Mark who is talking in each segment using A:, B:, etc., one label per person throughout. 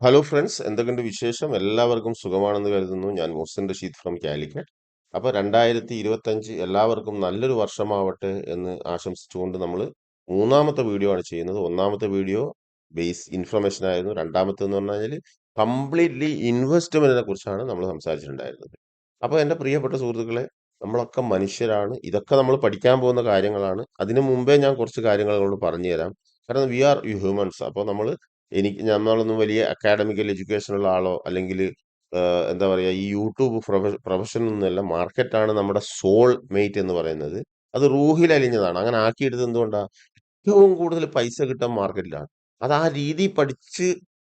A: Hello friends, എന്തൊക്കെയുണ്ട് വിശേഷം? എല്ലാവർക്കും സുഖമാണെന്ന് കരുതുന്നു. ഞാൻ മുഹ്സിൻ റഷീദ് ഫ്രം കാലിക്കറ്റ്. അപ്പോൾ 2025 എല്ലാവർക്കും നല്ലൊരു വർഷമാവട്ടെ എന്ന് ആശംസിച്ചുകൊണ്ട് നമ്മൾ മൂന്നാമത്തെ വീഡിയോ ആണ് ചെയ്യുന്നത്. ഒന്നാമത്തെ വീഡിയോ ബേസ് ഇൻഫർമേഷൻ ആയിരുന്നു. രണ്ടാമത്തെന്ന് പറഞ്ഞു കഴിഞ്ഞാൽ കംപ്ലീറ്റ്ലി ഇൻവെസ്റ്റ്മെന്റിനെ കുറിച്ചാണ് നമ്മൾ സംസാരിച്ചിട്ടുണ്ടായിരുന്നത്. അപ്പോൾ എൻ്റെ പ്രിയപ്പെട്ട സുഹൃത്തുക്കളെ, നമ്മളൊക്കെ മനുഷ്യരാണ്. ഇതൊക്കെ നമ്മൾ പഠിക്കാൻ പോകുന്ന കാര്യങ്ങളാണ്. അതിനു മുമ്പേ ഞാൻ കുറച്ച് കാര്യങ്ങൾ നിങ്ങളോട് പറഞ്ഞു തരാം. കാരണം വി ആർ ഹ്യൂമൻസ്. അപ്പോൾ നമ്മളൊന്നും വലിയ അക്കാഡമിക്കൽ എഡ്യൂക്കേഷൻ ഉള്ള ആളോ അല്ലെങ്കിൽ എന്താ പറയുക, ഈ യൂട്യൂബ് പ്രൊഫഷൻ ഒന്നുമല്ല. മാർക്കറ്റാണ് നമ്മുടെ സോൾ മേറ്റ് എന്ന് പറയുന്നത്. അത് റൂഹിൽ അലിഞ്ഞതാണ്. അങ്ങനെ ആക്കിയെടുത്തത് എന്തുകൊണ്ടാണ്? ഏറ്റവും കൂടുതൽ പൈസ കിട്ടാൻ മാർക്കറ്റിലാണ്. അത് ആ രീതി പഠിച്ച്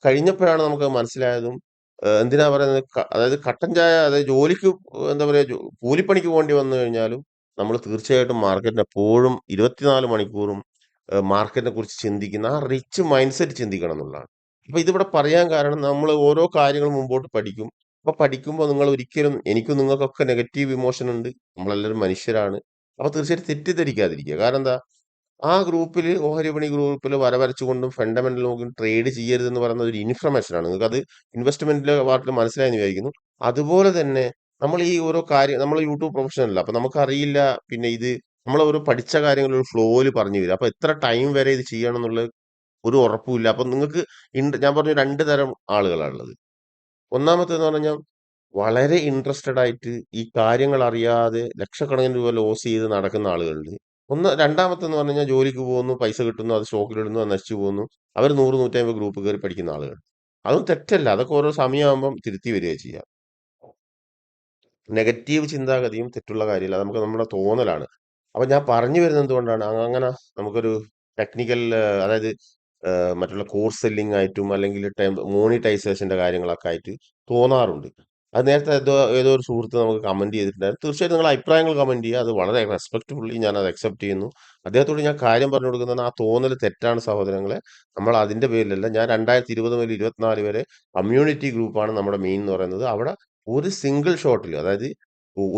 A: കഴിഞ്ഞപ്പോഴാണ് നമുക്ക് മനസ്സിലായതും എന്തിനാ പറയുന്നത്, അതായത് കട്ടൻ ചായ, അതായത് ജോലിക്ക്, എന്താ പറയുക, കൂലിപ്പണിക്ക് പോകേണ്ടി വന്നു കഴിഞ്ഞാലും നമ്മൾ തീർച്ചയായിട്ടും മാർക്കറ്റിന് എപ്പോഴും 24 മണിക്കൂറും മാർക്കറ്റിനെ കുറിച്ച് ചിന്തിക്കുന്ന ആ റിച്ച് മൈൻഡ് സെറ്റ് ചിന്തിക്കണം എന്നുള്ളതാണ്. അപ്പൊ ഇതിവിടെ പറയാൻ കാരണം, നമ്മൾ ഓരോ കാര്യങ്ങൾ മുമ്പോട്ട് പഠിക്കും. അപ്പൊ പഠിക്കുമ്പോൾ നിങ്ങൾ ഒരിക്കലും, എനിക്കും നിങ്ങൾക്കൊക്കെ നെഗറ്റീവ് ഇമോഷൻ ഉണ്ട്. നമ്മളെല്ലാവരും മനുഷ്യരാണ്. അപ്പൊ തീർച്ചയായിട്ടും തെറ്റിദ്ധരിക്കാതിരിക്കുക. കാരണം എന്താ, ആ ഗ്രൂപ്പിൽ, ഓഹരി വിപണി ഗ്രൂപ്പിൽ വരവരച്ചുകൊണ്ടും ഫണ്ടമെന്റൽ നോക്കി ട്രേഡ് ചെയ്യരുതെന്ന് പറയുന്ന ഒരു ഇൻഫർമേഷൻ ആണ്. നിങ്ങൾക്ക് അത് ഇൻവെസ്റ്റ്മെന്റിലെ പാർട്ടിൽ മനസ്സിലായെന്ന് വിചാരിക്കുന്നു. അതുപോലെ തന്നെ നമ്മൾ ഈ ഓരോ കാര്യം, നമ്മൾ യൂട്യൂബ് പ്രൊഫഷണൽ അല്ല. അപ്പൊ നമുക്കറിയില്ല. പിന്നെ ഇത് നമ്മൾ ഓരോ പഠിച്ച കാര്യങ്ങൾ ഒരു ഫ്ലോയിൽ പറഞ്ഞു തരും. അപ്പൊ എത്ര ടൈം വരെ ഇത് ചെയ്യണം എന്നുള്ള ഒരു ഉറപ്പുമില്ല. അപ്പൊ നിങ്ങൾക്ക് ഞാൻ പറഞ്ഞു, രണ്ട് തരം ആളുകളാണ് ഉള്ളത്. ഒന്നാമത്തേന്ന് പറഞ്ഞാൽ വളരെ ഇൻട്രസ്റ്റഡ് ആയിട്ട് ഈ കാര്യങ്ങൾ അറിയാതെ ലക്ഷക്കണക്കിന് രൂപ ലോസ് ചെയ്ത് നടക്കുന്ന ആളുകളുണ്ട്. രണ്ടാമത്തെന്ന് പറഞ്ഞു കഴിഞ്ഞാൽ ജോലിക്ക് പോകുന്നു, പൈസ കിട്ടുന്നു, അത് സ്റ്റോക്കിലിടുന്നു, അത് നശിച്ചു പോകുന്നു. അവർ 100, 150 ഗ്രൂപ്പ് കയറി പഠിക്കുന്ന ആളുകൾ. അതും തെറ്റല്ല. അതൊക്കെ ഓരോ സമയമാകുമ്പം തിരുത്തി വരിക ചെയ്യുക. നെഗറ്റീവ് ചിന്താഗതിയും തെറ്റുള്ള കാര്യമല്ല. അത് നമുക്ക് നമ്മുടെ തോന്നലാണ്. അപ്പൊ ഞാൻ പറഞ്ഞു വരുന്നത് എന്തുകൊണ്ടാണ്, അങ്ങനെ നമുക്കൊരു ടെക്നിക്കൽ, അതായത് മറ്റുള്ള കോഴ്സ് സെല്ലിംഗ് ആയിട്ടും അല്ലെങ്കിൽ മോണിറ്റൈസേഷന്റെ കാര്യങ്ങളൊക്കെ ആയിട്ട് തോന്നാറുണ്ട്. അത് നേരത്തെ ഏതോ ഒരു സുഹൃത്ത് നമുക്ക് കമന്റ് ചെയ്തിട്ടുണ്ടായിരുന്നു. തീർച്ചയായിട്ടും നിങ്ങൾ അഭിപ്രായങ്ങൾ കമന്റ് ചെയ്യുക. അത് വളരെ റെസ്പെക്ട്ഫുള്ളി ഞാൻ അത് അക്സെപ്റ്റ് ചെയ്യുന്നു. അദ്ദേഹത്തോട് ഞാൻ കാര്യം പറഞ്ഞു കൊടുക്കുന്നത്, ആ തോന്നൽ തെറ്റാണ് സഹോദരങ്ങളെ. നമ്മൾ അതിന്റെ പേരിലല്ല. ഞാൻ 2020 മുതൽ 24 വരെ കമ്മ്യൂണിറ്റി ഗ്രൂപ്പാണ് നമ്മുടെ മെയിൻ എന്ന് പറയുന്നത്. അവിടെ ഒരു സിംഗിൾ ഷോട്ടിൽ, അതായത്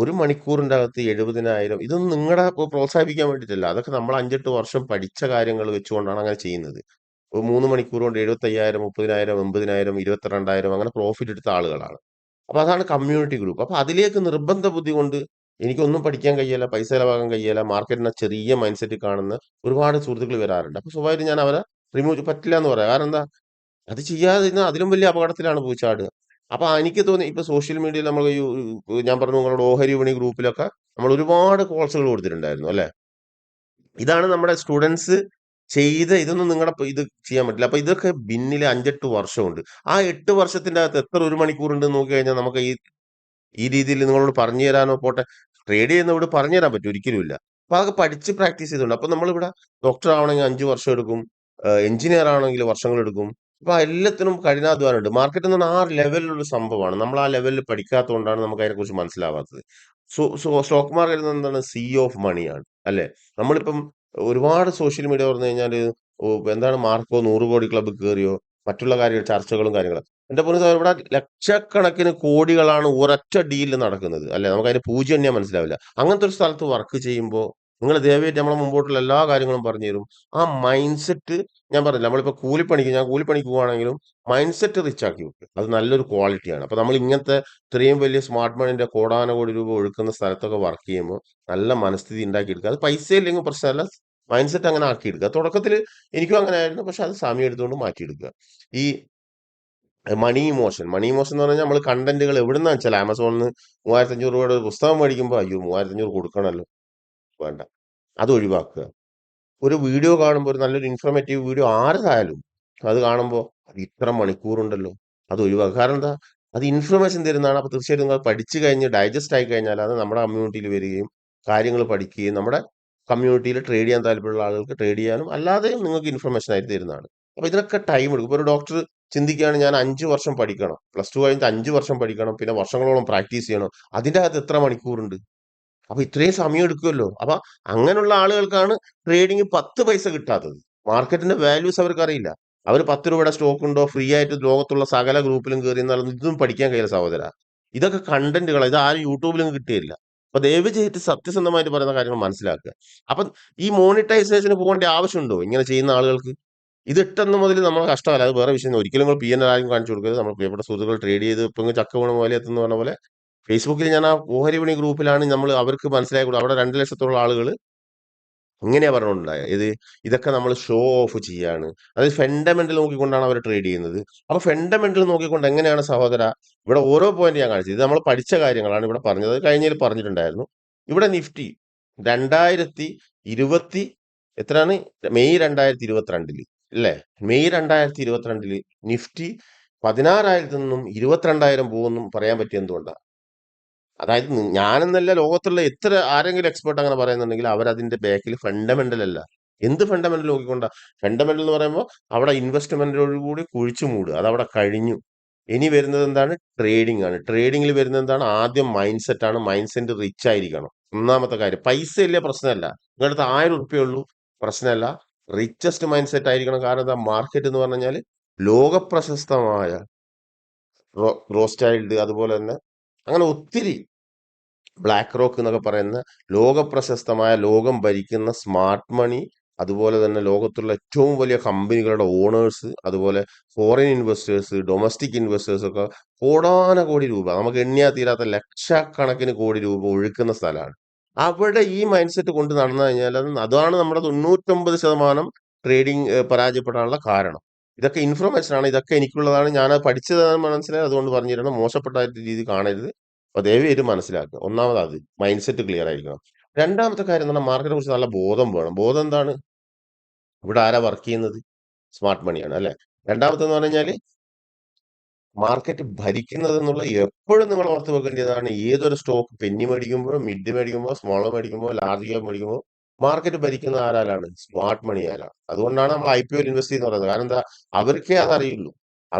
A: ഒരു മണിക്കൂറിന്റെ അകത്ത് 70,000, ഇതൊന്നും നിങ്ങളുടെ പ്രോത്സാഹിപ്പിക്കാൻ വേണ്ടിയിട്ടല്ല. അതൊക്കെ നമ്മൾ 5-8 വർഷം പഠിച്ച കാര്യങ്ങൾ വെച്ചുകൊണ്ടാണ് അങ്ങനെ ചെയ്യുന്നത്. ഒരു 3 മണിക്കൂർ കൊണ്ട് 75,000, 30,000, 80,000, 22,000 അങ്ങനെ പ്രോഫിറ്റ് എടുത്ത ആളുകളാണ്. അപ്പൊ അതാണ് കമ്മ്യൂണിറ്റി ഗ്രൂപ്പ്. അപ്പൊ അതിലേക്ക് നിർബന്ധ ബുദ്ധി കൊണ്ട് എനിക്കൊന്നും പഠിക്കാൻ കഴിയില്ല, പൈസ ചെലവാക്കാൻ കഴിയില്ല, മാർക്കറ്റിനെ ചെറിയ മൈൻഡ് സെറ്റിൽ കാണുന്ന ഒരുപാട് സുഹൃത്തുക്കൾ വരാറുണ്ട്. അപ്പൊ സ്വാഭാവികമായിട്ടും ഞാൻ അവരെ റിമൂവ് പറ്റില്ല എന്ന് പറയാം. കാരണം എന്താ, അത് ചെയ്യാതെ ഇരുന്നാ അതിലും വലിയ അപകടത്തിലാണ് പോയി ചാടുക. അപ്പൊ എനിക്ക് തോന്നി, ഇപ്പൊ സോഷ്യൽ മീഡിയയിൽ നമ്മൾ ഞാൻ പറഞ്ഞു നിങ്ങളോട്, ഓഹരി വിപണി ഗ്രൂപ്പിലൊക്കെ നമ്മൾ ഒരുപാട് കോഴ്സുകൾ കൊടുത്തിട്ടുണ്ടായിരുന്നു അല്ലെ. ഇതാണ് നമ്മുടെ സ്റ്റുഡൻസ് ഇതൊന്നും നിങ്ങളുടെ ഇത് ചെയ്യാൻ പറ്റില്ല. അപ്പൊ ഇതൊക്കെ പിന്നിൽ 5-8 വർഷമുണ്ട്. ആ 8 വർഷത്തിന്റെ അകത്ത് എത്ര ഒരു മണിക്കൂർ ഉണ്ടെന്ന് നോക്കി കഴിഞ്ഞാൽ നമുക്ക് ഈ ഈ രീതിയിൽ നിങ്ങളോട് പറഞ്ഞു തരാനോ, പോട്ടെ, ട്രേഡ് ചെയ്യുന്നവിടെ പറഞ്ഞു തരാൻ പറ്റും, ഒരിക്കലുമില്ല. അപ്പൊ അതൊക്കെ പഠിച്ച് പ്രാക്ടീസ് ചെയ്തുകൊണ്ട്, അപ്പൊ നമ്മളിവിടെ ഡോക്ടർ ആവണമെങ്കിൽ 5 വർഷം എടുക്കും, എഞ്ചിനീയർ ആണെങ്കിൽ വർഷങ്ങൾ എടുക്കും. അപ്പൊ എല്ലാത്തിനും കഠിനാധ്വാനമുണ്ട്. മാർക്കറ്റ് എന്ന് പറഞ്ഞാൽ ആ ലെവലിലുള്ള സംഭവമാണ്. നമ്മൾ ആ ലെവലിൽ പഠിക്കാത്തതുകൊണ്ടാണ് നമുക്ക് അതിനെക്കുറിച്ച് മനസ്സിലാവാത്തത്. സ്റ്റോക്ക് മാർക്കറ്റ് എന്താണ്, സീ ഓഫ് മണിയാണ് അല്ലെ. നമ്മളിപ്പം ഒരുപാട് സോഷ്യൽ മീഡിയ പറഞ്ഞു കഴിഞ്ഞാല് എന്താണ്, മാർക്കോ 100 കോടി ക്ലബ്ബ് കയറിയോ, മറ്റുള്ള കാര്യങ്ങൾ, ചർച്ചകളും കാര്യങ്ങളും. എന്റെ പൊന്നു സഹോദരാ, ഇവിടെ ലക്ഷക്കണക്കിന് കോടികളാണ് ഒരൊറ്റ ഡീലിൽ നടക്കുന്നത് അല്ലെ. നമുക്ക് അതിന് പൂജ്യം എണ്ണിയാൽ മനസ്സിലാവില്ല. അങ്ങനത്തെ ഒരു സ്ഥലത്ത് വർക്ക് ചെയ്യുമ്പോൾ നിങ്ങൾ ദയവായിട്ട് നമ്മളെ മുമ്പോട്ടുള്ള എല്ലാ കാര്യങ്ങളും പറഞ്ഞു തരും. ആ മൈൻഡ് സെറ്റ്, ഞാൻ പറഞ്ഞില്ല, നമ്മളിപ്പോ ഞാൻ കൂലിപ്പണിക്ക് പോവാണെങ്കിലും മൈൻഡ് സെറ്റ് റിച്ച് ആക്കി വെക്കും. അത് നല്ലൊരു ക്വാളിറ്റിയാണ്. അപ്പൊ നമ്മൾ ഇങ്ങനത്തെ ഇത്രയും വലിയ സ്മാർട്ട് മണിന്റെ കോടാനകോടി രൂപ ഒഴുക്കുന്ന സ്ഥലത്തൊക്കെ വർക്ക് ചെയ്യുമ്പോൾ നല്ല മനസ്ഥിതി ഉണ്ടാക്കിയെടുക്കുക. അത് പൈസ ഇല്ലെങ്കിൽ പ്രശ്നമല്ല, മൈൻഡ് സെറ്റ് അങ്ങനെ ആക്കിയെടുക്കുക. തുടക്കത്തിൽ എനിക്കും അങ്ങനെ ആയിരുന്നു. പക്ഷെ അത് സമയം എടുത്തുകൊണ്ട് മാറ്റിയെടുക്കുക. ഈ മണി ഇമോഷൻ എന്ന് പറഞ്ഞാൽ, നമ്മൾ കണ്ടന്റുകൾ എവിടുന്ന വെച്ചാൽ ആമസോണിൽ നിന്ന് 3,500 രൂപയുടെ ഒരു പുസ്തകം മേടിക്കുമ്പോൾ അയ്യോ 3,500 കൊടുക്കണമല്ലോ, വേണ്ട, അത് ഒഴിവാക്കുക. ഒരു വീഡിയോ കാണുമ്പോൾ, ഒരു നല്ലൊരു ഇൻഫോർമേറ്റീവ് വീഡിയോ ആരതായാലും, അത് കാണുമ്പോൾ അത് ഇത്ര മണിക്കൂറുണ്ടല്ലോ, അത് ഒഴിവാക്കുക. കാരണം എന്താ, അത് ഇൻഫർമേഷൻ തരുന്നതാണ്. അപ്പൊ തീർച്ചയായിട്ടും നിങ്ങൾ പഠിച്ചു കഴിഞ്ഞ് ഡൈജസ്റ്റ് ആയി കഴിഞ്ഞാൽ അത് നമ്മുടെ കമ്മ്യൂണിറ്റിയിൽ വരികയും കാര്യങ്ങൾ പഠിക്കുകയും നമ്മുടെ കമ്മ്യൂണിറ്റിയിൽ ട്രേഡ് ചെയ്യാൻ താല്പര്യമുള്ള ആളുകൾക്ക് ട്രേഡ് ചെയ്യാനും അല്ലാതെയും നിങ്ങൾക്ക് ഇൻഫർമേഷൻ ആയിട്ട് തരുന്നതാണ്. അപ്പൊ ഇതിനൊക്കെ ടൈം എടുക്കും. ഇപ്പൊ ഒരു ഡോക്ടർ ചിന്തിക്കുകയാണ്, ഞാൻ 5 വർഷം പഠിക്കണം, +2 കഴിഞ്ഞിട്ട് 5 വർഷം പഠിക്കണം, പിന്നെ വർഷങ്ങളോളം പ്രാക്ടീസ് ചെയ്യണം, അതിന്റെ അകത്ത് എത്ര മണിക്കൂറുണ്ട്. അപ്പൊ ഇത്രയും സമയം എടുക്കുമല്ലോ. അപ്പൊ അങ്ങനെയുള്ള ആളുകൾക്കാണ് ട്രേഡിംഗ് 10 പൈസ കിട്ടാത്തത്. മാർക്കറ്റിന്റെ വാല്യൂസ് അവർക്ക് അറിയില്ല. അവർ 10 രൂപയുടെ സ്റ്റോക്ക് ഉണ്ടോ, ഫ്രീ ആയിട്ട് ലോകത്തുള്ള സകല ഗ്രൂപ്പിലും കയറി എന്നാലും ഇതൊന്നും പഠിക്കാൻ കഴിയില്ല സഹോദര. ഇതൊക്കെ കണ്ടന്റുകളാണ്. ഇത് ആരും യൂട്യൂബിലും കിട്ടിയില്ല. അപ്പൊ ദയവ് ചെയ്തിട്ട് സത്യസന്ധമായിട്ട് പറയുന്ന കാര്യങ്ങൾ മനസ്സിലാക്കുക. അപ്പൊ ഈ മോണിറ്റൈസേഷന് പോകേണ്ട ആവശ്യമുണ്ടോ ഇങ്ങനെ ചെയ്യുന്ന ആളുകൾക്ക്? ഇത് ഇട്ടെന്ന് മുതൽ നമ്മൾ കഷ്ടമല്ല, അത് വേറെ വിഷയം. ഒരിക്കലും നിങ്ങൾ പി എൻ ആരും കാണിച്ചു കൊടുക്കരുത്. നമ്മൾ പ്രിയപ്പെട്ട സുഹൃത്തുക്കൾ ട്രേഡ് ചെയ്ത് ഇപ്പം ചക്ക വീണ പോലെ എത്തുന്ന പറഞ്ഞ പോലെ ഫേസ്ബുക്കിൽ ഞാൻ ആ ഓഹരി വിപണി ഗ്രൂപ്പിലാണ് നമ്മൾ അവർക്ക് മനസ്സിലാക്കി കൊടുത്തത്. അവിടെ 2 ലക്ഷത്തോളം ആളുകൾ ഇങ്ങനെയാ പറഞ്ഞുകൊണ്ടുണ്ടായത്. ഇതൊക്കെ നമ്മൾ ഷോ ഓഫ് ചെയ്യാണ്. അതായത് ഫണ്ടമെന്റൽ നോക്കിക്കൊണ്ടാണ് അവർ ട്രേഡ് ചെയ്യുന്നത്. അപ്പൊ ഫണ്ടമെന്റൽ നോക്കിക്കൊണ്ട് എങ്ങനെയാണ് സഹോദര ഇവിടെ ഓരോ പോയിന്റ് ഞാൻ കാണിച്ചത്. ഇത് നമ്മൾ പഠിച്ച കാര്യങ്ങളാണ് ഇവിടെ പറഞ്ഞത്. അത് കഴിഞ്ഞതിൽ പറഞ്ഞിട്ടുണ്ടായിരുന്നു. ഇവിടെ നിഫ്റ്റി 2020 എത്രയാണ്? മെയ് 2022 അല്ലേ? മെയ് 2022 നിഫ്റ്റി 16,000 നിന്നും 22,000 പോകുമെന്നും പറയാൻ പറ്റിയ എന്തുകൊണ്ടാണ്? അതായത് ഞാനെന്നല്ല, ലോകത്തുള്ള എത്ര ആരെങ്കിലും എക്സ്പേർട്ട് അങ്ങനെ പറയുന്നുണ്ടെങ്കിൽ അവരതിന്റെ ബാക്കിൽ ഫണ്ടമെന്റൽ അല്ല. എന്ത് ഫണ്ടമെന്റൽ നോക്കിക്കൊണ്ടാ? ഫണ്ടമെന്റൽ എന്ന് പറയുമ്പോൾ അവിടെ ഇൻവെസ്റ്റ്മെന്റോട് കൂടി കുഴിച്ചു മൂടുക, അതവിടെ കഴിഞ്ഞു. ഇനി വരുന്നത് എന്താണ്? ട്രേഡിംഗ് ആണ്. ട്രേഡിംഗിൽ വരുന്നത് എന്താണ്? ആദ്യം മൈൻഡ് സെറ്റ് ആണ്. മൈൻഡ് സെറ്റ് റിച്ച് ആയിരിക്കണം. ഒന്നാമത്തെ കാര്യം. പൈസ ഇല്ലേ പ്രശ്നമല്ല. നിങ്ങളുടെ അടുത്ത് 1000 ഉള്ളൂ, പ്രശ്നമല്ല. റിച്ചസ്റ്റ് മൈൻഡ് സെറ്റ് ആയിരിക്കണം. കാരണം എന്താ? മാർക്കറ്റ് എന്ന് പറഞ്ഞു കഴിഞ്ഞാൽ ലോകപ്രശസ്തമായ റോസ്ചൈൽഡ്, അതുപോലെ തന്നെ അങ്ങനെ ഒത്തിരി ബ്ലാക്ക് റോക്ക് എന്നൊക്കെ പറയുന്ന ലോകപ്രശസ്തമായ, ലോകം ഭരിക്കുന്ന സ്മാർട്ട് മണി, അതുപോലെ തന്നെ ലോകത്തുള്ള ഏറ്റവും വലിയ കമ്പനികളുടെ ഓണേഴ്സ്, അതുപോലെ ഫോറിൻ ഇൻവെസ്റ്റേഴ്സ്, ഡൊമസ്റ്റിക് ഇൻവെസ്റ്റേഴ്സ് ഒക്കെ കോടാനകോടി രൂപ, നമുക്ക് എണ്ണിയാൽ തീരാത്ത ലക്ഷക്കണക്കിന് കോടി രൂപ ഒഴുക്കുന്ന സ്ഥലമാണ്. അവിടെ ഈ മൈൻഡ് സെറ്റ് കൊണ്ട് നടന്നു കഴിഞ്ഞാൽ അതാണ് നമ്മുടെ 99% ട്രേഡിംഗ് പരാജയപ്പെടാനുള്ള കാരണം. ഇതൊക്കെ ഇൻഫർമേഷൻ ആണ്. ഇതൊക്കെ എനിക്കുള്ളതാണ്. ഞാൻ പഠിച്ചതാണ്, മനസ്സിലായി. അതുകൊണ്ട് പറഞ്ഞു തരണം. മോശപ്പെട്ട രീതി കാണരുത്. അപ്പൊ ദയവേത് മനസ്സിലാക്കുക. ഒന്നാമത് അത് മൈൻഡ് സെറ്റ് ക്ലിയർ ആയിരിക്കണം. രണ്ടാമത്തെ കാര്യം എന്ന് പറഞ്ഞാൽ മാർക്കറ്റിനെ കുറിച്ച് നല്ല ബോധം വേണം. ബോധം എന്താണ്? ഇവിടെ ആരാ വർക്ക് ചെയ്യുന്നത്? സ്മാർട്ട് മണിയാണ് അല്ലെ? രണ്ടാമത്തെന്ന് പറഞ്ഞു കഴിഞ്ഞാല് മാർക്കറ്റ് ഭരിക്കുന്നത് എന്നുള്ള എപ്പോഴും നിങ്ങൾ ഓർത്ത് വെക്കേണ്ടതാണ്. ഏതൊരു സ്റ്റോക്ക് പെന്നി മേടിക്കുമ്പോഴും, മിഡ് മേടിക്കുമ്പോൾ, സ്മോൾ മേടിക്കുമ്പോൾ, ലാർജ് ക്യാപ് മേടിക്കുമ്പോൾ മാർക്കറ്റ് ഭരിക്കുന്ന ആരാലാണ്? സ്മാർട്ട് മണി ആരാണ്. അതുകൊണ്ടാണ് നമ്മൾ IPO ഇൻവെസ്റ്റ് ചെയ്യുന്നത് പറയുന്നത്. കാരണം എന്താ? അവർക്കേ അതറിയുള്ളൂ.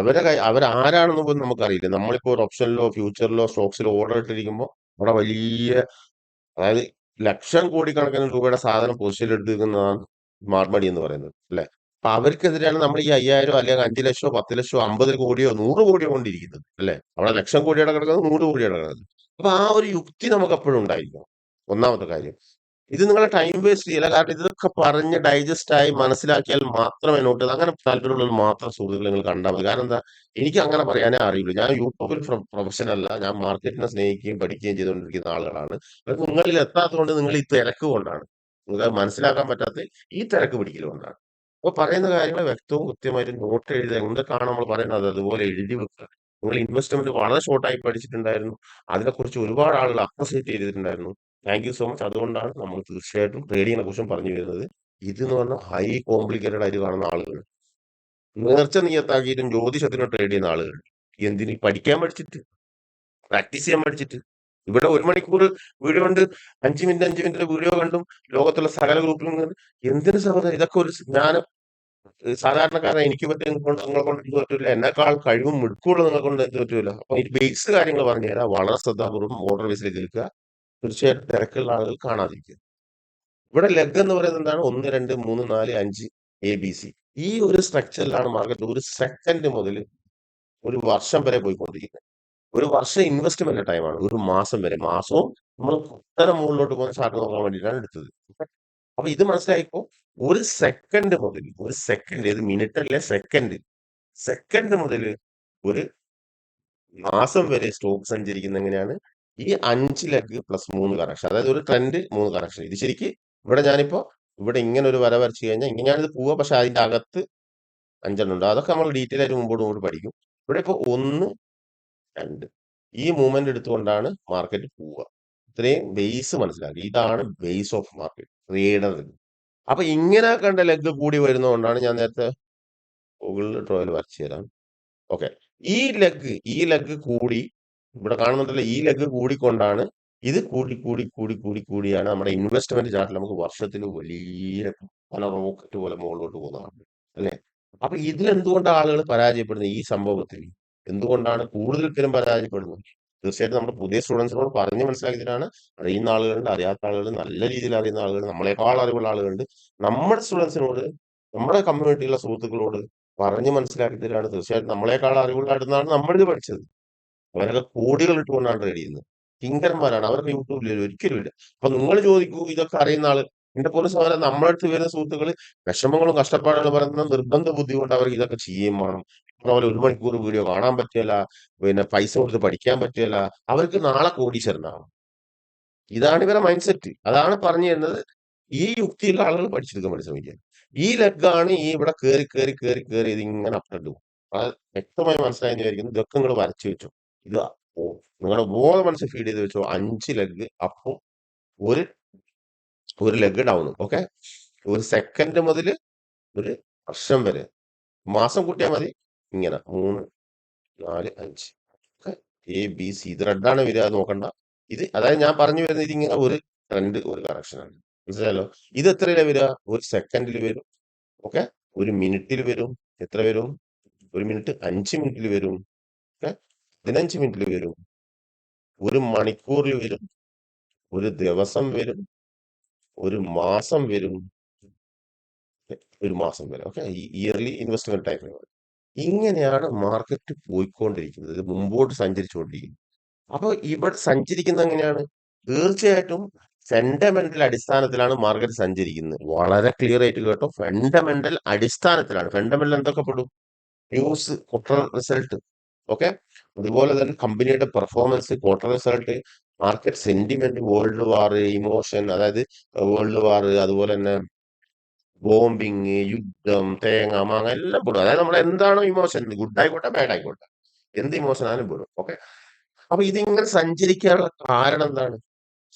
A: അവരാരാണെന്ന് പോലും നമുക്കറിയില്ല. നമ്മളിപ്പോ ഒരു ഓപ്ഷനിലോ ഫ്യൂച്ചറിലോ സ്റ്റോക്സിലോ ഓർഡർ ഇട്ടിരിക്കുമ്പോൾ അവിടെ വലിയ, അതായത് ലക്ഷം കോടിക്കണക്കിന് രൂപയുടെ സാധനം പൊസിഷനിൽ എടുത്തിരിക്കുന്നതാണ് സ്മാർട്ട് മണി എന്ന് പറയുന്നത് അല്ലെ? അപ്പൊ അവർക്കെതിരെയാണ് നമ്മൾ ഈ 5,000 അല്ലെങ്കിൽ 5 ലക്ഷമോ 10 ലക്ഷമോ 50 കോടിയോ 100 കോടിയോ കൊണ്ടിരിക്കുന്നത് അല്ലെ? അവിടെ ലക്ഷം കോടിയുടെ കിടക്കുന്നത്, 100 കോടിയുടെ കിടക്കുന്നത്. അപ്പൊ ആ ഒരു യുക്തി നമുക്ക് എപ്പോഴും ഉണ്ടായിരിക്കണം. ഒന്നാമത്തെ കാര്യം. ഇത് നിങ്ങളെ ടൈം വേസ്റ്റ് ചെയ്യില്ല. കാരണം ഇതൊക്കെ പറഞ്ഞ് ഡൈജസ്റ്റ് ആയി മനസ്സിലാക്കിയാൽ മാത്രമേ നോട്ട് അങ്ങനെ താല്പര്യമുള്ളത് മാത്രം സുഹൃത്തുക്കൾ നിങ്ങൾ കണ്ടാൽ മതി. കാരണം എന്താ? എനിക്ക് അങ്ങനെ പറയാനേ അറിയുള്ളൂ. ഞാൻ യൂട്യൂബിൽ പ്രൊഫഷണൽ അല്ല. ഞാൻ മാർക്കറ്റിനെ സ്നേഹിക്കുകയും പഠിക്കുകയും ചെയ്തുകൊണ്ടിരിക്കുന്ന ആളുകളാണ്. അത് നിങ്ങളിൽ എത്താത്തതുകൊണ്ട്, നിങ്ങൾ ഈ തിരക്ക് കൊണ്ടാണ്. നിങ്ങൾക്ക് മനസ്സിലാക്കാൻ പറ്റാത്ത ഈ തിരക്ക് പിടിക്കൽ കൊണ്ടാണ്. അപ്പൊ പറയുന്ന കാര്യങ്ങൾ വ്യക്തവും കൃത്യമായിട്ട് നോട്ട് എഴുതുക. എന്തൊക്കെയാണ് നമ്മൾ പറയുന്നത് അതുപോലെ എഴുതി വെക്കുക. നിങ്ങൾ ഇൻവെസ്റ്റ്മെന്റ് വളരെ ഷോർട്ടായി പഠിച്ചിട്ടുണ്ടായിരുന്നു. അതിനെക്കുറിച്ച് ഒരുപാട് ആളുകൾ അപ്രിസിയേറ്റ് ചെയ്തിട്ടുണ്ടായിരുന്നു. Thank you so much. അതുകൊണ്ടാണ് നമ്മൾ തീർച്ചയായിട്ടും ട്രേഡിങ്ങിനെ കുറിച്ചും പറഞ്ഞു വരുന്നത്. ഇതെന്ന് പറഞ്ഞാൽ ഹൈ കോംപ്ലിക്കേറ്റഡ് ആയിട്ട് കാണുന്ന ആളുകൾ, നേർച്ച നിയത്താക്കിയിട്ടും ജ്യോതിഷത്തിനും ട്രേഡ് ചെയ്യുന്ന ആളുകൾ. എന്തിന്? പഠിക്കാൻ പഠിച്ചിട്ട്, പ്രാക്ടീസ് ചെയ്യാൻ പഠിച്ചിട്ട്. ഇവിടെ 1 മണിക്കൂർ വീഡിയോ കണ്ട് 5 മിനിറ്റ് 5 മിനിറ്റ് വീഡിയോ കണ്ടും ലോകത്തുള്ള സകല ഗ്രൂപ്പിലും എന്തിനു സഹോദരൻ? ഇതൊക്കെ ഒരു ജ്ഞാനം. സാധാരണക്കാരൻ എനിക്ക് പറ്റിയ നിങ്ങളെ കൊണ്ട് എന്ത് പറ്റൂല. എന്നെക്കാൾ കഴിവും മിടുക്കുള്ള നിങ്ങളെ കൊണ്ട് എന്ത് പറ്റൂല. അപ്പൊ ഈ ബേസ് കാര്യങ്ങൾ പറഞ്ഞു തരാം. വളരെ ശ്രദ്ധാപൂർവ്വം ഓർഡർ ബേസിൽ കേൾക്കുക. തീർച്ചയായിട്ടും തിരക്കുള്ള ആളുകൾ കാണാതിരിക്കുക. ഇവിടെ ലെഗ് എന്ന് പറയുന്നത് എന്താണ്? 1, 2, 3, 4, 5 ABC. ഈ ഒരു സ്ട്രക്ചറിലാണ് മാർക്കറ്റ് ഒരു സെക്കൻഡ് മുതൽ ഒരു വർഷം വരെ പോയിക്കൊണ്ടിരിക്കുന്നത്. ഒരു വർഷം ഇൻവെസ്റ്റ്മെന്റ് ടൈമാണ്. ഒരു മാസം വരെ. മാസവും നമ്മൾ കുത്തനെ മുകളിലോട്ട് പോകുന്ന ചാർട്ട് നോക്കാൻ വേണ്ടിയിട്ടാണ് എടുത്തത്. അപ്പൊ ഇത് മനസ്സിലായിപ്പോ ഒരു സെക്കൻഡ് മുതൽ, ഒരു സെക്കൻഡ്, ഏത് മിനിറ്റ് അല്ലേ, സെക്കൻഡ്, സെക്കൻഡ് മുതൽ ഒരു മാസം വരെ സ്റ്റോക്ക് സഞ്ചരിക്കുന്ന എങ്ങനെയാണ്? ഈ 5 ലെഗ് പ്ലസ് 3 കറക്ഷൻ. അതായത് ഒരു ട്രെൻഡ് 3 കറക്ഷൻ. ഇത് ശരിക്ക് ഇവിടെ ഞാനിപ്പോ ഇവിടെ ഇങ്ങനെ ഒരു വര വരച്ച് കഴിഞ്ഞാൽ ഇങ്ങനെയാണിത് പോവുക. പക്ഷെ അതിന്റെ അകത്ത് 5 ഉണ്ട്. അതൊക്കെ നമ്മൾ ഡീറ്റെയിൽ ആയിട്ട് മുമ്പോട്ട് പഠിക്കും. ഇവിടെ ഇപ്പൊ 1, 2 ഈ മൂവ്മെന്റ് എടുത്തുകൊണ്ടാണ് മാർക്കറ്റ് പോവുക. ഇത്രയും ബേസ് മനസ്സിലാക്കി. ഇതാണ് ബേസ് ഓഫ് മാർക്കറ്റ് ട്രേഡർ. അപ്പൊ ഇങ്ങനെ കണ്ട ലെഗ് കൂടി വരുന്നതുകൊണ്ടാണ് ഞാൻ നേരത്തെ ഗൂഗിളിൽ ഡ്രോയിൽ വരച്ചു തരാം. ഓക്കെ. ഈ ലെഗ് കൂടി ഇവിടെ കാണുന്നുണ്ടല്ലോ. ഈ ലെഗ് കൂടിക്കൊണ്ടാണ് ഇത് കൂടിയാണ് നമ്മുടെ ഇൻവെസ്റ്റ്മെന്റ് ചാർട്ടിൽ നമുക്ക് വർഷത്തിൽ വലിയ പല റോക്കറ്റ് പോലെ മുകളിലോട്ട് പോകുന്നതാണ് അല്ലെ? അപ്പൊ ഇതിൽ എന്തുകൊണ്ടാണ് ആളുകൾ പരാജയപ്പെടുന്നത്? ഈ സംഭവത്തിൽ എന്തുകൊണ്ടാണ് കൂടുതൽ പേരും പരാജയപ്പെടുന്നത്? തീർച്ചയായിട്ടും നമ്മുടെ പുതിയ സ്റ്റുഡൻസിനോട് പറഞ്ഞ് മനസ്സിലാക്കിയിട്ടാണ്. അറിയുന്ന ആളുകളുണ്ട്, അറിയാത്ത ആളുകൾ, നല്ല രീതിയിൽ അറിയുന്ന ആളുകൾ, നമ്മളെക്കാൾ അറിവുള്ള ആളുകളുണ്ട്. നമ്മുടെ സ്റ്റുഡൻസിനോട്, നമ്മുടെ കമ്മ്യൂണിറ്റിയിലുള്ള സുഹൃത്തുക്കളോട് പറഞ്ഞ് മനസ്സിലാക്കി തരാണ്. തീർച്ചയായിട്ടും നമ്മളെക്കാൾ അറിവുള്ളായിരുന്നാണ് നമ്മളിത് പഠിച്ചത്. അവരൊക്കെ കോടികൾ ഇട്ടുകൊണ്ടാണ് ട്രേഡ് ചെയ്യുന്നത്. കിങ്കരന്മാരാണ്. അവർക്ക് യൂട്യൂബിൽ ഒരിക്കലും ഇല്ല. അപ്പൊ നിങ്ങൾ ചോദിക്കൂ, ഇതൊക്കെ അറിയുന്ന ആള് എന്റെ പോലെ സഹോദരൻ നമ്മുടെ അടുത്ത് വരുന്ന സുഹൃത്തുക്കൾ വിഷമങ്ങളും കഷ്ടപ്പാടുകളും പറയുന്ന നിർബന്ധ ബുദ്ധി കൊണ്ട് അവർ ഇതൊക്കെ ചെയ്യുകയും വേണം. അതുപോലെ 1 മണിക്കൂർ വീഡിയോ കാണാൻ പറ്റില്ല, പിന്നെ പൈസ കൊടുത്ത് പഠിക്കാൻ പറ്റില്ല. അവർക്ക് നാളെ കോടീശ്വരനാണ്. ഇതാണ് ഇവരുടെ മൈൻഡ് സെറ്റ്. അതാണ് പറഞ്ഞു തരുന്നത്. ഈ യുക്തിയുള്ള ആളുകൾ പഠിച്ചെടുക്കാൻ വേണ്ടി ശ്രമിക്കുക. ഈ ലെഗാണ് ഈ ഇവിടെ കേറി കേറി കേറി കേറി ഇതിങ്ങനെ അപ്ഡേറ്റ് പോകും. അത് വ്യക്തമായി മനസ്സിലായെന്ന് വിചാരിക്കുന്നു. ഇതൊക്കെ നിങ്ങൾ വരച്ചു വെച്ചു. ഇത് നിങ്ങളുടെ ബോധ മനസ്സ് ഫീഡ് ചെയ്ത് വെച്ചോ. 5 ലെഗ് അപ്പും ഒരു ഒരു ലെഗ് ഡൗണും. ഓക്കെ, ഒരു സെക്കൻഡ് മുതൽ ഒരു വർഷം വരെ മാസം കൂട്ടിയാൽ മതി. ഇങ്ങനെ 3, 4, 5 എ ബി സി ഇത് റെഡാണ് വരിക, അത് നോക്കണ്ട. ഇത് അതായത് ഞാൻ പറഞ്ഞു വരുന്നത് ഇതിങ്ങനെ ഒരു ട്രെൻഡ്, ഒരു കറക്ഷൻ ആണ്. മനസ്സിലായല്ലോ? ഇത് എത്രയിലാ വരിക? ഒരു സെക്കൻഡിൽ വരും. ഓക്കെ, ഒരു മിനിറ്റിൽ വരും. എത്ര വരും? ഒരു മിനിറ്റ് 5 മിനിറ്റിൽ വരും. ഓക്കെ, 15 മിനിറ്റിൽ വരും. ഒരു മണിക്കൂറിൽ വരും. ഒരു ദിവസം വരും. ഒരു മാസം വരും. ഒരു മാസം വരെ. Okay, yearly investment time frame. ഇങ്ങനെയാണ് മാർക്കറ്റ് പോയിക്കൊണ്ടിരിക്കുന്നത്. ഇത് മുമ്പോട്ട് സഞ്ചരിച്ചുകൊണ്ടിരിക്കുന്നത്. അപ്പൊ ഇവിടെ സഞ്ചരിക്കുന്നത് എങ്ങനെയാണ്? തീർച്ചയായിട്ടും ഫണ്ടമെന്റൽ അടിസ്ഥാനത്തിലാണ് മാർക്കറ്റ് സഞ്ചരിക്കുന്നത്. വളരെ ക്ലിയർ ആയിട്ട് കേട്ടോ, ഫണ്ടമെന്റൽ അടിസ്ഥാനത്തിലാണ്. ഫണ്ടമെന്റൽ എന്തൊക്കെ പെടും? News, quarter result. ഓക്കെ, അതുപോലെ തന്നെ കമ്പനിയുടെ performance, quarter result, market sentiment, world war, emotion, അതായത് വേൾഡ് വാർ, അതുപോലെ തന്നെ ബോംബിങ്, യുദ്ധം, തേങ്ങ മാങ്ങ എല്ലാം പെടും. അതായത് നമ്മൾ എന്താണോ ഇമോഷൻ, ഗുഡ് ആയിക്കോട്ടെ ബാഡ് ആയിക്കോട്ടെ, എന്ത് ഇമോഷനാലും പെടും. ഓക്കെ, അപ്പൊ ഇതിങ്ങനെ സഞ്ചരിക്കാനുള്ള കാരണം എന്താണ്?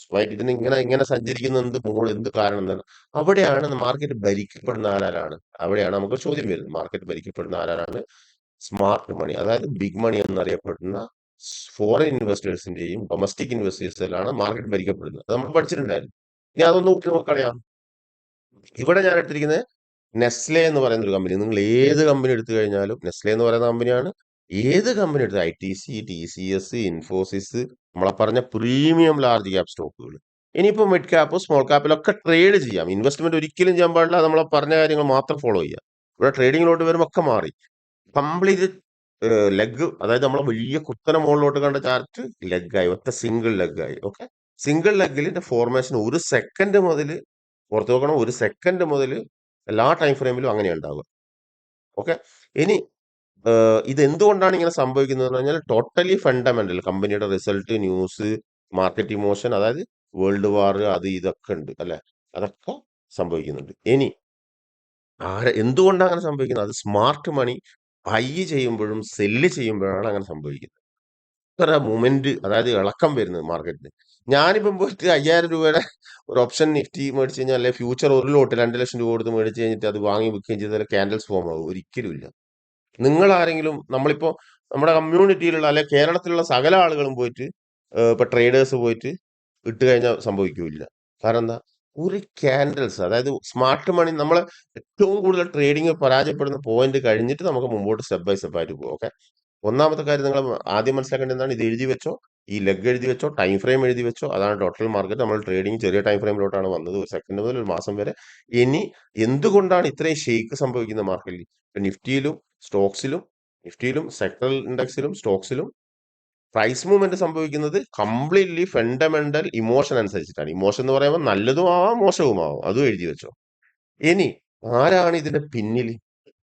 A: സ്വയമായിട്ട് ഇതിന് ഇങ്ങനെ ഇങ്ങനെ സഞ്ചരിക്കുന്ന എന്ത് കാരണം എന്താണ്? അവിടെയാണ് മാർക്കറ്റ് ഭരിക്കപ്പെടുന്ന ആരാണ്? അവിടെയാണ് നമുക്ക് ചോദ്യം വരുന്നത്. മാർക്കറ്റ് ഭരിക്കപ്പെടുന്ന ആരാണ്? സ്മാർട്ട് മണി, അതായത് ബിഗ് മണി എന്നറിയപ്പെടുന്ന ഫോറിൻ ഇൻവെസ്റ്റേഴ്സിന്റെയും ഡൊമസ്റ്റിക് ഇൻവെസ്റ്റേഴ്സിലാണ് മാർക്കറ്റ് ഭരിക്കപ്പെടുന്നത്. അത് നമ്മൾ പഠിച്ചിട്ടുണ്ടായിരുന്നു. ഇനി അതൊന്ന് നോക്കി നോക്കളയാം. ഇവിടെ ഞാൻ എടുത്തിരിക്കുന്നത് നെസ്ലെ എന്ന് പറയുന്ന ഒരു കമ്പനി. നിങ്ങൾ ഏത് കമ്പനി എടുത്തു കഴിഞ്ഞാലും നെസ്ലെ എന്ന് പറയുന്ന കമ്പനിയാണ്. ഏത് കമ്പനി എടുത്താൽ ITC, TCS, ഇൻഫോസിസ്, നമ്മളെ പറഞ്ഞ പ്രീമിയം ലാർജ് ക്യാപ് സ്റ്റോക്കുകൾ. ഇനിയിപ്പോ മിഡ് ക്യാപ്പ്, സ്മോൾ ക്യാപ്പിലൊക്കെ ട്രേഡ് ചെയ്യാം. ഇൻവെസ്റ്റ്മെന്റ് ഒരിക്കലും ചെയ്യാൻ പാടില്ല. നമ്മളെ പറഞ്ഞ കാര്യങ്ങൾ മാത്രം ഫോളോ ചെയ്യാം. ഇവിടെ ട്രേഡിങ്ങിലോട്ട് വരുമ്പോൾ ഒക്കെ മാറി. കംപ്ലീറ്റ് ലെഗ്, അതായത് നമ്മളെ വലിയ കുത്തനെ മുകളിലോട്ട് കണ്ട ചാർട്ട് ലെഗായി, ഒറ്റ സിംഗിൾ ലെഗായി. ഓക്കെ, സിംഗിൾ ലെഗിലിന്റെ ഫോർമേഷൻ ഒരു സെക്കൻഡ് മുതൽ പുറത്തു നോക്കണം. ഒരു സെക്കൻഡ് മുതൽ എല്ലാ ടൈം ഫ്രെയിമിലും അങ്ങനെ ഉണ്ടാവുക. ഓക്കെ, ഇനി ഇത് എന്തുകൊണ്ടാണ് ഇങ്ങനെ സംഭവിക്കുന്നത് എന്ന് പറഞ്ഞാൽ ടോട്ടലി ഫണ്ടമെന്റൽ, കമ്പനിയുടെ റിസൾട്ട്, ന്യൂസ്, മാർക്കറ്റ് ഇമോഷൻ, അതായത് വേൾഡ് വാർ, അത് ഇതൊക്കെ ഉണ്ട് അല്ലെ, അതൊക്കെ സംഭവിക്കുന്നുണ്ട്. ഇനി എന്തുകൊണ്ടാണ് അങ്ങനെ സംഭവിക്കുന്നത്? അത് സ്മാർട്ട് മണി ബൈ ചെയ്യുമ്പോഴും സെല്ല് ചെയ്യുമ്പോഴാണ് അങ്ങനെ സംഭവിക്കുന്നത്. ഇത്ര മൂവ്മെന്റ്, അതായത് ഇളക്കം വരുന്നത് മാർക്കറ്റിന്. ഞാനിപ്പം പോയിട്ട് 5000 രൂപയുടെ ഒരു ഓപ്ഷൻ നിഫ്റ്റി മേടിച്ച് കഴിഞ്ഞാൽ, അല്ലെ ഫ്യൂച്ചർ ഒരു ലോട്ട് 2 ലക്ഷം രൂപ കൊടുത്ത് മേടിച്ച് കഴിഞ്ഞിട്ട് അത് വാങ്ങി വിൽക്കുകയും ചെയ്താൽ ക്യാൻഡൽസ് ഫോം ആകും? ഒരിക്കലും ഇല്ല. നിങ്ങൾ ആരെങ്കിലും, നമ്മളിപ്പോ നമ്മുടെ കമ്മ്യൂണിറ്റിയിലുള്ള അല്ലെ കേരളത്തിലുള്ള സകല ആളുകളും പോയിട്ട് ഇപ്പൊ ട്രേഡേഴ്സ് പോയിട്ട് ഇട്ട് കഴിഞ്ഞാൽ സംഭവിക്കില്ല. കാരണം എന്താ? ഒരു ക്യാൻഡൽസ്, അതായത് സ്മാർട്ട് മണി, നമ്മളെ ഏറ്റവും കൂടുതൽ ട്രേഡിംഗ് പരാജയപ്പെടുന്ന പോയിന്റ് കഴിഞ്ഞിട്ട് നമുക്ക് മുമ്പോട്ട് സ്റ്റെപ്പ് ബൈ സ്റ്റെപ്പ് ആയിട്ട് പോകും. ഓക്കെ, ഒന്നാമത്തെ കാര്യം നിങ്ങൾ ആദ്യം മനസ്സിലാക്കേണ്ടത് എന്താണ്? ഇത് എഴുതി വെച്ചോ, ഈ ലെഗ് എഴുതി വെച്ചോ, ടൈം ഫ്രെയിം എഴുതി വെച്ചോ. അതാണ് ടോട്ടൽ മാർക്കറ്റ്. നമ്മൾ ട്രേഡിംഗ് ചെറിയ ടൈം ഫ്രെയിമിലോട്ടാണ് വന്നത്, ഒരു സെക്കൻഡ് മുതൽ ഒരു മാസം വരെ. ഇനി എന്തുകൊണ്ടാണ് ഇത്രയും ഷെയ്ക്ക് സംഭവിക്കുന്നത് മാർക്കറ്റിൽ? നിഫ്റ്റിയിലും സ്റ്റോക്സിലും, നിഫ്റ്റിയിലും സെക്ടറൽ ഇൻഡെക്സിലും സ്റ്റോക്സിലും പ്രൈസ് മൂവ്മെന്റ് സംഭവിക്കുന്നത് കംപ്ലീറ്റ്ലി ഫണ്ടമെന്റൽ ഇമോഷൻ അനുസരിച്ചിട്ടാണ്. ഇമോഷൻ എന്ന് പറയുമ്പോൾ നല്ലതും ആവാം, മോശവും ആവാം, അതും എഴുതി വെച്ചോ. ഇനി ആരാണ് ഇതിന്റെ പിന്നിൽ?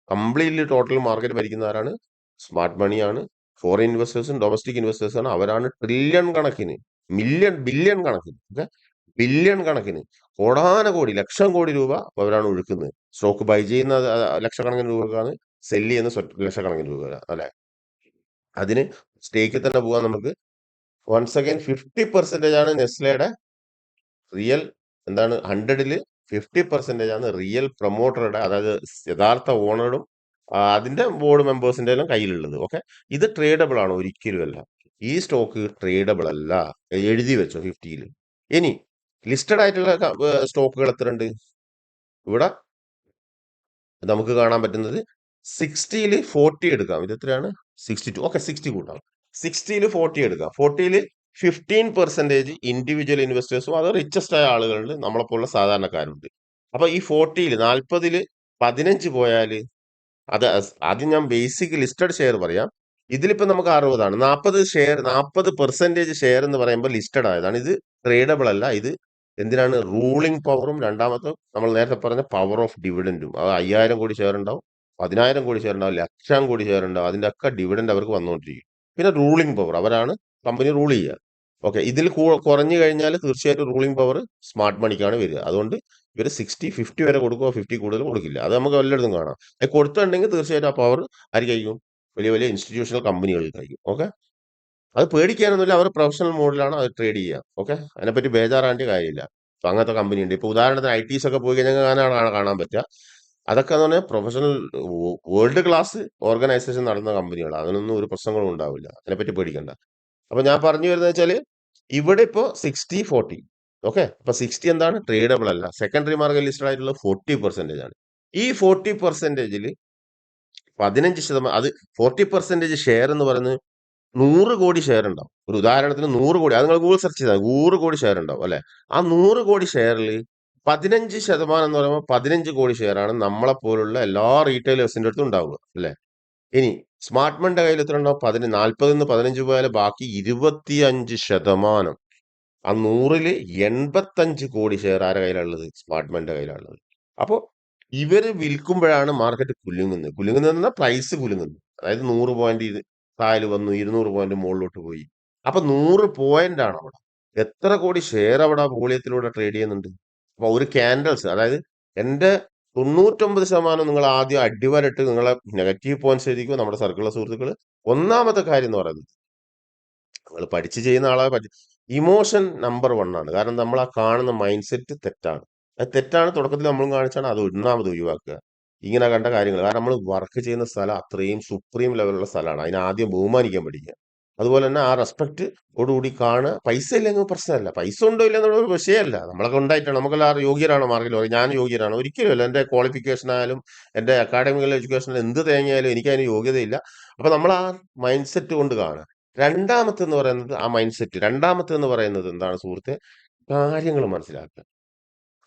A: കംപ്ലീറ്റ്ലി ടോട്ടൽ മാർക്കറ്റ് ഭരിക്കുന്ന ആരാണ്? സ്മാർട്ട് മണിയാണ്. ഫോറിൻ ഇൻവെസ്റ്റേഴ്സും ഡൊമസ്റ്റിക് ഇൻവെസ്റ്റേഴ്സാണ്. അവരാണ് ട്രില്യൺ കണക്കിന്, മില്യൺ, ബില്യൺ കണക്കിന്, ഓക്കെ, ബില്യൺ കണക്കിന്, കോടാനകോടി, ലക്ഷം കോടി രൂപ അവരാണ് ഒഴുക്കുന്നത്. സ്റ്റോക്ക് ബൈ ചെയ്യുന്ന ലക്ഷക്കണക്കിന് രൂപക്കാണ്, സെല്ല് ചെയ്യുന്ന ലക്ഷക്കണക്കിന് രൂപ അല്ലെ. അതിന് സ്റ്റേക്കിൽ തന്നെ പോകാൻ നമുക്ക് വൺസ് അഗൈൻ 50% ആണ് നെസ്ലയുടെ റിയൽ, എന്താണ്, 100ല് 50% ആണ് റിയൽ പ്രൊമോട്ടറുടെ, അതായത് യഥാർത്ഥ ഓണറും അതിന്റെ ബോർഡ് മെമ്പേഴ്സിന്റെ എല്ലാം കയ്യിലുള്ളത്. ഓക്കെ, ഇത് ട്രേഡബിൾ ആണ്? ഒരിക്കലും അല്ല. ഈ സ്റ്റോക്ക് ട്രേഡബിൾ അല്ല, എഴുതി വെച്ചോ 50ല്. ഇനി ലിസ്റ്റഡ് ആയിട്ടുള്ള സ്റ്റോക്കുകൾ എത്ര ഉണ്ട്? ഇവിടെ നമുക്ക് കാണാൻ പറ്റുന്നത് 60ല് 40 എടുക്കാം. ഇത് എത്രയാണ്? 62. ഓക്കെ, 60 കൂട്ടാം. 60ല് 40 എടുക്കാം. 40ല് 15% ഇൻഡിവിജ്വൽ ഇൻവെസ്റ്റേഴ്സും അത് റിച്ചസ്റ്റ് ആയ ആളുകളുണ്ട്, നമ്മളെപ്പോലുള്ള സാധാരണക്കാരുണ്ട്. അപ്പൊ ഈ 40ല് 40ല് 15 പോയാല്, അത് ആദ്യം ഞാൻ ബേസിക് ലിസ്റ്റഡ് ഷെയർ പറയാം. ഇതിലിപ്പോ നമുക്ക് 60ആണ്. 40% ഷെയർ എന്ന് പറയുമ്പോൾ ലിസ്റ്റഡ് ആയതാണ്. ഇത് ട്രേഡബിൾ അല്ല, ഇത് എന്തിനാണ്? റൂളിംഗ് പവറും രണ്ടാമത്തെ നമ്മൾ നേരത്തെ പറഞ്ഞ പവർ ഓഫ് ഡിവിഡൻഡും. അത് 5000 കോടി ഷെയർ ഉണ്ടാവും, 10,000 കോടി ഷെയർ ഉണ്ടാവും, ലക്ഷം കോടി ഷെയർ ഉണ്ടാവും. അതിന്റെ ഒക്കെ ഡിവിഡൻഡ് അവർക്ക് വന്നുകൊണ്ടിരിക്കും. പിന്നെ റൂളിംഗ് പവർ, അവരാണ് കമ്പനി റൂൾ ചെയ്യുക. ഓക്കെ, ഇതിൽ കുറഞ്ഞു കഴിഞ്ഞാൽ തീർച്ചയായിട്ടും റൂളിംഗ് പവർ സ്മാർട്ട് മണിക്കാണ് വരിക. അതുകൊണ്ട് ഇവർ 60-50 വരെ കൊടുക്കുക, 50 കൂടുതൽ കൊടുക്കില്ല. അത് നമുക്ക് എല്ലായിടത്തും കാണാം. കൊടുത്തിട്ടുണ്ടെങ്കിൽ തീർച്ചയായിട്ടും ആ പവർ ആര് കഴിക്കും? വലിയ വലിയ ഇൻസ്റ്റിറ്റ്യൂഷണൽ കമ്പനികൾ കഴിക്കും. ഓക്കെ, അത് പേടിക്കാനൊന്നുമില്ല. അവർ പ്രൊഫഷണൽ മോഡിലാണ് അത് ട്രേഡ് ചെയ്യുക. ഓക്കെ, അതിനെപ്പറ്റി ബേജാറാവേണ്ട കാര്യമില്ല. അപ്പൊ അങ്ങനത്തെ കമ്പനി ഉണ്ട്. ഇപ്പൊ ഉദാഹരണത്തിന് ITs ഒക്കെ പോയി കഴിഞ്ഞാൽ കാണാൻ പറ്റുക. അതൊക്കെ എന്ന് പറഞ്ഞാൽ പ്രൊഫഷണൽ വേൾഡ് ക്ലാസ് ഓർഗനൈസേഷൻ നടന്ന കമ്പനികളാണ്. അതിനൊന്നും ഒരു പ്രശ്നങ്ങളും ഉണ്ടാവില്ല. അതിനെപ്പറ്റി പേടിക്കണ്ട. അപ്പൊ ഞാൻ പറഞ്ഞു വരുന്നത് വെച്ചാല് ഇവിടെ ഇപ്പോ 60-40. ഓക്കെ, അപ്പൊ 60 എന്താണ്? ട്രേഡബിൾ അല്ല. സെക്കൻഡറി മാർക്കറ്റ് ലിസ്റ്റഡ് ആയിട്ടുള്ള 40% ആണ്. ഈ 40%ൽ 15%, അത് 40% ഷെയർ എന്ന് പറയുന്നത് 100 കോടി ഷെയർ ഉണ്ടാവും. ഒരു ഉദാഹരണത്തിന് 100 കോടി, അത് നിങ്ങൾ ഗൂഗിൾ സെർച്ച് ചെയ്താൽ 100 കോടി ഷെയർ ഉണ്ടാവും അല്ലെ? ആ 100 കോടി ഷെയറിൽ 15% എന്ന് പറയുമ്പോൾ 15 കോടി ഷെയർ ആണ് നമ്മളെ പോലുള്ള എല്ലാ റീറ്റെയിലേഴ്സിന്റെ അടുത്തും ഉണ്ടാവുക അല്ലെ? ഇനി സ്മാർട്ട് മണിന്റെ കയ്യിൽ എത്ര ഉണ്ടാവും? 40-ന്ന് 15 പോയാൽ ബാക്കി 25%. ആ 100-ല് 85 കോടി ഷെയർ ആരുടെ കയ്യിലുള്ളത്? സ്മാർട്ട് മണിന്റെ കയ്യിലുള്ളത്. അപ്പോ ഇവര് വിൽക്കുമ്പോഴാണ് മാർക്കറ്റ് കുലുങ്ങുന്നത്. കുലുങ്ങുന്നത് പറഞ്ഞാൽ പ്രൈസ് കുലുങ്ങുന്നത്. അതായത് 100 പോയിന്റ് താഴെ വന്നു, 200 പോയിന്റ് മുകളിലോട്ട് പോയി. അപ്പൊ 100 പോയിന്റ് ആണ് അവിടെ. എത്ര കോടി ഷെയർ അവിടെ വോളിയത്തിലൂടെ ട്രേഡ് ചെയ്യുന്നുണ്ട്? അപ്പൊ ഒരു ക്യാൻഡൽസ്, അതായത് എന്റെ 99% നിങ്ങൾ ആദ്യം അടിവരട്ട് നിങ്ങളെ നെഗറ്റീവ് പോയിന്റ്സ് എഴുതിക്കും നമ്മുടെ സർക്കിളിലെ സുഹൃത്തുക്കൾ. ഒന്നാമത്തെ കാര്യം എന്ന് പറയുന്നത്, നിങ്ങൾ പഠിച്ച് ചെയ്യുന്ന ആളെ പറ്റി, ഇമോഷൻ നമ്പർ 1 ആണ്. കാരണം നമ്മൾ ആ കാണുന്ന മൈൻഡ് സെറ്റ് തെറ്റാണ്. അത് തെറ്റാണ്, തുടക്കത്തിൽ നമ്മളും കാണിച്ചാണ്. അത് ഒന്നാമത് ഒഴിവാക്കുക. ഇങ്ങനെ കണ്ട കാര്യങ്ങൾ, കാരണം നമ്മൾ വർക്ക് ചെയ്യുന്ന സ്ഥലം അത്രയും സുപ്രീം ലെവലുള്ള സ്ഥലമാണ്. അതിനെ ആദ്യം ബഹുമാനിക്കാൻ പഠിക്കുക. അതുപോലെ തന്നെ ആ റെസ്പെക്ട് ഓടുകൂടി കാണുക. പൈസ ഇല്ലെങ്കിൽ പ്രശ്നമല്ല, പൈസ ഉണ്ടോ ഇല്ല എന്നുള്ള ഒരു വിഷയമല്ല. നമ്മളൊക്കെ ഉണ്ടായിട്ടാണ്, നമുക്കെല്ലാവരും യോഗ്യരാണോ മാർക്കറ്റിൽ? ഞാൻ യോഗ്യരാണോ? ഒരിക്കലും അല്ല. എന്റെ ക്വാളിഫിക്കേഷൻ ആയാലും എന്റെ അക്കാഡമിക്കൽ എഡ്യൂക്കേഷൻ എന്ത് തേങ്ങയായാലും എനിക്ക് അതിന് യോഗ്യതയില്ല. അപ്പൊ നമ്മൾ ആ മൈൻഡ് സെറ്റ് കൊണ്ട് കാണുക. രണ്ടാമത്തെന്ന് പറയുന്നത് ആ മൈൻഡ് സെറ്റ്. രണ്ടാമത്തെന്ന് പറയുന്നത് എന്താണ് സുഹൃത്തെ? കാര്യങ്ങൾ മനസ്സിലാക്കുക.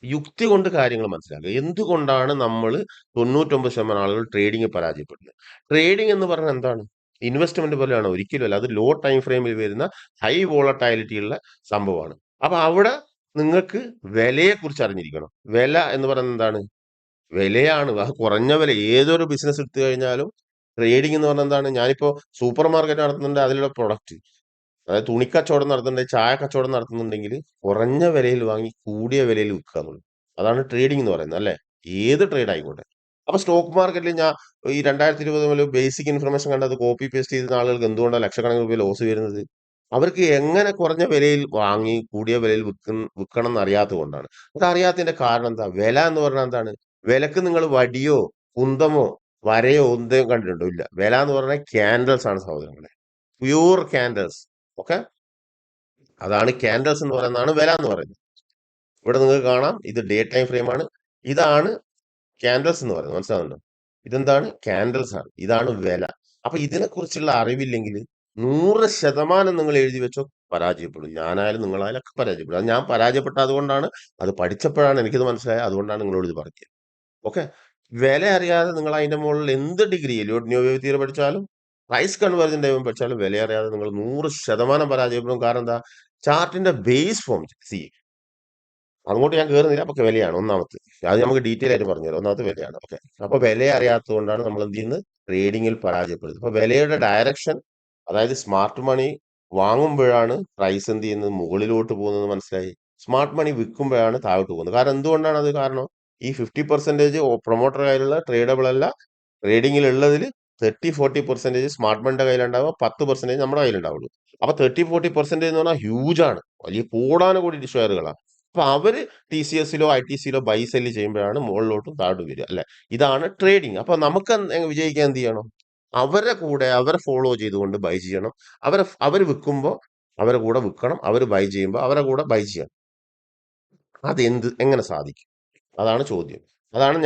A: യുക്തി കൊണ്ട് കാര്യങ്ങൾ മനസ്സിലാക്കുക. എന്തുകൊണ്ടാണ് നമ്മൾ 99% ആളുകൾ ട്രേഡിംഗ് പരാജയപ്പെടുന്നത്? ട്രേഡിംഗ് എന്ന് പറഞ്ഞാൽ എന്താണ്? ഇൻവെസ്റ്റ്മെന്റ് പോലെയാണോ? ഒരിക്കലുമല്ല. അത് ലോ ടൈം ഫ്രെയിമിൽ വരുന്ന ഹൈ വോളട്ടാലിറ്റി ഉള്ള സംഭവമാണ്. അപ്പൊ അവിടെ നിങ്ങൾക്ക് വിലയെക്കുറിച്ച് അറിഞ്ഞിരിക്കണം. വില എന്ന് പറയുന്നത് എന്താണ്? വിലയാണ്. അത് കുറഞ്ഞ വില. ഏതൊരു ബിസിനസ് എടുത്തു കഴിഞ്ഞാലും ട്രേഡിംഗ് എന്ന് പറഞ്ഞാൽ എന്താണ്? ഞാനിപ്പോ സൂപ്പർ മാർക്കറ്റ് നടത്തുന്നുണ്ട്, അതിലുള്ള പ്രൊഡക്റ്റ്, അതായത് തുണിക്കച്ചവടം നടത്തുന്നുണ്ടെങ്കിൽ, ചായ കച്ചവടം നടത്തുന്നുണ്ടെങ്കിൽ കുറഞ്ഞ വിലയിൽ വാങ്ങി കൂടിയ വിലയിൽ വിൽക്കുക എന്നുള്ളത്. അതാണ് ട്രേഡിംഗ് എന്ന് പറയുന്നത് അല്ലെ? ഏത് ട്രേഡ് ആയിക്കോട്ടെ. അപ്പൊ സ്റ്റോക്ക് മാർക്കറ്റിൽ ഞാൻ ഈ 2020 മുതൽ ബേസിക് ഇൻഫർമേഷൻ കണ്ടത് കോപ്പി പേസ്റ്റ് ചെയ്ത ആളുകൾക്ക് എന്തുകൊണ്ടാണ് ലക്ഷക്കണക്കിന് രൂപ ലോസ് വരുന്നത്? അവർക്ക് എങ്ങനെ കുറഞ്ഞ വിലയിൽ വാങ്ങി കൂടിയ വിലയിൽ വിൽക്കണം എന്ന് അറിയാത്തത് കൊണ്ടാണ്. അത് അറിയാത്തതിന്റെ കാരണം എന്താ? വില എന്ന് പറഞ്ഞാൽ എന്താണ്? വിലക്ക് നിങ്ങൾ വടിയോ കുന്തമോ വരയോ ഒന്നും കണ്ടിട്ടുണ്ടോ? ഇല്ല. വില എന്ന് പറഞ്ഞാൽ ക്യാൻഡൽസ് ആണ് സഹോദരങ്ങളെ. പ്യൂർ ക്യാൻഡൽസ്. ഓക്കെ, അതാണ് ക്യാൻഡൽസ് എന്ന് പറയുന്നതാണ് വില എന്ന് പറയുന്നത്. ഇവിടെ നിങ്ങൾക്ക് കാണാം, ഇത് ഡേ ടൈം ഫ്രെയിം ആണ്. ഇതാണ് ക്യാൻഡൽസ് എന്ന് പറയുന്നത്. മനസ്സിലാവുന്നുണ്ടോ? ഇതെന്താണ്? ക്യാൻഡൽസ് ആണ്. ഇതാണ് വില. അപ്പൊ ഇതിനെക്കുറിച്ചുള്ള അറിവില്ലെങ്കിൽ 100% നിങ്ങൾ എഴുതി വെച്ചോ, പരാജയപ്പെടും. ഞാനായാലും നിങ്ങളായാലും ഒക്കെ പരാജയപ്പെടും. അത് ഞാൻ പരാജയപ്പെട്ട അതുകൊണ്ടാണ്. അത് പഠിച്ചപ്പോഴാണ് എനിക്കിത് മനസ്സിലായത്. അതുകൊണ്ടാണ് നിങ്ങളോട് ഇത് പറഞ്ഞത്. ഓക്കെ, വില അറിയാതെ നിങ്ങൾ അതിന്റെ മുകളിൽ എന്ത് ഡിഗ്രി ന്യൂയോർക്ക് തിയറി പഠിച്ചാലും പ്രൈസ് കൺവേർജൻ ടൈം പഠിച്ചാലും വില അറിയാതെ നിങ്ങൾ 100% പരാജയപ്പെടും. കാരണം എന്താ? ചാർട്ടിന്റെ ബേസ് ഫോം സി, അങ്ങോട്ട് ഞാൻ കയറുന്നില്ല. അപ്പൊ വിലയാണ് ഒന്നാമത്തെ. അത് നമുക്ക് ഡീറ്റെയിൽ ആയിട്ട് പറഞ്ഞുതരാം. ഒന്നാമത്തെ വിലയാണ്. ഓക്കെ, അപ്പൊ വില അറിയാത്തത് കൊണ്ടാണ് നമ്മൾ എന്ത് ചെയ്യുന്നത്? ട്രേഡിങ്ങിൽ പരാജയപ്പെടുന്നത്. അപ്പൊ വിലയുടെ ഡയറക്ഷൻ, അതായത് സ്മാർട്ട് മണി വാങ്ങുമ്പോഴാണ് പ്രൈസ് എന്ത് ചെയ്യുന്നത്? മുകളിലോട്ട് പോകുന്നത്. മനസ്സിലായി? സ്മാർട്ട് മണി വിൽക്കുമ്പോഴാണ് താഴോട്ട് പോകുന്നത്. കാരണം എന്തുകൊണ്ടാണ് അത്? കാരണം ഈ 50% പ്രൊമോട്ടർ കയ്യിലുള്ള ട്രേഡബിൾ അല്ല. ട്രേഡിങ്ങിൽ ഉള്ളതിൽ 30-40% സ്മാർട്ട് മണിയുടെ കയ്യിലുണ്ടാവുക, 10% നമ്മുടെ കയ്യിലുണ്ടാവുള്ളൂ. അപ്പൊ 30-40% എന്ന് പറഞ്ഞാൽ ഹ്യൂജ് ആണ്. വലിയ കോടാന കോടി ഷെയറുകളാണ്. അപ്പൊ അവര് TCS-ലോ ITC-ലോ ബൈ സെല്ല് ചെയ്യുമ്പോഴാണ് മുകളിലോട്ടും താഴോട്ടും വരിക അല്ലെ? ഇതാണ് ട്രേഡിംഗ്. അപ്പൊ നമുക്ക് വിജയിക്കാൻ എന്ത് ചെയ്യണം? അവരെ കൂടെ അവരെ ഫോളോ ചെയ്തുകൊണ്ട് ബൈ ചെയ്യണം. അവര് വിൽക്കുമ്പോൾ അവരെ കൂടെ വിൽക്കണം. അവര് ബൈ ചെയ്യുമ്പോൾ അവരെ കൂടെ ബൈ ചെയ്യണം. എങ്ങനെ സാധിക്കും? അതാണ് ചോദ്യം. അതാണ്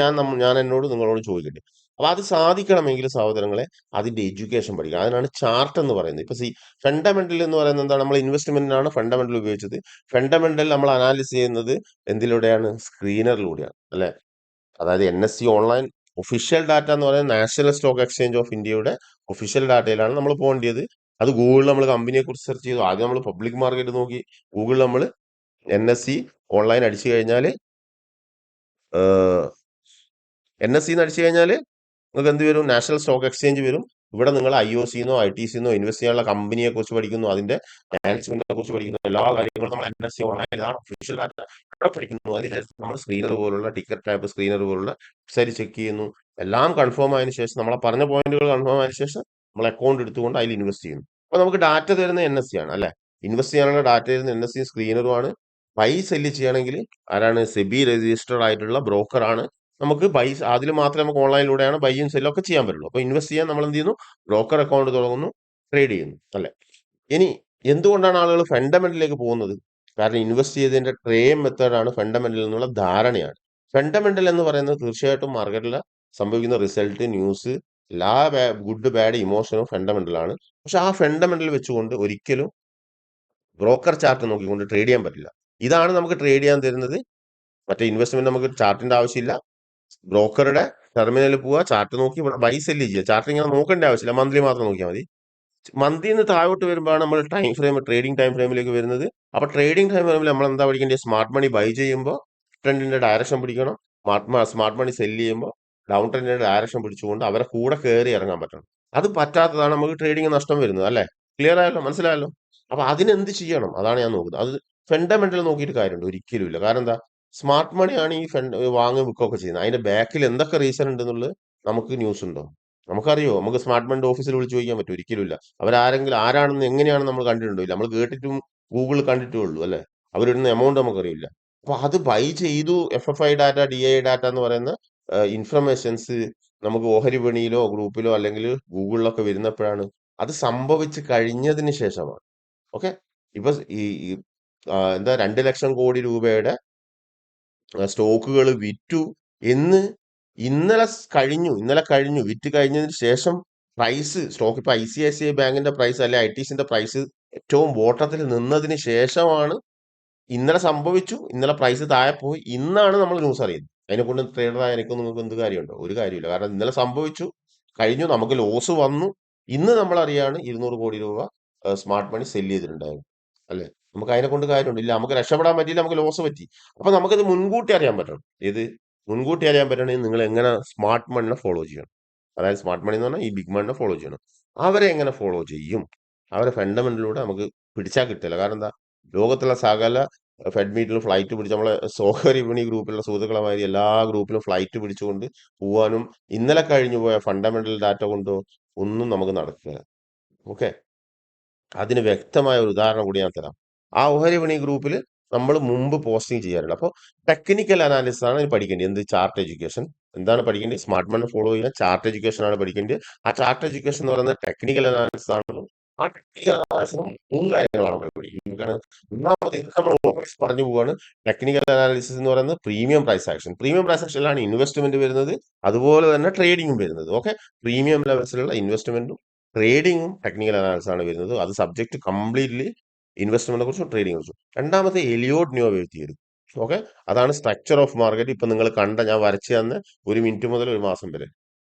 A: ഞാൻ എന്നോട് നിങ്ങളോട് ചോദിക്കട്ടെ. അപ്പൊ അത് സാധിക്കണമെങ്കിൽ സഹോദരങ്ങളെ, അതിന്റെ എഡ്യൂക്കേഷൻ പഠിക്കണം. അതിനാണ് ചാർട്ട് എന്ന് പറയുന്നത്. ഇപ്പൊ ഫണ്ടമെന്റൽ എന്ന് പറയുന്നത് എന്താണ്? നമ്മൾ ഇൻവെസ്റ്റ്മെന്റിനാണ് ഫണ്ടമെന്റൽ ഉപയോഗിച്ചത്. ഫണ്ടമെന്റൽ നമ്മൾ അനാലിസിസ് ചെയ്യുന്നത് എന്തിലൂടെയാണ്? സ്ക്രീനറിലൂടെയാണ് അല്ലെ? അതായത് NSE ഓൺലൈൻ ഒഫീഷ്യൽ ഡാറ്റ എന്ന് പറയുന്നത് നാഷണൽ സ്റ്റോക്ക് എക്സ്ചേഞ്ച് ഓഫ് ഇന്ത്യയുടെ ഒഫീഷ്യൽ ഡാറ്റയിലാണ് നമ്മൾ പോകേണ്ടത്. അത് ഗൂഗിളിൽ നമ്മൾ കമ്പനിയെ കുറിച്ച് സെർച്ച് ചെയ്തു. ആദ്യം നമ്മൾ പബ്ലിക് മാർക്കറ്റ് നോക്കി. ഗൂഗിളിൽ നമ്മൾ NSE ഓൺലൈൻ അടിച്ചു കഴിഞ്ഞാൽ NSE അടിച്ചു കഴിഞ്ഞാൽ നിങ്ങൾക്ക് എന്ത് വരും? നാഷണൽ സ്റ്റോക്ക് എക്സ്ചേഞ്ച് വരും. ഇവിടെ നിങ്ങൾ IOC-ന്നോ ITC-ന്നോ ഇൻവെസ്റ്റ് ചെയ്യാനുള്ള കമ്പനിയെ കുറിച്ച് പഠിക്കുന്നു, അതിന്റെ മാനേജ്മെന്റിനെ കുറിച്ച് പഠിക്കുന്നു, എല്ലാ കാര്യങ്ങളും നമ്മൾ NSE ഓൺലൈനിലാണ് ഒഫീഷ്യൽ ഡാറ്റ ഇവിടെ പഠിക്കുന്നു. അതിന് നമ്മൾ സ്ക്രീനർ പോലുള്ള ടിക്കറ്റ് ടൈപ്പ് സ്ക്രീനർ പോലുള്ള വെബ്സൈറ്റ് ചെക്ക് ചെയ്യുന്നു. എല്ലാം കൺഫേം ആയതിനു ശേഷം, നമ്മളെ പറഞ്ഞ പോയിന്റുകൾ കൺഫേം ആയതിനു ശേഷം നമ്മൾ അക്കൗണ്ട് എടുത്തുകൊണ്ട് അതിൽ ഇൻവെസ്റ്റ് ചെയ്യുന്നു. അപ്പൊ നമുക്ക് ഡാറ്റ തരുന്ന NSE ആണ് അല്ലെ. ഇൻവെസ്റ്റ് ചെയ്യാനുള്ള ഡാറ്റ തരുന്ന NSE സ്ക്രീനറുമാണ്. ബൈ സെല്ല് ചെയ്യണമെങ്കിൽ ആരാണ്? സെബി രജിസ്റ്റർഡ് ആയിട്ടുള്ള ബ്രോക്കറാണ്. നമുക്ക് അതിൽ മാത്രമേ നമുക്ക് ഓൺലൈനിലൂടെയാണ് ബൈയും സെല്ലും ഒക്കെ ചെയ്യാൻ പറ്റുള്ളൂ. അപ്പൊ ഇൻവെസ്റ്റ് ചെയ്യാൻ നമ്മൾ എന്ത് ചെയ്യുന്നു? ബ്രോക്കർ അക്കൗണ്ട് തുടങ്ങുന്നു, ട്രേഡ് ചെയ്യുന്നു അല്ലെ. ഇനി എന്തുകൊണ്ടാണ് ആളുകൾ ഫണ്ടമെന്റലിലേക്ക് പോകുന്നത്? കാരണം ഇൻവെസ്റ്റ് ചെയ്തതിന്റെ ട്രേഡ് മെത്തേഡാണ് ഫണ്ടമെന്റൽ എന്നുള്ള ധാരണയാണ്. ഫണ്ടമെന്റൽ എന്ന് പറയുന്നത് തീർച്ചയായിട്ടും മാർക്കറ്റിൽ സംഭവിക്കുന്ന റിസൾട്ട്, ന്യൂസ്, എല്ലാ ഗുഡ് ബാഡ് ഇമോഷനും ഫണ്ടമെന്റൽ ആണ്. പക്ഷെ ആ ഫണ്ടമെന്റൽ വെച്ചുകൊണ്ട് ഒരിക്കലും ബ്രോക്കർ ചാർട്ട് നോക്കിക്കൊണ്ട് ട്രേഡ് ചെയ്യാൻ പറ്റില്ല. ഇതാണ് നമുക്ക് ട്രേഡ് ചെയ്യാൻ തരുന്നത്. മറ്റേ ഇൻവെസ്റ്റ്മെന്റ് നമുക്ക് ചാർട്ടിന്റെ ആവശ്യമില്ല. ബ്രോക്കറുടെ ടെർമിനലിൽ പോവുക, ചാർട്ട് നോക്കി ഇവിടെ ബൈ സെല്ല് ചെയ്യുക. ചാർട്ട് ഇങ്ങനെ നോക്കേണ്ട ആവശ്യമില്ല, മന്ത്ലി മാത്രം നോക്കിയാൽ മതി. മന്തിൽ നിന്ന് താഴോട്ട് വരുമ്പോഴാണ് നമ്മൾ ട്രേഡിംഗ് ടൈം ഫ്രെയിമിലേക്ക് വരുന്നത്. അപ്പൊ ട്രേഡിംഗ് ടൈം ഫ്രെയിമിൽ നമ്മൾ എന്താ പഠിക്കേണ്ടത്? സ്മാർട്ട് മണി ബൈ ചെയ്യുമ്പോൾ ട്രെൻഡിന്റെ ഡയറക്ഷൻ പിടിക്കണം. സ്മാർട്ട് മണി സെല്ല് ചെയ്യുമ്പോൾ ഡൗൺ ട്രെൻഡിന്റെ ഡയറക്ഷൻ പിടിച്ചുകൊണ്ട് അവരെ കൂടെ കയറി ഇറങ്ങാൻ പറ്റണം. അത് പറ്റാത്തതാണ് നമുക്ക് ട്രേഡിംഗ് നഷ്ടം വരുന്നത് അല്ലെ. ക്ലിയർ ആയല്ലോ, മനസ്സിലായല്ലോ. അപ്പൊ അതിനെന്ത് ചെയ്യണം? അതാണ് ഞാൻ നോക്കുന്നത്. അത് ഫണ്ടമെന്റൽ നോക്കിയിട്ട് കാര്യമുണ്ട്? ഒരിക്കലും ഇല്ല. കാരണം എന്താ? സ്മാർട്ട് മണിയാണ് ഈ വാങ്ങും വിൽക്കുകയൊക്കെ ചെയ്യുന്നത്. അതിന്റെ ബാക്കിൽ എന്തൊക്കെ റീസൺ ഉണ്ടെന്നുള്ളത് നമുക്ക് ന്യൂസ് ഉണ്ടോ? നമുക്കറിയോ? നമുക്ക് സ്മാർട്ട് മണിന്റെ ഓഫീസിൽ വിളിച്ച് ചോദിക്കാൻ പറ്റും? ഒരിക്കലും ഇല്ല. അവരാരെങ്കിലും ആരാണെന്ന് എങ്ങനെയാണെന്ന് നമ്മൾ കണ്ടിട്ടുണ്ടോ? ഇല്ല. നമ്മൾ കേട്ടിട്ടും ഗൂഗിളിൽ കണ്ടിട്ടേ ഉള്ളൂ അല്ലെ. അവരിടുന്ന എമൗണ്ട് നമുക്കറിയില്ല. അപ്പൊ അത് ബൈ ചെയ്തു, FFI ഡാറ്റ, DI ഡാറ്റ എന്ന് പറയുന്ന ഇൻഫർമേഷൻസ് നമുക്ക് ഓഹരി വിപണിയിലോ ഗ്രൂപ്പിലോ അല്ലെങ്കിൽ ഗൂഗിളിലൊക്കെ വരുന്നപ്പോഴാണ് അത് സംഭവിച്ച് കഴിഞ്ഞതിന് ശേഷമാണ്. ഓക്കെ. ഇപ്പൊ ഈ എന്താ 2 ലക്ഷം കോടി രൂപയുടെ സ്റ്റോക്കുകൾ വിറ്റു എന്ന് ഇന്നലെ കഴിഞ്ഞു. വിറ്റ് കഴിഞ്ഞതിന് ശേഷം പ്രൈസ് സ്റ്റോക്ക് ഇപ്പൊ ICICI ബാങ്കിന്റെ പ്രൈസ് അല്ലെ ITCന്റെ പ്രൈസ് ഏറ്റവും ബോട്ടത്തിൽ നിന്നതിന് ശേഷമാണ് ഇന്നലെ സംഭവിച്ചു. ഇന്നലെ പ്രൈസ് താഴെ പോയി. ഇന്നാണ് നമ്മൾ ന്യൂസ് അറിയുന്നത്. അതിനെ കൊണ്ട് ട്രേഡറായ എനിക്കൊന്നും നിങ്ങൾക്ക് എന്ത് കാര്യമുണ്ടോ? ഒരു കാര്യമില്ല. കാരണം ഇന്നലെ സംഭവിച്ചു കഴിഞ്ഞു, നമുക്ക് ലോസ് വന്നു. ഇന്ന് നമ്മൾ അറിയാണ് 200 കോടി രൂപ സ്മാർട്ട് മണി സെല്ല് ചെയ്തിട്ടുണ്ടായിരുന്നു അല്ലെ. നമുക്ക് അതിനെ കൊണ്ട് കാര്യമുണ്ട്? ഇല്ല. നമുക്ക് രക്ഷപ്പെടാൻ പറ്റിയില്ല, നമുക്ക് ലോസ് പറ്റി. അപ്പൊ നമുക്കത് മുൻകൂട്ടി അറിയാൻ പറ്റണം. ഇത് മുൻകൂട്ടി അറിയാൻ പറ്റണമെങ്കിൽ നിങ്ങൾ എങ്ങനെ സ്മാർട്ട് മണിനെ ഫോളോ ചെയ്യണം. അതായത് സ്മാർട്ട് മണി എന്ന് പറഞ്ഞാൽ ഈ ബിഗ് മണിനെ ഫോളോ ചെയ്യണം. അവരെ എങ്ങനെ ഫോളോ ചെയ്യും? അവരെ ഫണ്ടമെന്റലിലൂടെ നമുക്ക് പിടിച്ചാൽ കിട്ടില്ല. കാരണം എന്താ? ലോകത്തുള്ള സകല ഫെഡ് മീറ്റിലും ഫ്ലൈറ്റ് പിടിച്ച് നമ്മളെ സോഹരി വിപണി ഗ്രൂപ്പിലുള്ള സുഹൃത്തുക്കളെ മാതിരി എല്ലാ ഗ്രൂപ്പിലും ഫ്ലൈറ്റ് പിടിച്ചുകൊണ്ട് പോവാനും ഇന്നലെ കഴിഞ്ഞു പോയ ഫണ്ടമെന്റൽ ഡാറ്റ കൊണ്ടോ ഒന്നും നമുക്ക് നടക്കില്ല. ഓക്കെ. അതിന് വ്യക്തമായ ഒരു ഉദാഹരണം കൂടി ഞാൻ തരാം. ആ ഓഹരി വിപണി ഗ്രൂപ്പിൽ നമ്മൾ മുമ്പ് പോസ്റ്റിംഗ് ചെയ്യാറുണ്ട്. അപ്പോൾ ടെക്നിക്കൽ അനാലിസിസ് ആണ് ഇതിന് പഠിക്കേണ്ടത്. എന്ത്? Chart education. എന്താണ് പഠിക്കേണ്ടത്? സ്മാർട്ട് മണി ഫോളോ ചെയ്യാൻ ചാർട്ട് എഡ്യൂക്കേഷൻ ആണ് പഠിക്കേണ്ടത്. ആ ചാർട്ട് എഡ്യൂക്കേഷൻ എന്ന് പറയുന്നത് ടെക്നിക്കൽ അനാലിസിസ് ആണ്. ആ ടെക്നിക്കൽ അനാലിസിസ് 3 കാര്യങ്ങളാണ് നമ്മൾ പഠിക്കുന്നത്. ഒന്നാമത് ഇത് നമ്മൾ ഓൾവേസ് പറഞ്ഞു പോവാണ്. ടെക്നിക്കൽ അനാലിസിസ് എന്ന് പറയുന്നത് premium price action. Premium price ആക്ഷനിലാണ് ഇൻവെസ്റ്റ്മെന്റ് വരുന്നത്, അതുപോലെ തന്നെ ട്രേഡിംഗും വരുന്നത്. ഓക്കെ. പ്രീമിയം ലെവൽസിലുള്ള ഇൻവെസ്റ്റ്മെന്റും ട്രേഡിംഗും ടെക്നിക്കൽ അനാലിസിസ് ആണ് വരുന്നത്. അത് സബ്ജക്ട് കംപ്ലീറ്റ്ലി ഇൻവെസ്റ്റ്മെന്റിനെ കുറിച്ചും ട്രേഡിംഗിനെ കുറിച്ചും. രണ്ടാമത്തെ എലിയോട്ട് ന്യൂവേവ് തിയറി. ഓക്കെ. അതാണ് സ്ട്രക്ചർ ഓഫ് മാർക്കറ്റ്. ഇപ്പൊ നിങ്ങൾ കണ്ട ഞാൻ വരച്ചു തന്ന 1 മിനിറ്റ് മുതൽ 1 മാസം വരെ.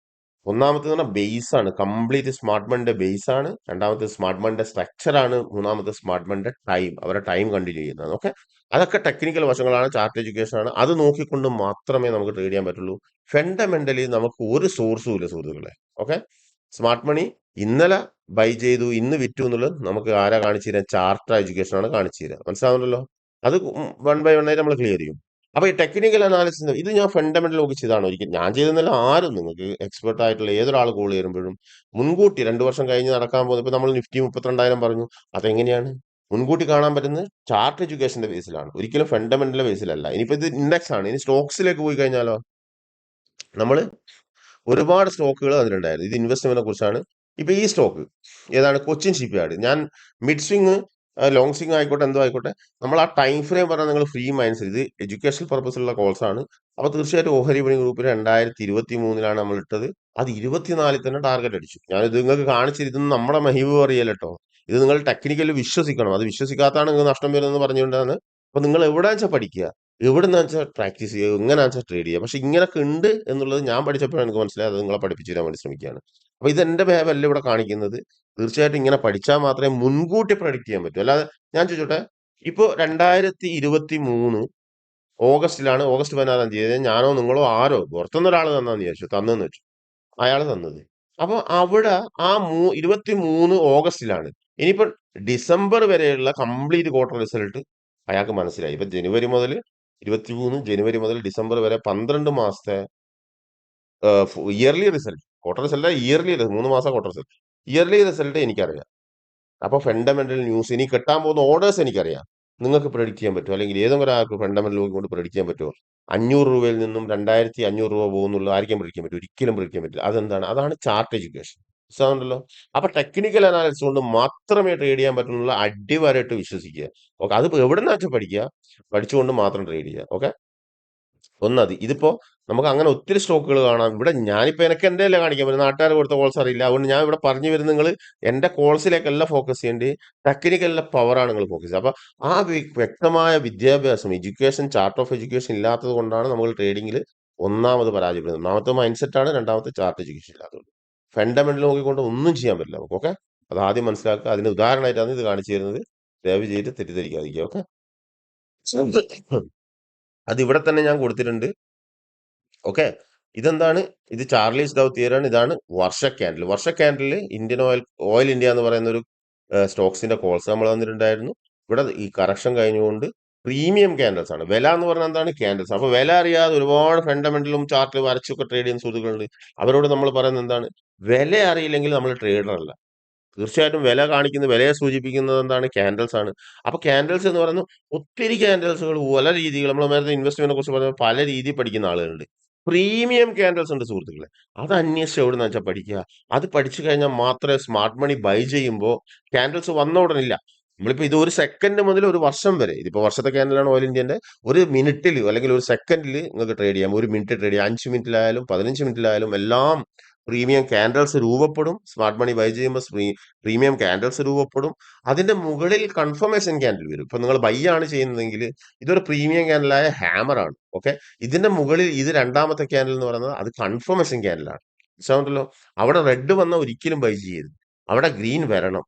A: ഒന്നാമത്തെ പറഞ്ഞാൽ ബേസ് ആണ്, കംപ്ലീറ്റ് സ്മാർട്ട് മണിന്റെ ബേസ് ആണ്. രണ്ടാമത്തെ സ്മാർട്ട് മണിന്റെ സ്ട്രക്ചർ ആണ്. മൂന്നാമത്തെ സ്മാർട്ട് മണിന്റെ ടൈം, അവരുടെ ടൈം കണ്ടിന്യൂ ചെയ്യുന്നത്. ഓക്കെ. അതൊക്കെ ടെക്നിക്കൽ വശങ്ങളാണ്, ചാർട്ട് എഡ്യൂക്കേഷൻ ആണ്. അത് നോക്കിക്കൊണ്ട് മാത്രമേ നമുക്ക് ട്രേഡ് ചെയ്യാൻ പറ്റുള്ളൂ. ഫണ്ടമെന്റലി നമുക്ക് ഒരു സോഴ്സും ഇല്ല സുഹൃത്തുക്കളെ. ഓക്കെ. സ്മാർട്ട് മണി ഇന്നലെ ബൈ ചെയ്തു, ഇന്ന് വിറ്റു എന്നുള്ളത് നമുക്ക് ആരാ കാണിച്ചു തരാൻ? ചാർട്ട് എഡ്യൂക്കേഷൻ ആണ് കാണിച്ചു തരാം. മനസ്സിലാവുന്നല്ലോ. അത് 1 ബൈ 1 ആയിട്ട് നമ്മൾ ക്ലിയർ ചെയ്യും. അപ്പൊ ഈ ടെക്നിക്കൽ അനാലിസിസ് ഇത് ഞാൻ ഫണ്ടമെന്റൽ നോക്കി ചെയ്താണ്. ഒരിക്കലും ഞാൻ ചെയ്തെന്നല്ല, ആരും നിങ്ങൾക്ക് എക്സ്പെർട്ട് ആയിട്ടുള്ള ഏതൊരാൾ കോൾ ചെയ്യുമ്പോഴും മുൻകൂട്ടി 2 വർഷം കഴിഞ്ഞ് നടക്കാൻ പോകുന്നത്. ഇപ്പൊ നമ്മൾ നിഫ്റ്റി 32,000 പറഞ്ഞു. അതെങ്ങനെയാണ് മുൻകൂട്ടി കാണാൻ പറ്റുന്നത്? ചാർട്ട് എഡ്യൂക്കേഷന്റെ ബേസിലാണ്, ഒരിക്കലും ഫണ്ടമെന്റൽ ബേസിലല്ല. ഇനിയിപ്പോ ഇത് ഇൻഡെക്സ് ആണ്. ഇനി സ്റ്റോക്സിലേക്ക് പോയി കഴിഞ്ഞാലോ, നമ്മൾ ഒരുപാട് സ്റ്റോക്കുകൾ അതിലുണ്ടായിരുന്നു. ഇത് ഇൻവെസ്റ്റ്മെന്റിനെ കുറിച്ചാണ്. ഇപ്പൊ ഈ സ്റ്റോക്ക് ഏതാണ്? കൊച്ചിൻ ഷിപ്പ്യാർഡ്. ഞാൻ മിഡ് സ്വിങ് ലോങ് സ്വിങ് ആയിക്കോട്ടെ, എന്തോ ആയിക്കോട്ടെ, നമ്മൾ ആ ടൈം ഫ്രെയിം പറഞ്ഞാൽ നിങ്ങൾ ഫ്രീ മൈൻഡ്സ്. ഇത് എഡ്യൂക്കേഷണൽ പർപ്പസിലുള്ള കോൾസ് ആണ്. അപ്പൊ തീർച്ചയായിട്ടും ഓഹരി വിപണി ഗ്രൂപ്പിൽ 2023 നമ്മൾ ഇട്ടത്. അത് 24 തന്നെ ടാർഗറ്റ് അടിച്ചു. ഞാൻ ഇത് നിങ്ങൾക്ക് കാണിച്ചിരുന്നത് നമ്മുടെ മഹിബ് അറിയല്ലോ കേട്ടോ. ഇത് നിങ്ങൾ ടെക്നിക്കലി വിശ്വസിക്കണം. അത് വിശ്വസിക്കാത്താണ് നിങ്ങൾ നഷ്ടം വരുന്നത് പറഞ്ഞുകൊണ്ടാണ്. അപ്പൊ നിങ്ങൾ എവിടെ വെച്ചാൽ പഠിക്കുക, എവിടെന്ന് വെച്ചാൽ പ്രാക്ടീസ് ചെയ്യുക, എങ്ങനെ വെച്ചാൽ ട്രേഡ് ചെയ്യുക. പക്ഷെ ഇങ്ങനൊക്കെ ഉണ്ട് എന്നുള്ളത് ഞാൻ പഠിച്ചപ്പോഴാണ് എനിക്ക് മനസ്സിലായത്. അത് നിങ്ങളെ പഠിപ്പിച്ചു തരാൻ വേണ്ടി ശ്രമിക്കുകയാണ്. അപ്പൊ ഇത് എന്റെ ഭേദമല്ല ഇവിടെ കാണിക്കുന്നത്. തീർച്ചയായിട്ടും ഇങ്ങനെ പഠിച്ചാൽ മാത്രമേ മുൻകൂട്ടി പ്രഡിക്റ്റ് ചെയ്യാൻ പറ്റൂ. അല്ലാതെ ഞാൻ ചോദിച്ചോട്ടെ, ഇപ്പൊ 2023 ഓഗസ്റ്റ് 16 ഞാനോ നിങ്ങളോ ആരോ പുറത്തുനിന്ന് ഒരാൾ തന്നാന്ന് വിചാരിച്ചു, തന്നെന്ന് വെച്ചു, അയാൾ തന്നത്. അപ്പൊ അവിടെ ആ 23 ഓഗസ്റ്റിലാണ്. ഇനിയിപ്പോ ഡിസംബർ വരെയുള്ള കംപ്ലീറ്റ് ക്വാർട്ടർ റിസൾട്ട് അയാൾക്ക് മനസ്സിലായി. ഇപ്പൊ ജനുവരി മുതൽ 23 ജനുവരി മുതൽ ഡിസംബർ വരെ 12 മാസത്തെ yearly result, quarter result yearly, 3 മാസം ക്വാർട്ടർ റിസൾട്ട്, ഇയർലി റിസൾട്ട് എനിക്കറിയാം. അപ്പൊ ഫണ്ടമെന്റൽ ന്യൂസ്, ഇനി കിട്ടാൻ പോകുന്ന ഓർഡേഴ്സ് എനിക്കറിയാം. നിങ്ങൾക്ക് പ്രെഡിക്റ്റ് ചെയ്യാൻ പറ്റുമോ? അല്ലെങ്കിൽ ഏതെങ്കിലും ഒരാൾക്ക് ഫണ്ടമെന്റൽ കൊണ്ട് പ്രെഡിക്റ്റ് ചെയ്യാൻ പറ്റുമോ? 500 രൂപയിൽ നിന്നും 2500 രൂപ പോകുന്നുള്ള ആർക്കും പ്രെഡിക്റ്റ് ചെയ്യാൻ പറ്റും? ഒരിക്കലും പ്രെഡിക്റ്റ് ചെയ്യാൻ പറ്റില്ല. അതെന്താണ്? അതാണ് ചാർട്ട് എഡ്യൂക്കേഷൻ. മനസ്സിലാവുണ്ടല്ലോ? അപ്പൊ ടെക്നിക്കൽ അനാലിസിസ് കൊണ്ട് മാത്രമേ ട്രേഡ് ചെയ്യാൻ പറ്റുന്നുള്ള അടിവരായിട്ട് വിശ്വസിക്കുക. ഓക്കെ, അത് എവിടെ വെച്ചാൽ പഠിക്കുക, പഠിച്ചുകൊണ്ട് മാത്രം ട്രേഡ് ചെയ്യുക. ഓക്കെ, ഒന്നത് ഇതിപ്പോ നമുക്ക് അങ്ങനെ ഒത്തിരി സ്റ്റോക്കുകൾ കാണാം. ഇവിടെ ഞാനിപ്പോ എനിക്ക് എന്റെ അല്ലേ കാണിക്കാൻ പറ്റും, നാട്ടുകാർ കൊടുത്ത കോൾസ് അറിയില്ല. അതുകൊണ്ട് ഞാൻ ഇവിടെ പറഞ്ഞു വരുന്നത്, നിങ്ങൾ എന്റെ കോൾസിലേക്കല്ല ഫോക്കസ് ചെയ്യേണ്ടി, ടെക്നിക്കലിലെ പവറാണ് നിങ്ങൾ ഫോക്കസ് ചെയ്യുക. അപ്പൊ ആ വ്യക്തമായ വിദ്യാഭ്യാസം, എഡ്യൂക്കേഷൻ, ചാർട്ട് ഓഫ് എഡ്യൂക്കേഷൻ ഇല്ലാത്തത് കൊണ്ടാണ് നമ്മൾ ട്രേഡിംഗിൽ ഒന്നാമത് പരാജയപ്പെടുന്നത്. ഒന്നാമത്തെ മൈൻഡ് സെറ്റ് ആണ്, രണ്ടാമത്തെ ചാർട്ട് എഡ്യൂക്കേഷൻ ഇല്ലാത്തത്. ഫണ്ടമെന്റൽ നോക്കിക്കൊണ്ട് ഒന്നും ചെയ്യാൻ പറ്റില്ല നമുക്ക്. ഓക്കെ, അത് ആദ്യം മനസ്സിലാക്കുക. അതിന് ഉദാഹരണമായിട്ടാണ് ഇത് കാണിച്ചു തരുന്നത്. ദയവ് ചെയ്ത് തെറ്റിദ്ധരിക്കാതിരിക്കുക. ഓക്കെ, അത് ഇവിടെ തന്നെ ഞാൻ കൊടുത്തിട്ടുണ്ട്. ഓക്കെ, ഇതെന്താണ്? ഇത് ചാർലീസ് ഡൗ തിയറാണ്. ഇതാണ് വർഷ ക്യാൻഡിൽ. വർഷ ക്യാൻഡിൽ ഇന്ത്യൻ ഓയിൽ ഇന്ത്യ എന്ന് പറയുന്ന ഒരു സ്റ്റോക്സിന്റെ കോൾസ് നമ്മൾ വന്നിട്ടുണ്ടായിരുന്നു. ഇവിടെ ഈ കറക്ഷൻ കഴിഞ്ഞുകൊണ്ട് പ്രീമിയം ക്യാൻഡിൽസ് ആണ്. വില എന്ന് പറഞ്ഞാൽ എന്താണ്? ക്യാൻഡിൽസ്. അപ്പൊ വില അറിയാതെ ഒരുപാട് ഫണ്ടമെന്റലും ചാർട്ടിൽ വരച്ചൊക്കെ ട്രേഡ് ചെയ്യുന്ന സുഹൃത്തുക്കളുണ്ട്. അവരോട് നമ്മൾ പറയുന്നത് എന്താണ്? വില അറിയില്ലെങ്കിൽ നമ്മൾ ട്രേഡർ അല്ല. തീർച്ചയായിട്ടും വില കാണിക്കുന്നത്, വിലയെ സൂചിപ്പിക്കുന്നത് എന്താണ്? ക്യാൻഡിൽസ് ആണ്. അപ്പൊ ക്യാൻഡിൽസ് എന്ന് പറയുന്നത് ഒത്തിരി ക്യാൻഡിൽസുകൾ, പല രീതികൾ, നമ്മൾ നേരത്തെ ഇൻവെസ്റ്റ്മെന്റിനെ കുറിച്ച് പറഞ്ഞ പല രീതിയിൽ പഠിക്കുന്ന ആളുകളുണ്ട്. പ്രീമിയം ക്യാൻഡിൽസ് ഉണ്ട് സുഹൃത്തുക്കളെ. അത് അന്വേഷിച്ച് എവിടുന്ന് വെച്ചാൽ പഠിക്കുക. അത് പഠിച്ചു കഴിഞ്ഞാൽ മാത്രമേ സ്മാർട്ട് മണി ബൈ ചെയ്യുമ്പോൾ ക്യാൻഡിൽസ് വന്ന ഉടനില്ല. നമ്മളിപ്പോ ഇത് ഒരു സെക്കൻഡ് മുതൽ ഒരു വർഷം വരെ, ഇതിപ്പോ വർഷത്തെ ക്യാൻഡിലാണ് ഓയിൽ ഇന്ത്യന്റെ, ഒരു മിനിറ്റിൽ അല്ലെങ്കിൽ ഒരു സെക്കൻഡിൽ നിങ്ങൾക്ക് ട്രേഡ് ചെയ്യാം. ഒരു മിനിറ്റ് ട്രേഡ് ചെയ്യാം, 5 മിനിറ്റിലായാലും 15 മിനിറ്റിലായാലും എല്ലാം പ്രീമിയം ക്യാൻഡിൽസ് രൂപപ്പെടും. സ്മാർട്ട് മണി ബൈ ചെയ്യുമ്പോൾ പ്രീമിയം ക്യാൻഡിൽസ് രൂപപ്പെടും. അതിന്റെ മുകളിൽ കൺഫർമേഷൻ ക്യാൻഡിൽ വരും. ഇപ്പൊ നിങ്ങൾ ബൈ ആണ് ചെയ്യുന്നതെങ്കിൽ ഇതൊരു പ്രീമിയം ക്യാൻഡിലായ ഹാമർ ആണ്. ഓക്കെ, ഇതിന്റെ മുകളിൽ ഇത് രണ്ടാമത്തെ ക്യാൻഡിൽ എന്ന് പറയുന്നത് അത് കൺഫർമേഷൻ ക്യാൻഡിലാണ്. മനസ്സിലാവുണ്ടല്ലോ? അവിടെ റെഡ് വന്ന ഒരിക്കലും ബൈ ചെയ്യരുത്, അവിടെ ഗ്രീൻ വരണം.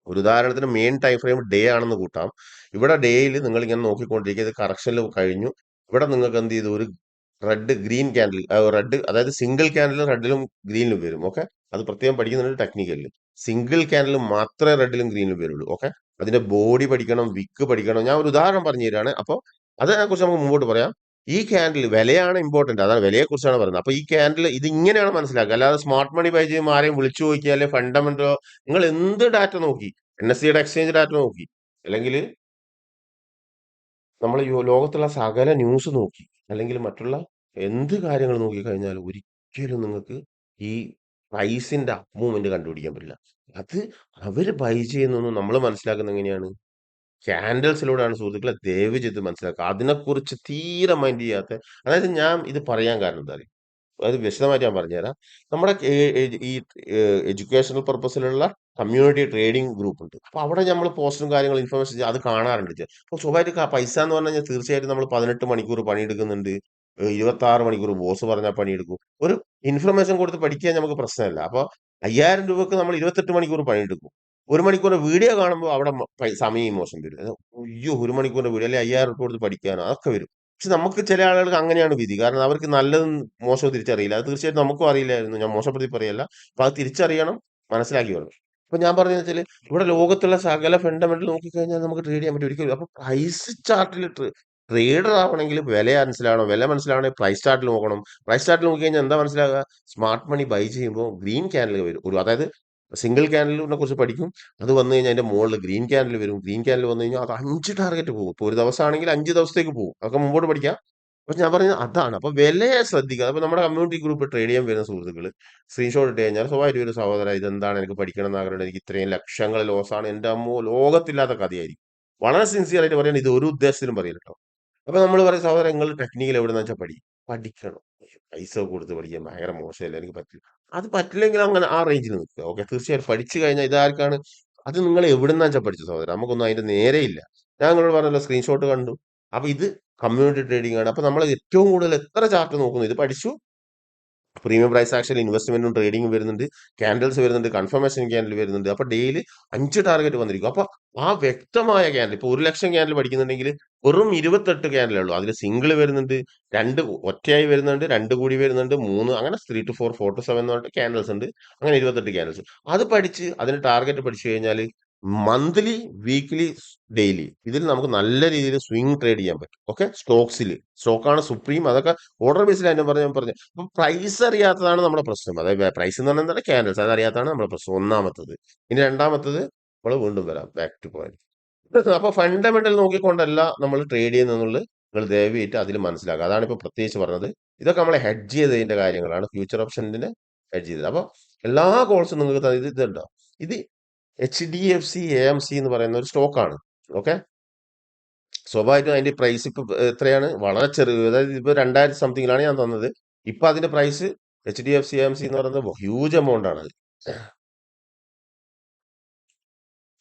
A: ഒരു ഉദാഹരണത്തിന് മെയിൻ ടൈം ഫ്രെയിം ഡേ ആണെന്ന് കൂട്ടാം. ഇവിടെ ഡേയിൽ നിങ്ങൾ ഇങ്ങനെ നോക്കിക്കൊണ്ടിരിക്കുക, ഇത് കറക്ഷനിൽ കഴിഞ്ഞു. ഇവിടെ നിങ്ങൾക്ക് എന്ത് ചെയ്തു? ഒരു റെഡ് ഗ്രീൻ ക്യാൻഡിൽ, റെഡ് അതായത് സിംഗിൾ ക്യാൻഡിൽ റെഡിലും ഗ്രീനിലും വരും. ഓക്കെ, അത് പ്രത്യേകം പഠിക്കുന്നുണ്ട് ടെക്നിക്കലിൽ. സിംഗിൾ ക്യാൻഡിൽ മാത്രമേ റെഡിലും ഗ്രീനിലും വരുള്ളൂ. ഓക്കെ, അതിന്റെ ബോഡി പഠിക്കണം, വിക്ക് പഠിക്കണം. ഞാൻ ഒരു ഉദാഹരണം പറഞ്ഞു തരാണ്. അപ്പോൾ അതിനെക്കുറിച്ച് നമുക്ക് മുമ്പോട്ട് പറയാം. ഈ ക്യാൻഡിൽ വിലയാണ് ഇമ്പോർട്ടന്റ്, അതാണ് വിലയെ കുറിച്ചാണ് പറയുന്നത്. അപ്പൊ ഈ ക്യാൻഡിൽ ഇത് ഇങ്ങനെയാണ് മനസ്സിലാക്കുക. അല്ലാതെ സ്മാർട്ട് മണി ബൈ ചെയ്യുമ്പോൾ ആരെയും വിളിച്ചു നോക്കിയാൽ ഫണ്ടമെന്റലോ, നിങ്ങൾ എന്ത് ഡാറ്റ നോക്കി, NSEയുടെ എക്സ്ചേഞ്ച് ഡാറ്റ നോക്കി, അല്ലെങ്കിൽ നമ്മൾ ലോകത്തുള്ള സകല ന്യൂസ് നോക്കി, അല്ലെങ്കിൽ മറ്റുള്ള എന്ത് കാര്യങ്ങൾ നോക്കി കഴിഞ്ഞാലും ഒരിക്കലും നിങ്ങൾക്ക് ഈ പ്രൈസിന്റെ അപ്പ് മൂവ്മെന്റ് കണ്ടുപിടിക്കാൻ പറ്റില്ല. അത് അവര് ബൈ ചെയ്യുന്നൊന്നും നമ്മൾ മനസ്സിലാക്കുന്നത് എങ്ങനെയാണ്? ക്യാൻഡിൽസിലൂടെയാണ് സുഹൃത്തുക്കളെ. ദയവ് ചെയ്ത് മനസ്സിലാക്കുക. അതിനെക്കുറിച്ച് തീരെ മൈൻഡ് ചെയ്യാത്ത, അതായത് ഞാൻ ഇത് പറയാൻ കാരണം എന്താ അറിയോ? അത് വിശദമായിട്ട് ഞാൻ പറഞ്ഞുതരാം. നമ്മുടെ ഈ എഡ്യൂക്കേഷണൽ പർപ്പസിലുള്ള കമ്മ്യൂണിറ്റി ട്രേഡിംഗ് ഗ്രൂപ്പ് ഉണ്ട്. അപ്പൊ അവിടെ നമ്മൾ പോസ്റ്റും കാര്യങ്ങളും ഇൻഫർമേഷൻ അത് കാണാറുണ്ട്. അപ്പൊ സ്വാഭാവിക പൈസ എന്ന് പറഞ്ഞു കഴിഞ്ഞാൽ തീർച്ചയായിട്ടും നമ്മൾ 18 മണിക്കൂർ പണിയെടുക്കുന്നുണ്ട്. 26 മണിക്കൂർ ബോസ് പറഞ്ഞാൽ പണിയെടുക്കും. ഒരു ഇൻഫർമേഷൻ കൊടുത്ത് പഠിക്കാൻ നമുക്ക് പ്രശ്നമല്ല. അപ്പൊ 5000 രൂപക്ക് നമ്മൾ 28 മണിക്കൂർ പണിയെടുക്കും. 1 മണിക്കൂർ വീഡിയോ കാണുമ്പോൾ അവിടെ സമയം ഇമോഷൻ വരും. അയ്യോ, 1 മണിക്കൂറിന്റെ വീഡിയോ അല്ലെങ്കിൽ 5000 രൂപ കൊടുത്ത് പഠിക്കാനോ, അതൊക്കെ വരും. പക്ഷെ നമുക്ക് ചില ആളുകൾക്ക് അങ്ങനെയാണ് വിധി. കാരണം അവർക്ക് നല്ലതും മോശവും തിരിച്ചറിയില്ല. അത് തീർച്ചയായിട്ടും നമുക്കും അറിയില്ലായിരുന്നു. ഞാൻ മോശപ്പെടുത്തി പറയല്ല. അപ്പൊ അത് തിരിച്ചറിയണം, മനസ്സിലാക്കി വേണം. അപ്പൊ ഞാൻ പറഞ്ഞതെന്ന് വെച്ചാല്, ഇവിടെ ലോകത്തുള്ള സകല ഫണ്ടമെന്റൽ നോക്കിക്കഴിഞ്ഞാൽ നമുക്ക് ട്രേഡ് ചെയ്യാൻ പറ്റും. ഒരിക്കലും അപ്പൊ പ്രൈസ് ചാർട്ടിൽ ട്രേഡർ ആവണമെങ്കിൽ വില മനസ്സിലാവണം. വില മനസ്സിലാവണമെങ്കിൽ പ്രൈസ് ചാർട്ടിൽ നോക്കണം. പ്രൈസ് ചാർട്ടിൽ നോക്കി കഴിഞ്ഞാൽ എന്താ മനസ്സിലാവുക? സ്മാർട്ട് മണി ബൈ ചെയ്യുമ്പോൾ ഗ്രീൻ ക്യാൻഡിൽ വരും. അതായത് സിംഗിൾ ക്യാൻഡിലിനെ കുറിച്ച് പഠിക്കും. അത് വന്നു കഴിഞ്ഞാൽ അതിന്റെ മുകളിൽ ഗ്രീൻ ക്യാൻഡിൽ വരും. ഗ്രീൻ ക്യാൻഡിൽ വന്നു കഴിഞ്ഞാൽ അത് 5 ടാർഗറ്റ് പോകും. ഇപ്പൊ ഒരു ദിവസമാണെങ്കിൽ 5 ദിവസത്തേക്ക് പോകും. അതൊക്കെ മുമ്പോട്ട് പഠിക്കാം. അപ്പൊ ഞാൻ പറഞ്ഞത് അതാണ്. അപ്പൊ വിലയെ ശ്രദ്ധിക്കുക. അപ്പൊ നമ്മുടെ കമ്മ്യൂണിറ്റി ഗ്രൂപ്പ് ട്രേഡ് ചെയ്യാൻ വരുന്ന സുഹൃത്തുക്കൾ സ്ക്രീൻഷോട്ട് ഇട്ട് കഴിഞ്ഞാൽ സ്വാഭാവിക ഒരു സഹോദര, ഇതെന്താണ്, എനിക്ക് പഠിക്കണം എന്ന് ആഗ്രഹമുണ്ട്, എനിക്ക് ഇത്രയും ലക്ഷങ്ങൾ ലോസാണ്, എന്റെ അമ്മോ ലോകത്തില്ലാത്ത കഥയായിരിക്കും. വളരെ സിൻസിയർ ആയിട്ട് പറയാൻ, ഇത് ഒരു ഉദ്ദേശത്തിലും പറയില്ല കേട്ടോ. അപ്പൊ നമ്മൾ പറയും, സഹോദരൻ നിങ്ങൾ ടെക്നിക്കൽ എവിടെന്ന് വെച്ചാൽ പഠിക്കണം. പൈസ കൊടുത്ത് പഠിക്കാൻ ഭയങ്കര മോശമല്ല, എനിക്ക് പറ്റില്ല. അത് പറ്റില്ലെങ്കിൽ അങ്ങനെ ആ റേഞ്ചിൽ നിൽക്കുക. ഓക്കെ, തീർച്ചയായും പഠിച്ചു കഴിഞ്ഞാൽ ഇതാർക്കാണ്? അത് നിങ്ങൾ എവിടുന്നാ വെച്ചാൽ പഠിച്ചു സഹോദരൻ, നമുക്കൊന്നും അതിന്റെ നേരെ ഇല്ല. ഞാൻ നിങ്ങളോട് പറഞ്ഞല്ലോ, സ്ക്രീൻഷോട്ട് കണ്ടു. അപ്പൊ ഇത് കമ്മ്യൂണിറ്റി ട്രേഡിംഗ് ആണ്. അപ്പൊ നമ്മൾ ഏറ്റവും കൂടുതൽ എത്ര ചാർട്ട് നോക്കുന്നു? ഇത് പഠിച്ചു, പ്രീമിയം പ്രൈസ് ആക്ഷൻ ഇൻവെസ്റ്റ്മെന്റും ട്രേഡിംഗും വരുന്നുണ്ട്, ക്യാൻഡിൽസ് വരുന്നുണ്ട്, കൺഫർമേഷൻ ക്യാൻഡിൽ വരുന്നുണ്ട്. അപ്പൊ ഡെയിലി 5 ടാർഗറ്റ് വന്നിരിക്കും. അപ്പൊ ആ വ്യക്തമായ ക്യാൻഡിൽ ഇപ്പൊ 1,00,000 ക്യാൻഡിൽ പഠിക്കുന്നുണ്ടെങ്കിൽ വെറും 28 ക്യാൻഡിലേ ഉള്ളൂ. അതിൽ സിംഗിൾ വരുന്നുണ്ട്, രണ്ട് ഒറ്റയായി വരുന്നുണ്ട്, രണ്ട് കൂടി വരുന്നുണ്ട്, മൂന്ന്, അങ്ങനെ 3 to 4, 4 to 7 എന്ന് പറഞ്ഞിട്ട് ക്യാൻഡിൽസ് ഉണ്ട്. അങ്ങനെ 28 ക്യാൻഡിൽസ്. അത് പഠിച്ച് അതിന് ടാർഗറ്റ് പഠിച്ചു കഴിഞ്ഞാൽ മന്ത്ലി, വീക്ക്ലി, ഡെയിലി ഇതിൽ നമുക്ക് നല്ല രീതിയിൽ സ്വിംഗ് ട്രേഡ് ചെയ്യാൻ പറ്റും. ഓക്കെ, സ്റ്റോക്കാണ് സുപ്രീം. അതൊക്കെ ഓർഡർ ബേസിൽ ഞാൻ പറഞ്ഞു. അപ്പൊ പ്രൈസ് അറിയാത്തതാണ് നമ്മുടെ പ്രശ്നം. അതായത് പ്രൈസ് എന്ന് പറഞ്ഞാൽ എന്താണ്? ക്യാൻഡിൽസ്. അത് അറിയാത്തതാണ് നമ്മുടെ പ്രശ്നം, ഒന്നാമത്തത്. ഇനി രണ്ടാമത്തത്, നമ്മൾ വീണ്ടും വരാം ബാക്ക് ടു പോയിന്റ്. അപ്പൊ ഫണ്ടമെന്റൽ നോക്കിക്കൊണ്ടല്ല നമ്മൾ ട്രേഡ് ചെയ്യുന്നത്, നിങ്ങൾ ദയവായിട്ട് അതിൽ മനസ്സിലാക്കുക. അതാണ് ഇപ്പൊ പ്രത്യേകിച്ച് പറഞ്ഞത്. ഇതൊക്കെ നമ്മൾ ഹെഡ്ജ് ചെയ്തതിന്റെ കാര്യങ്ങളാണ്, ഫ്യൂച്ചർ ഓപ്ഷൻസിന്റെ ഹെഡ്ജ് ചെയ്തത്. അപ്പൊ എല്ലാ കോൾസും നിങ്ങൾക്ക് ഇതുണ്ടോ? ഇത് HDFC AMC എന്ന് പറയുന്ന ഒരു സ്റ്റോക്കാണ്. ഓക്കെ, സ്വാഭാവികമായിട്ടും അതിന്റെ പ്രൈസ് ഇപ്പൊ എത്രയാണ്? വളരെ ചെറിയ, അതായത് ഇപ്പൊ 2000 സംതിങ്ങിലാണ് ഞാൻ തന്നത്. ഇപ്പൊ അതിന്റെ പ്രൈസ് HDFC AMC എന്ന് പറയുന്നത് ഹ്യൂജ് എമൗണ്ട് ആണ്.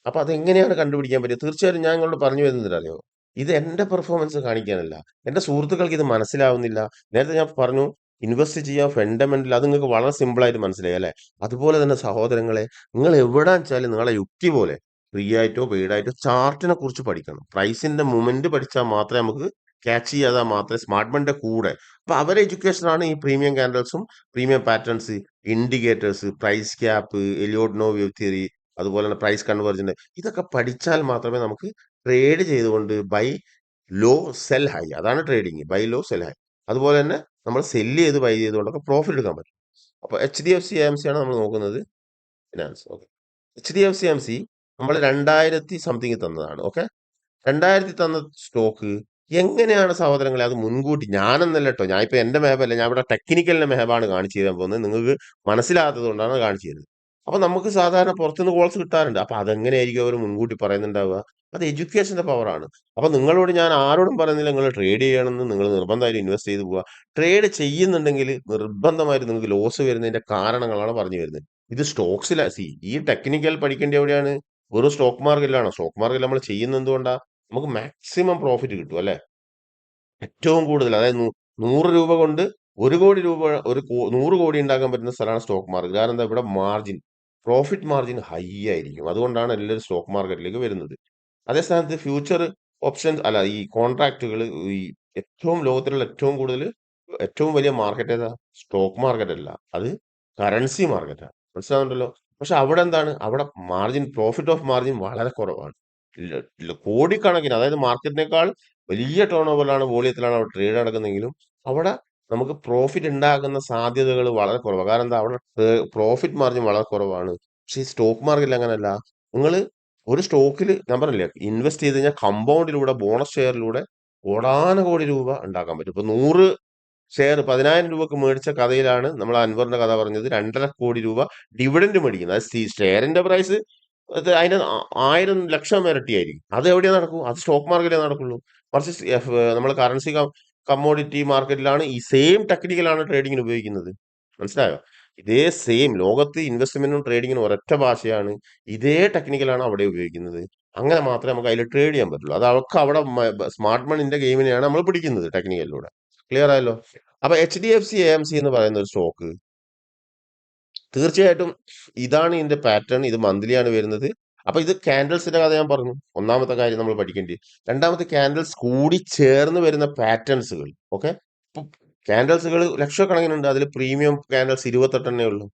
A: അപ്പൊ അതെങ്ങനെയാണ് കണ്ടുപിടിക്കാൻ പറ്റുക? തീർച്ചയായും ഞാൻ നിങ്ങളോട് പറഞ്ഞു വരുന്നത് അറിയോ, ഇത് എന്റെ പെർഫോമൻസ് കാണിക്കാനല്ല, എന്റെ സുഹൃത്തുക്കൾക്ക് ഇത് മനസ്സിലാവുന്നില്ല. നേരത്തെ ഞാൻ പറഞ്ഞു, ഇൻവെസ്റ്റ് ചെയ്യാൻ ഫണ്ടമെന്റൽ, അത് നിങ്ങൾക്ക് വളരെ സിമ്പിൾ ആയിട്ട് മനസ്സിലായി അല്ലെ? അതുപോലെ തന്നെ സഹോദരങ്ങളെ, നിങ്ങൾ എവിടെ വെച്ചാലും നിങ്ങളെ യുക്തി പോലെ ഫ്രീ ആയിട്ടോ പെയ്ഡ് ആയിട്ടോ ചാർട്ടിനെ കുറിച്ച് പഠിക്കണം. പ്രൈസിന്റെ മൂവ്മെന്റ് പഠിച്ചാൽ മാത്രമേ നമുക്ക് ക്യാച്ച് ചെയ്യാതെ മാത്രമേ സ്മാർട്ട് മണിന്റെ കൂടെ, അപ്പൊ അവരെ എഡ്യൂക്കേഷൻ ആണ് ഈ പ്രീമിയം ക്യാൻഡൽസും premium patterns, indicators, price cap, Elliott no wave theory, അതുപോലെ തന്നെ പ്രൈസ് കൺവേർജന്റ്, ഇതൊക്കെ പഠിച്ചാൽ മാത്രമേ നമുക്ക് ട്രേഡ് ചെയ്തുകൊണ്ട് ബൈ ലോ സെൽ ഹൈ, അതാണ് trading, buy low sell high. അതുപോലെ തന്നെ നമ്മൾ സെല്ല് ചെയ്ത് ബൈ ചെയ്തുകൊണ്ടൊക്കെ പ്രോഫിറ്റ് എടുക്കാൻ പറ്റും. അപ്പൊ HDFC AMC ആണ് നമ്മൾ നോക്കുന്നത്. ഫിനാൻസ്. ഓക്കെ, HDFC AMC നമ്മൾ 2000 സംതിങ് തന്നതാണ്. ഓക്കെ, 2000 തന്ന സ്റ്റോക്ക് എങ്ങനെയാണ് സഹോദരങ്ങളെ അത് മുൻകൂട്ടി, ഞാനെന്നല്ല കേട്ടോ, ഞാൻ ഇപ്പൊ എന്റെ മേബല്ല, ഞാൻ ഇവിടെ ടെക്നിക്കലിന്റെ മേബാണ് കാണിച്ചു തരാൻ പോകുന്നത്. നിങ്ങൾക്ക് മനസ്സിലാകാത്തത് കൊണ്ടാണ് കാണിച്ചു തരുന്നത്. അപ്പൊ നമുക്ക് സാധാരണ പുറത്തുനിന്ന് കോൾസ് കിട്ടാറുണ്ട്. അപ്പൊ അതെങ്ങനെയായിരിക്കും അവർ മുൻകൂട്ടി പറയുന്നുണ്ടാവുക? അത് എഡ്യൂക്കേഷന്റെ പവറാണ്. അപ്പൊ നിങ്ങളോട് ഞാൻ ആരോടും പറയുന്നില്ല നിങ്ങൾ ട്രേഡ് ചെയ്യണമെന്ന്, നിങ്ങൾ നിർബന്ധമായിട്ട് ഇൻവെസ്റ്റ് ചെയ്ത് പോവുക. ട്രേഡ് ചെയ്യുന്നുണ്ടെങ്കിൽ നിർബന്ധമായിട്ട് നിങ്ങൾക്ക് ലോസ് വരുന്നതിന്റെ കാരണങ്ങളാണ് പറഞ്ഞു വരുന്നത്. ഇത് സ്റ്റോക്സില സി ഈ ടെക്നിക്കൽ പഠിക്കേണ്ട എവിടെയാണ്? വെറും സ്റ്റോക്ക് മാർക്കറ്റിലാണോ? സ്റ്റോക്ക് മാർക്കറ്റിൽ നമ്മൾ ചെയ്യുന്നത് എന്തുകൊണ്ടാ? നമുക്ക് മാക്സിമം പ്രോഫിറ്റ് കിട്ടും അല്ലെ? ഏറ്റവും കൂടുതൽ, അതായത് 100 രൂപ കൊണ്ട് 1 കോടി രൂപ, 100 കോടി ഉണ്ടാക്കാൻ പറ്റുന്ന സ്ഥലമാണ് സ്റ്റോക്ക് മാർക്കറ്റ്. കാരണം എന്താ? ഇവിടെ മാർജിൻ, പ്രോഫിറ്റ് മാർജിൻ ഹൈ ആയിരിക്കും. അതുകൊണ്ടാണ് എല്ലാവരും സ്റ്റോക്ക് മാർക്കറ്റിലേക്ക് വരുന്നത്. അതേ സ്ഥാനത്ത് ഫ്യൂച്ചർ ഓപ്ഷൻസ് അല്ല, ഈ കോൺട്രാക്റ്റുകൾ, ഈ ഏറ്റവും ലോകത്തിലുള്ള ഏറ്റവും കൂടുതൽ, ഏറ്റവും വലിയ മാർക്കറ്റ് ഏതാ? സ്റ്റോക്ക് മാർക്കറ്റ് അല്ല, അത് കറൻസി മാർക്കറ്റാണ്. മനസ്സിലാവുന്നുണ്ടല്ലോ? പക്ഷെ അവിടെ എന്താണ്? അവിടെ മാർജിൻ, പ്രോഫിറ്റ് ഓഫ് മാർജിൻ വളരെ കുറവാണ്. കോടിക്കണക്കിന്, അതായത് മാർക്കറ്റിനേക്കാൾ വലിയ ടേൺ ഓവറിലാണ്, വോളിയത്തിലാണ് അവിടെ ട്രേഡ് നടക്കുന്നെങ്കിലും അവിടെ നമുക്ക് പ്രോഫിറ്റ് ഉണ്ടാകുന്ന സാധ്യതകൾ വളരെ കുറവാണ്. കാരണം എന്താ? അവിടെ പ്രോഫിറ്റ് മാർജിൻ വളരെ കുറവാണ്. പക്ഷേ ഈ സ്റ്റോക്ക് മാർക്കറ്റിൽ അങ്ങനെയല്ല. നിങ്ങൾ ഒരു സ്റ്റോക്കിൽ ഞാൻ പറഞ്ഞില്ലേ, ഇൻവെസ്റ്റ് ചെയ്ത് കഴിഞ്ഞാൽ കമ്പൗണ്ടിലൂടെ, ബോണസ് ഷെയറിലൂടെ കോടാനുകോടി രൂപ ഉണ്ടാക്കാൻ പറ്റും. ഇപ്പൊ 100 ഷെയർ 10,000 രൂപക്ക് മേടിച്ച കഥയിലാണ് നമ്മൾ അൻവറിന്റെ കഥ പറഞ്ഞത്. 2.5 കോടി രൂപ ഡിവിഡൻഡ് മേടിക്കുന്നത്. അത് ഷെയറിന്റെ പ്രൈസ് അത് അതിന്റെ 1000 ലക്ഷം ഇരട്ടിയായിരിക്കും. അത് എവിടെയാ നടക്കൂ? അത് സ്റ്റോക്ക് മാർക്കറ്റിലേ നടക്കുള്ളൂ. മറിച്ച് നമ്മൾ കറൻസി കമ്മോഡിറ്റി മാർക്കറ്റിലാണ് ഈ സെയിം ടെക്നിക്കലാണ് ട്രേഡിങ്ങിന് ഉപയോഗിക്കുന്നത്. മനസ്സിലായോ? ഇതേ സെയിം ലോകത്ത് ഇൻവെസ്റ്റ്മെന്റിനും ട്രേഡിങ്ങിനും ഒരൊറ്റ ഭാഷയാണ്. ഇതേ ടെക്നിക്കലാണ് അവിടെ ഉപയോഗിക്കുന്നത്. അങ്ങനെ മാത്രമേ നമുക്ക് അതിൽ ട്രേഡ് ചെയ്യാൻ പറ്റുള്ളൂ. അത് അവർക്ക് അവിടെ സ്മാർട്ട് മണിന്റെ ഗെയിമിനെയാണ് നമ്മൾ പിടിക്കുന്നത് ടെക്നിക്കലിലൂടെ. ക്ലിയർ ആയല്ലോ? അപ്പൊ HDFC AMC എന്ന് പറയുന്ന ഒരു സ്റ്റോക്ക്, തീർച്ചയായിട്ടും ഇതാണ് ഇതിന്റെ പാറ്റേൺ. ഇത് മന്ത്ലി ആണ് വരുന്നത്. അപ്പൊ ഇത് ക്യാൻഡിൽസിന്റെ കഥ ഞാൻ പറഞ്ഞു. ഒന്നാമത്തെ കാര്യം നമ്മൾ പഠിക്കേണ്ടത്. രണ്ടാമത്തെ, ക്യാൻഡിൽസ് കൂടി ചേർന്ന് വരുന്ന പാറ്റേൺസുകൾ. ഓക്കെ, ക്യാൻഡിൽസുകൾ ലക്ഷക്കണക്കിനുണ്ട്. അതിൽ പ്രീമിയം ക്യാൻഡിൽസ് 28 ഉള്ളൂ.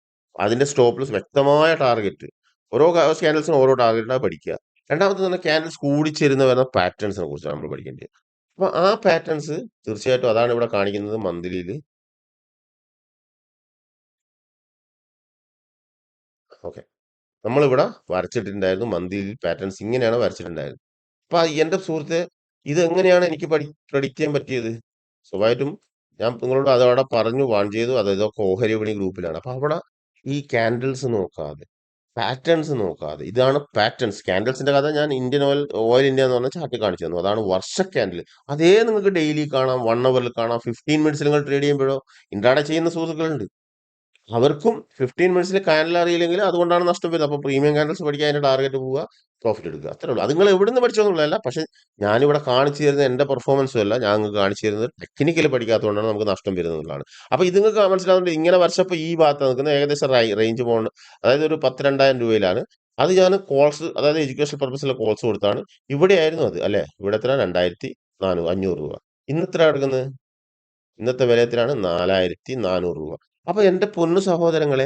A: അതിന്റെ സ്റ്റോപ്പ് വ്യക്തമായ ടാർഗറ്റ്, ഓരോ ക്യാൻഡിൽസിനും ഓരോ ടാർഗറ്റാണ് പഠിക്കുക. രണ്ടാമത്തെ തന്നെ ക്യാൻഡിൽസ് കൂടിച്ചേരുന്ന വരുന്ന പാറ്റേൺസിനെ കുറിച്ചാണ് നമ്മൾ പഠിക്കേണ്ടത്. അപ്പൊ ആ പാറ്റേൺസ് തീർച്ചയായിട്ടും അതാണ് ഇവിടെ കാണിക്കുന്നത് മന്ത്ലിയിൽ. ഓക്കെ, നമ്മളിവിടെ വരച്ചിട്ടുണ്ടായിരുന്നു മന്ത്ലി പാറ്റേൺസ്, ഇങ്ങനെയാണ് വരച്ചിട്ടുണ്ടായിരുന്നത്. അപ്പൊ എന്റെ സുഹൃത്തെ, ഇത് എങ്ങനെയാണ് എനിക്ക് പ്രഡിക്റ്റ് ചെയ്യാൻ പറ്റിയത്? സ്വാഭാവികമായിട്ടും ഞാൻ നിങ്ങളോട് അതവിടെ പറഞ്ഞു വാൺ ചെയ്തു. അത് ഇതൊക്കെ ഓഹരി വിപണി ഗ്രൂപ്പിലാണ്. അപ്പൊ അവിടെ ഈ ക്യാൻഡിൽസ് നോക്കാതെ, പാറ്റേൺസ് നോക്കാതെ, ഇതാണ് പാറ്റേൺസ്. ക്യാൻഡിൽസിന്റെ കഥ ഞാൻ ഓയിൽ ഇന്ത്യ എന്ന് പറഞ്ഞ ചാർട്ട് കാണിച്ചു തന്നു. അതാണ് വർഷ ക്യാൻഡിൽ. അതേ നിങ്ങൾക്ക് ഡെയിലി കാണാം, 1 അവറിൽ കാണാം, 15 മിനിറ്റ്സ് നിങ്ങൾ ട്രേഡ് ചെയ്യുമ്പോഴോ ഇൻട്രാഡേ ചെയ്യുന്ന സുഹൃത്തുക്കളുണ്ട്. അവർക്കും 15 മിനിറ്റ്സിൽ കാനൽ അറിയില്ലെങ്കിൽ അതുകൊണ്ടാണ് നഷ്ടം വരുന്നത്. അപ്പൊ പ്രീമിയം കാനൽസ് പഠിക്കാൻ അതിന്റെ ടാർഗറ്റ് പോവുക, പ്രോഫിറ്റ് എടുക്കുക, അത്രേ ഉള്ളൂ. അത് നിങ്ങൾ എവിടുന്ന് പഠിച്ചോന്നുള്ളതല്ല. പക്ഷെ ഞാനിവിടെ കാണിച്ചു തരുന്നത് എന്റെ പെർഫോമൻസും അല്ല, ഞാൻ നിങ്ങൾക്ക് കാണിച്ചു തരുന്നത് ടെക്നിക്കൽ പഠിക്കാത്തതുകൊണ്ടാണ് നമുക്ക് നഷ്ടം വരുന്നതാണ്. അപ്പൊ ഇത് നിങ്ങൾക്ക് മനസ്സിലാവുന്നത് ഇങ്ങനെ വർഷപ്പ് ഈ ഭാഗത്ത് നിൽക്കുന്ന ഏകദേശം റേഞ്ച് പോകണം, അതായത് ഒരു 10,000-20,000 രൂപയിലാണ്. അത് ഞാൻ കോൾസ്, അതായത് എഡ്യൂക്കേഷൻ പർപ്പസിലെ കോൾസ് കൊടുത്താണ്. ഇവിടെ ആയിരുന്നു അത് അല്ലെ, ഇവിടെ എത്ര 2,400-500 രൂപ. ഇന്ന് എത്ര എടുക്കുന്നത്? ഇന്നത്തെ വില എത്രയാണ്? 4,400 രൂപ. അപ്പൊ എന്റെ പൊന്നു സഹോദരങ്ങളെ,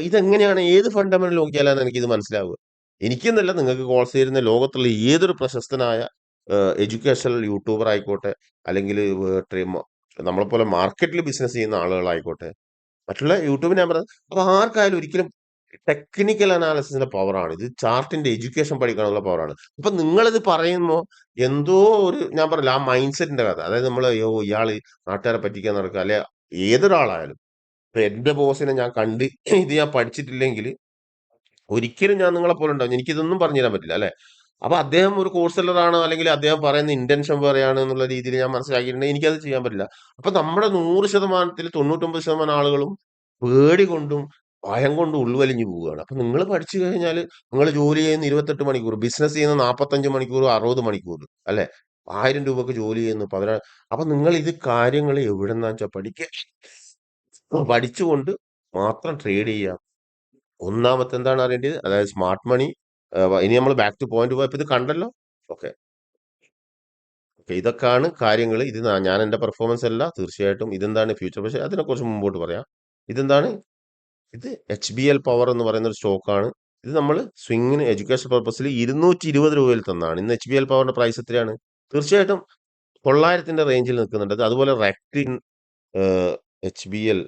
A: ഇതെങ്ങനെയാണ്, ഏത് ഫണ്ടമെന്റൽ നോക്കിയാലാണ് എനിക്കിത് മനസ്സിലാവുക? എനിക്കെന്നല്ല, നിങ്ങൾക്ക് കോഴ്സ് തരുന്ന ലോകത്തുള്ള ഏതൊരു പ്രശസ്തനായ എഡ്യൂക്കേഷണൽ യൂട്യൂബർ ആയിക്കോട്ടെ, അല്ലെങ്കിൽ നമ്മളെപ്പോലെ മാർക്കറ്റിൽ ബിസിനസ് ചെയ്യുന്ന ആളുകളായിക്കോട്ടെ, മറ്റുള്ള യൂട്യൂബിൽ ഞാൻ പറഞ്ഞത്, അപ്പൊ ആർക്കായാലും ഒരിക്കലും ടെക്നിക്കൽ അനാലിസിസിന്റെ പവറാണ് ഇത്. ചാർട്ടിന്റെ എഡ്യൂക്കേഷൻ പഠിക്കാനുള്ള പവറാണ്. അപ്പൊ നിങ്ങളിത് പറയുമ്പോ എന്തോ ഒരു, ഞാൻ പറഞ്ഞില്ല, ആ മൈൻഡ് സെറ്റിന്റെ കഥ, അതായത് നമ്മൾ അയ്യോ ഇയാള് നാട്ടുകാരെ പറ്റിക്കാൻ നടക്കുക, അല്ലെ ഏതൊരാളായാലും. ഇപ്പൊ എന്റെ ബോസിനെ ഞാൻ കണ്ട് ഇത് ഞാൻ പഠിച്ചിട്ടില്ലെങ്കിൽ ഒരിക്കലും ഞാൻ നിങ്ങളെ പോലെ ഉണ്ടാവും, എനിക്കിതൊന്നും പറഞ്ഞു തരാൻ പറ്റില്ല അല്ലെ. അപ്പൊ അദ്ദേഹം ഒരു കോഴ്സ് സെല്ലറാണ്, അല്ലെങ്കിൽ അദ്ദേഹം പറയുന്ന ഇന്റൻഷൻ വേറെയാണ് എന്നുള്ള രീതിയിൽ ഞാൻ മനസ്സിലാക്കിയിട്ടുണ്ടെങ്കിൽ എനിക്കത് ചെയ്യാൻ പറ്റില്ല. അപ്പൊ നമ്മുടെ 100%-ൽ 99% ആളുകളും പേടി കൊണ്ടും ഭയം കൊണ്ടും ഉൾവലിഞ്ഞു പോവുകയാണ്. അപ്പൊ നിങ്ങൾ പഠിച്ചു കഴിഞ്ഞാൽ നിങ്ങൾ ജോലി ചെയ്യുന്ന 28 മണിക്കൂർ, ബിസിനസ് ചെയ്യുന്ന 45 മണിക്കൂർ, 60 മണിക്കൂർ അല്ലെ, 1,000 രൂപക്ക് ജോലി ചെയ്യുന്നു 16. അപ്പൊ നിങ്ങൾ ഇത് കാര്യങ്ങൾ എവിടെന്നാ വെച്ചാൽ പഠിക്കുക, പഠിച്ചുകൊണ്ട് മാത്രം ട്രേഡ് ചെയ്യുക. ഒന്നാമത്തെ എന്താണ് അറിയേണ്ടത്, അതായത് സ്മാർട്ട് മണി. ഇനി നമ്മൾ ബാക്ക് ടു പോയിന്റ് പോയപ്പോ ഇത് കണ്ടല്ലോ. ഓക്കെ, ഓക്കെ, ഇതൊക്കെയാണ് കാര്യങ്ങൾ. ഇത് ഞാൻ എന്റെ പെർഫോമൻസ് അല്ല തീർച്ചയായിട്ടും. ഇതെന്താണ് ഫ്യൂച്ചർ, പക്ഷെ അതിനെക്കുറിച്ച് മുമ്പോട്ട് പറയാം. ഇതെന്താണ്, ഇത് HBL പവർ എന്ന് പറയുന്ന ഒരു സ്റ്റോക്കാണ്. ഇത് നമ്മൾ സ്വിങ്ങിന് എഡ്യൂക്കേഷൻ പർപ്പസിൽ 220 രൂപയിൽ തന്നാണ്. ഇന്ന് HBL പവറിന്റെ പ്രൈസ് എത്രയാണ്? തീർച്ചയായിട്ടും 900-ന്റെ റേഞ്ചിൽ നിൽക്കുന്നുണ്ട്. അതുപോലെ റെക്ടിൻ, HBL,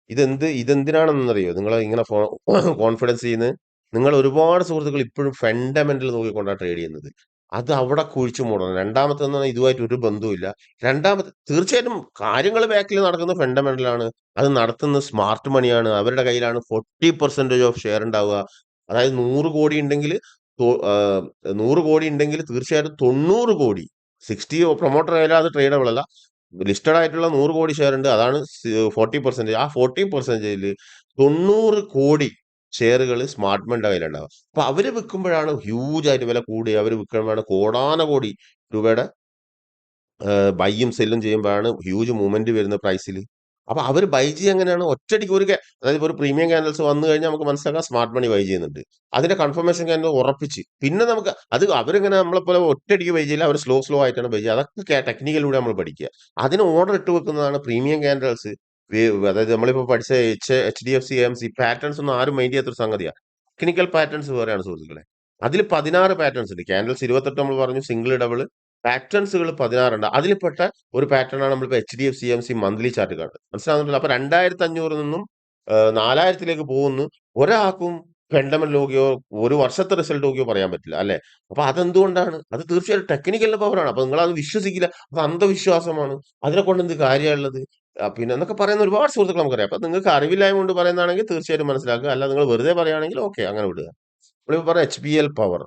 A: ഇതെന്തിനാണെന്നറിയോ നിങ്ങൾ ഇങ്ങനെ കോൺഫിഡൻസ് ചെയ്യുന്നത്? നിങ്ങൾ ഒരുപാട് സുഹൃത്തുക്കൾ ഇപ്പോഴും ഫണ്ടമെന്റൽ നോക്കിക്കൊണ്ടാണ് ട്രേഡ് ചെയ്യുന്നത്. അത് അവിടെ കുഴിച്ചു മൂടണം. രണ്ടാമത്തെന്ന് പറഞ്ഞാൽ ഇതുമായിട്ട് ഒരു ബന്ധവുമില്ല. രണ്ടാമത്തെ, തീർച്ചയായിട്ടും കാര്യങ്ങൾ ബാക്കിൽ നടക്കുന്ന ഫണ്ടമെന്റൽ ആണ്. അത് നടത്തുന്ന സ്മാർട്ട് മണിയാണ്. അവരുടെ കയ്യിലാണ് 40% ഓഫ് ഷെയർ ഉണ്ടാവുക. അതായത് 100 കോടി ഉണ്ടെങ്കിൽ 100 കോടി ഉണ്ടെങ്കിൽ തീർച്ചയായിട്ടും 90 കോടി, 60 പ്രൊമോട്ടർ ആയാലും അത് ട്രേഡബിൾ അല്ല. ലിസ്റ്റഡ് ആയിട്ടുള്ള 100 കോടി ഷെയർ ഉണ്ട്, അതാണ് 40%. ആ 40%-ൽ 90 കോടി ഷെയറുകൾ സ്മാർട്ട്മന്റെ കയ്യിലുണ്ടാവുക. അപ്പൊ അവര് വിൽക്കുമ്പോഴാണ് ഹ്യൂജ് ആയിട്ട് വില കൂടി, അവർ വിൽക്കുമ്പോഴാണ് കോടാനകോടി രൂപയുടെ ബൈയും സെല്ലും ചെയ്യുമ്പോഴാണ് ഹ്യൂജ് മൂവ്മെന്റ് വരുന്ന പ്രൈസിൽ. അപ്പൊ അവർ ബൈ ചെയ്യുക എങ്ങനെയാണ്? ഒറ്റയടിക്ക് അതായത് ഇപ്പൊ ഒരു പ്രീമിയം കാൻഡൽസ് വന്നു കഴിഞ്ഞാൽ നമുക്ക് മനസ്സിലാക്കാം സ്മാർട്ട് മണി ബൈ ചെയ്യുന്നുണ്ട്. അതിന്റെ കൺഫർമേഷൻ കാൻഡൽ ഉറപ്പിച്ച് പിന്നെ നമുക്ക് അത് അവരിങ്ങനെ നമ്മളെ പോലെ ഒറ്റയടിക്ക് ബൈ ചെയ്യില്ല, അവർ സ്ലോ സ്ലോ ആയിട്ടാണ് ബൈ ചെയ്യുക. അതൊക്കെ ടെക്നിക്കലിലൂടെ നമ്മൾ പഠിക്കുക. അതിന് ഓർഡർ ഇട്ട് വെക്കുന്നതാണ് പ്രീമിയം കാൻഡൽസ്. അതായത് നമ്മളിപ്പോ പഠിച്ച HDFC AMC പാറ്റേൺസ് ഒന്നും ആരും മൈൻഡ് ചെയ്യാത്തൊരു സംഗതിയാണ്. ടെക്നിക്കൽ പാറ്റേൺസ് വേറെയാണ് സുഹൃത്തുക്കളെ. അതിൽ 16 പാറ്റേൺസ് ഉണ്ട്. കാൻഡൽസ് 28 നമ്മൾ പറഞ്ഞു, സിംഗിൾ ഡബിൾ. പാറ്റേൺസുകൾ 16 ഉണ്ട്. അതിൽപ്പെട്ട ഒരു പാറ്റേൺ ആണ് നമ്മളിപ്പോ HDFC AMC മന്ത്ലി ചാർട്ട് കാണുന്നത്. മനസ്സിലാവുന്നുണ്ടല്ലോ. അപ്പൊ 2,500 നിന്നും 4,000-ലേക്ക് പോകുന്നു. ഒരാൾക്കും ഫണ്ടമെന്റൽ നോക്കിയോ ഒരു വർഷത്തെ റിസൾട്ട് നോക്കിയോ പറയാൻ പറ്റില്ല അല്ലെ. അപ്പൊ അതെന്തുകൊണ്ടാണ്? അത് തീർച്ചയായിട്ടും ടെക്നിക്കലിന്റെ പവറാണ്. അപ്പൊ നിങ്ങൾ അത് വിശ്വസിക്കില്ല, അത് അന്ധവിശ്വാസമാണ്. അതിനെ കൊണ്ട് എന്ത് കാര്യമുള്ളത്? പിന്നെ എന്നൊക്കെ പറയുന്ന ഒരുപാട് സുഹൃത്തുക്കൾ നമുക്കറിയാം. അപ്പൊ നിങ്ങൾക്ക് അറിവില്ലായ്മ കൊണ്ട് പറയുന്നതാണെങ്കിൽ തീർച്ചയായിട്ടും മനസ്സിലാക്കുക. അല്ല നിങ്ങൾ വെറുതെ പറയുകയാണെങ്കിൽ ഓക്കെ, അങ്ങനെ വിടുക. നമ്മളിപ്പോ പറഞ്ഞ HBL പവർ,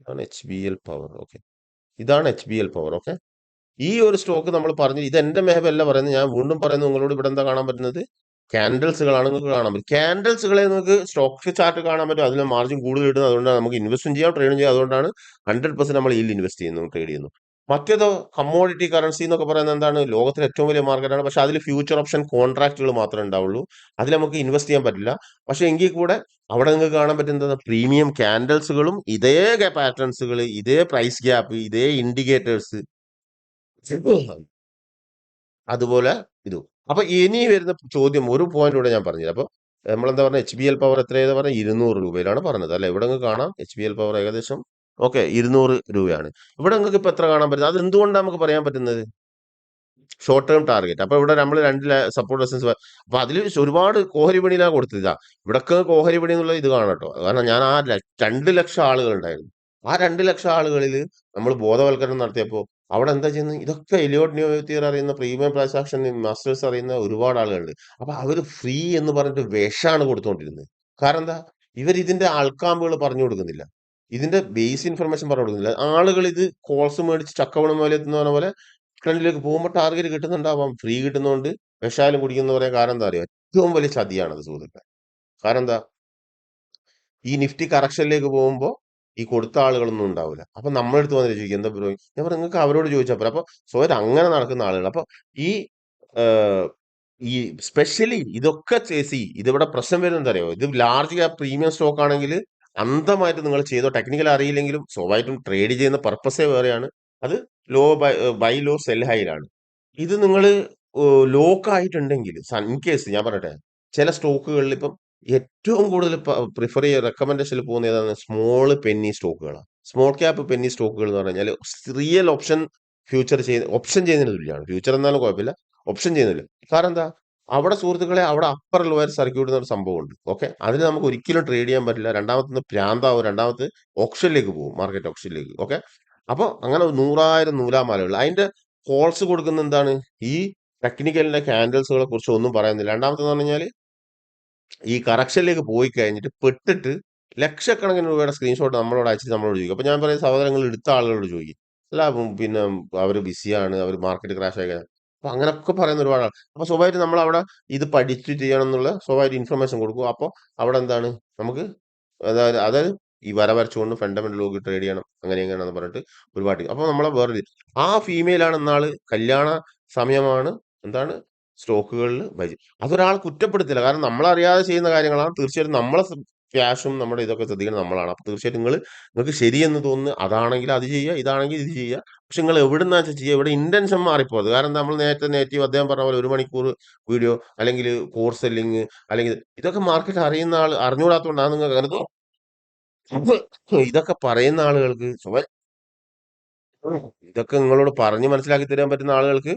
A: ഇതാണ് HBL പവർ. ഓക്കെ, ഇതാണ് HBL പവർ. ഓക്കെ, ഈ ഒരു സ്റ്റോക്ക് നമ്മൾ പറഞ്ഞു. ഇത് എന്റെ മേഹബല്ല പറയുന്നത്, ഞാൻ വീണ്ടും പറയുന്നു നിങ്ങളോട്. ഇവിടെ എന്താ കാണാൻ പറ്റുന്നത്? കാൻഡൽസുകളാണ് നിങ്ങൾക്ക് കാണാൻ പറ്റും. കാൻഡൽസുകളെ നിങ്ങൾക്ക് സ്റ്റോക്ക് ചാർട്ട് കാണാൻ പറ്റും. അതിൽ മാർജിൻ കൂടുതൽ ഇടുന്നത്, അതുകൊണ്ടാണ് നമുക്ക് ഇൻവെസ്റ്റും ചെയ്യാം ട്രേഡും ചെയ്യാം. അതുകൊണ്ടാണ് 100% നമ്മൾ ഇതിൽ ഇൻവെസ്റ്റ് ചെയ്യുന്നു, ട്രേഡ് ചെയ്യുന്നു. മറ്റേതോ കമ്മോഡിറ്റി കറൻസി എന്നൊക്കെ പറയുന്നത് എന്താണ്? ലോകത്തിലെ ഏറ്റവും വലിയ മാർക്കറ്റാണ്. പക്ഷെ അതിൽ ഫ്യൂച്ചർ ഓപ്ഷൻ കോൺട്രാക്റ്റുകൾ മാത്രമേ ഉണ്ടാവുള്ളൂ. അതിൽ നമുക്ക് ഇൻവെസ്റ്റ് ചെയ്യാൻ പറ്റില്ല. പക്ഷെ എങ്കിൽ കൂടെ അവിടെ നിങ്ങൾക്ക് കാണാൻ പറ്റുന്നത് പ്രീമിയം കാൻഡൽസുകളും ഇതേ പാറ്റേൺസുകൾ, ഇതേ പ്രൈസ് ഗ്യാപ്പ്, ഇതേ ഇൻഡിക്കേറ്റേഴ്സ്, അതുപോലെ ഇതും. അപ്പൊ ഇനി വരുന്ന ചോദ്യം, ഒരു പോയിന്റ് കൂടെ ഞാൻ പറഞ്ഞുതരാം. അപ്പൊ നമ്മളെന്താ പറഞ്ഞ, HBL പവർ എത്രയാ പറഞ്ഞ? 200 രൂപയിലാണ് പറഞ്ഞത് അല്ലെ. ഇവിടെ നിങ്ങൾക്ക് കാണാം HBL പവർ ഏകദേശം ഓക്കെ 200 രൂപയാണ്. ഇവിടെ നിങ്ങൾക്ക് ഇപ്പൊ എത്ര കാണാൻ പറ്റുന്നത്? അത് എന്തുകൊണ്ടാണ് നമുക്ക് പറയാൻ പറ്റുന്നത്? Short term target. അപ്പൊ ഇവിടെ നമ്മൾ രണ്ട് സപ്പോർട്ട് റെസിസ്റ്റൻസ്, അപ്പൊ അതിൽ ഒരുപാട് ഓഹരി വിപണിയിലാണ് കൊടുത്തത്. ഇതാ ഇവിടൊക്കെ ഓഹരി വിപണി എന്നുള്ള ഇത് കാണാം കേട്ടോ. കാരണം ഞാൻ 2 ലക്ഷം ആളുകൾ ഉണ്ടായിരുന്നു. ആ 2 ലക്ഷം ആളുകളിൽ നമ്മൾ ബോധവൽക്കരണം നടത്തിയപ്പോൾ അവിടെ എന്താ ചെയ്യുന്നത്? ഇതൊക്കെ എലിയോട്ട് ന്യൂതിയർ അറിയുന്ന, പ്രീമിയം പ്രൈസ് ആക്ഷൻ മാസ്റ്റേഴ്സ് അറിയുന്ന ഒരുപാട് ആളുകളുണ്ട്. അപ്പൊ അവർ ഫ്രീ എന്ന് പറഞ്ഞിട്ട് വിഷാണ് കൊടുത്തുകൊണ്ടിരുന്നത്. കാരണം എന്താ? ഇവർ ഇതിന്റെ ആൾക്കാമ്പുകൾ പറഞ്ഞു കൊടുക്കുന്നില്ല. ഇതിന്റെ ബേസ് ഇൻഫർമേഷൻ പറഞ്ഞു കൊടുക്കുന്നില്ല. ആളുകൾ ഇത് കോൾസ് മേടിച്ച് ചക്കവണം പോലെ എത്തുന്ന പറഞ്ഞ പോലെ ഫ്രണ്ടിലേക്ക് പോകുമ്പോൾ ടാർഗറ്റ് കിട്ടുന്നുണ്ടാവാം, ഫ്രീ കിട്ടുന്നതുകൊണ്ട് വിഷാലും കുടിക്കുന്ന പറയാൻ കാരണം എന്താ അറിയോ? ഏറ്റവും വലിയ ചതിയാണത് സുഹൃത്തുക്കളെ. കാരണം എന്താ, ഈ നിഫ്റ്റി കറക്ഷനിലേക്ക് പോകുമ്പോൾ ഈ കൊടുത്ത ആളുകളൊന്നും ഉണ്ടാവില്ല. അപ്പൊ നമ്മളെടുത്ത് വന്നിട്ട് ചോദിക്കും എന്താ ബ്രോ, ഞാൻ പറഞ്ഞു നിങ്ങൾക്ക് അവരോട് ചോദിച്ചാൽ പോരാ. അപ്പൊ സ്വയം അങ്ങനെ നടക്കുന്ന ആളുകൾ. അപ്പൊ ഈ ഏഹ്, ഈ സ്പെഷ്യലി ഇതൊക്കെ ചേസി ഇതിവിടെ പ്രശ്നം വരുന്നത് എന്താ അറിയോ? ഇത് ലാർജ് ക്യാപ് പ്രീമിയം സ്റ്റോക്ക് ആണെങ്കിൽ അന്ധമായിട്ട് നിങ്ങൾ ചെയ്തോ. ടെക്നിക്കൽ അറിയില്ലെങ്കിലും സ്വാഭാവികമായിട്ടും ട്രേഡ് ചെയ്യുന്ന പർപ്പസേ വേറെയാണ്. അത് ലോ ബൈ ലോ സെൽ ഹൈയിലാണ്. ഇത് നിങ്ങൾ ലോക്ക് ആയിട്ടുണ്ടെങ്കിൽ ഇൻ കേസ് ഞാൻ പറയട്ടെ, ചില സ്റ്റോക്കുകളിൽ ഇപ്പം ഏറ്റവും കൂടുതൽ പ്രിഫർ ചെയ്യുക റെക്കമെൻഡേഷനിൽ പോകുന്ന ഏതാണ്? സ്മോൾ പെന്നി സ്റ്റോക്കുകളാണ്. സ്മോൾ ക്യാപ്പ് പെന്നി സ്റ്റോക്കുകൾ എന്ന് പറഞ്ഞു കഴിഞ്ഞാൽ റിയൽ ഓപ്ഷൻ ഫ്യൂച്ചർ ചെയ്യുന്ന ഓപ്ഷൻ ചെയ്യുന്നതിന് തുല്യമാണ്. ഫ്യൂച്ചർ എന്നാലും കുഴപ്പമില്ല, ഓപ്ഷൻ ചെയ്യുന്നില്ല. കാരണം എന്താ, അവിടെ സുഹൃത്തുക്കളെ അവിടെ അപ്പർ ലോയർ സർക്യൂട്ട് എന്നൊരു സംഭവമുണ്ട്. ഓക്കെ, അതിന് നമുക്ക് ഒരിക്കലും ട്രേഡ് ചെയ്യാൻ പറ്റില്ല. രണ്ടാമത്തെ പ്രാന്താവും, രണ്ടാമത്തെ ഓപ്ഷനിലേക്ക് പോകും, മാർക്കറ്റ് ഓപ്ഷനിലേക്ക്. ഓക്കെ, അപ്പൊ അങ്ങനെ 100,000 നൂലാമാലകൾ അതിന്റെ കോൾസ് കൊടുക്കുന്ന എന്താണ്, ഈ ടെക്നിക്കലിന്റെ ക്യാൻഡൽസുകളെ കുറിച്ച് ഒന്നും പറയുന്നില്ല. രണ്ടാമത്തെന്ന് പറഞ്ഞു കഴിഞ്ഞാൽ ഈ കറക്ഷനിലേക്ക് പോയി കഴിഞ്ഞിട്ട് പെട്ടിട്ട് ലക്ഷക്കണക്കിന് രൂപയുടെ സ്ക്രീൻഷോട്ട് നമ്മളോട് അയച്ചിട്ട് നമ്മളോട് ചോദിക്കും. അപ്പൊ ഞാൻ പറയും സഹോദരങ്ങൾ എടുത്ത ആളുകളോട് ചോദിക്കും. അല്ല പിന്നെ അവർ ബിസിയാണ്, അവർ മാർക്കറ്റ് ക്രാഷ് ആയി കഴിഞ്ഞാൽ അപ്പൊ അങ്ങനൊക്കെ പറയുന്ന ഒരുപാട് ആൾ. അപ്പൊ സ്വാഭാവികമായിട്ട് നമ്മൾ അവിടെ ഇത് പഠിച്ച് ചെയ്യണം എന്നുള്ള സ്വാഭാവിക ഇൻഫർമേഷൻ കൊടുക്കും. അപ്പോൾ അവിടെ എന്താണ് നമുക്ക്, അതായത് ഈ വര വരച്ചുകൊണ്ട് ഫണ്ടമെന്റൽ ലോക്ക് ട്രേഡ് ചെയ്യണം അങ്ങനെ എങ്ങനെയാണെന്ന് പറഞ്ഞിട്ട് ഒരുപാട്. അപ്പൊ നമ്മളെ വേറെ ആ ഫീമെയിലാണ് എന്നാള് കല്യാണ സമയമാണ് എന്താണ് സ്റ്റോക്കുകളിൽ അതൊരാൾ കുറ്റപ്പെടുത്തില്ല. കാരണം നമ്മളറിയാതെ ചെയ്യുന്ന കാര്യങ്ങളാണ്. തീർച്ചയായിട്ടും നമ്മളെ ക്യാഷും നമ്മുടെ ഇതൊക്കെ ശ്രദ്ധിക്കുന്നത് നമ്മളാണ്. അപ്പൊ തീർച്ചയായിട്ടും നിങ്ങൾക്ക് ശരിയെന്ന് തോന്നുന്നു അതാണെങ്കിൽ അത് ചെയ്യുക, ഇതാണെങ്കിൽ ഇത് ചെയ്യുക. പക്ഷെ നിങ്ങൾ എവിടുന്നാ വെച്ചാൽ ചെയ്യുക, ഇവിടെ ഇന്റൻഷൻ മാറിപ്പോകും. കാരണം നമ്മൾ നേരത്തെ നെഗറ്റീവ് അദ്ദേഹം പറഞ്ഞ പോലെ 1 മണിക്കൂർ വീഡിയോ അല്ലെങ്കിൽ കോഴ്സ് സെല്ലിങ് അല്ലെങ്കിൽ ഇതൊക്കെ മാർക്കറ്റ് അറിയുന്ന ആൾ അറിഞ്ഞുകൂടാത്തതുകൊണ്ടാണ് നിങ്ങൾക്ക് അങ്ങനെ ഇതൊക്കെ പറയുന്ന ആളുകൾക്ക് ഇതൊക്കെ നിങ്ങളോട് പറഞ്ഞ് മനസ്സിലാക്കി തരാൻ പറ്റുന്ന ആളുകൾക്ക്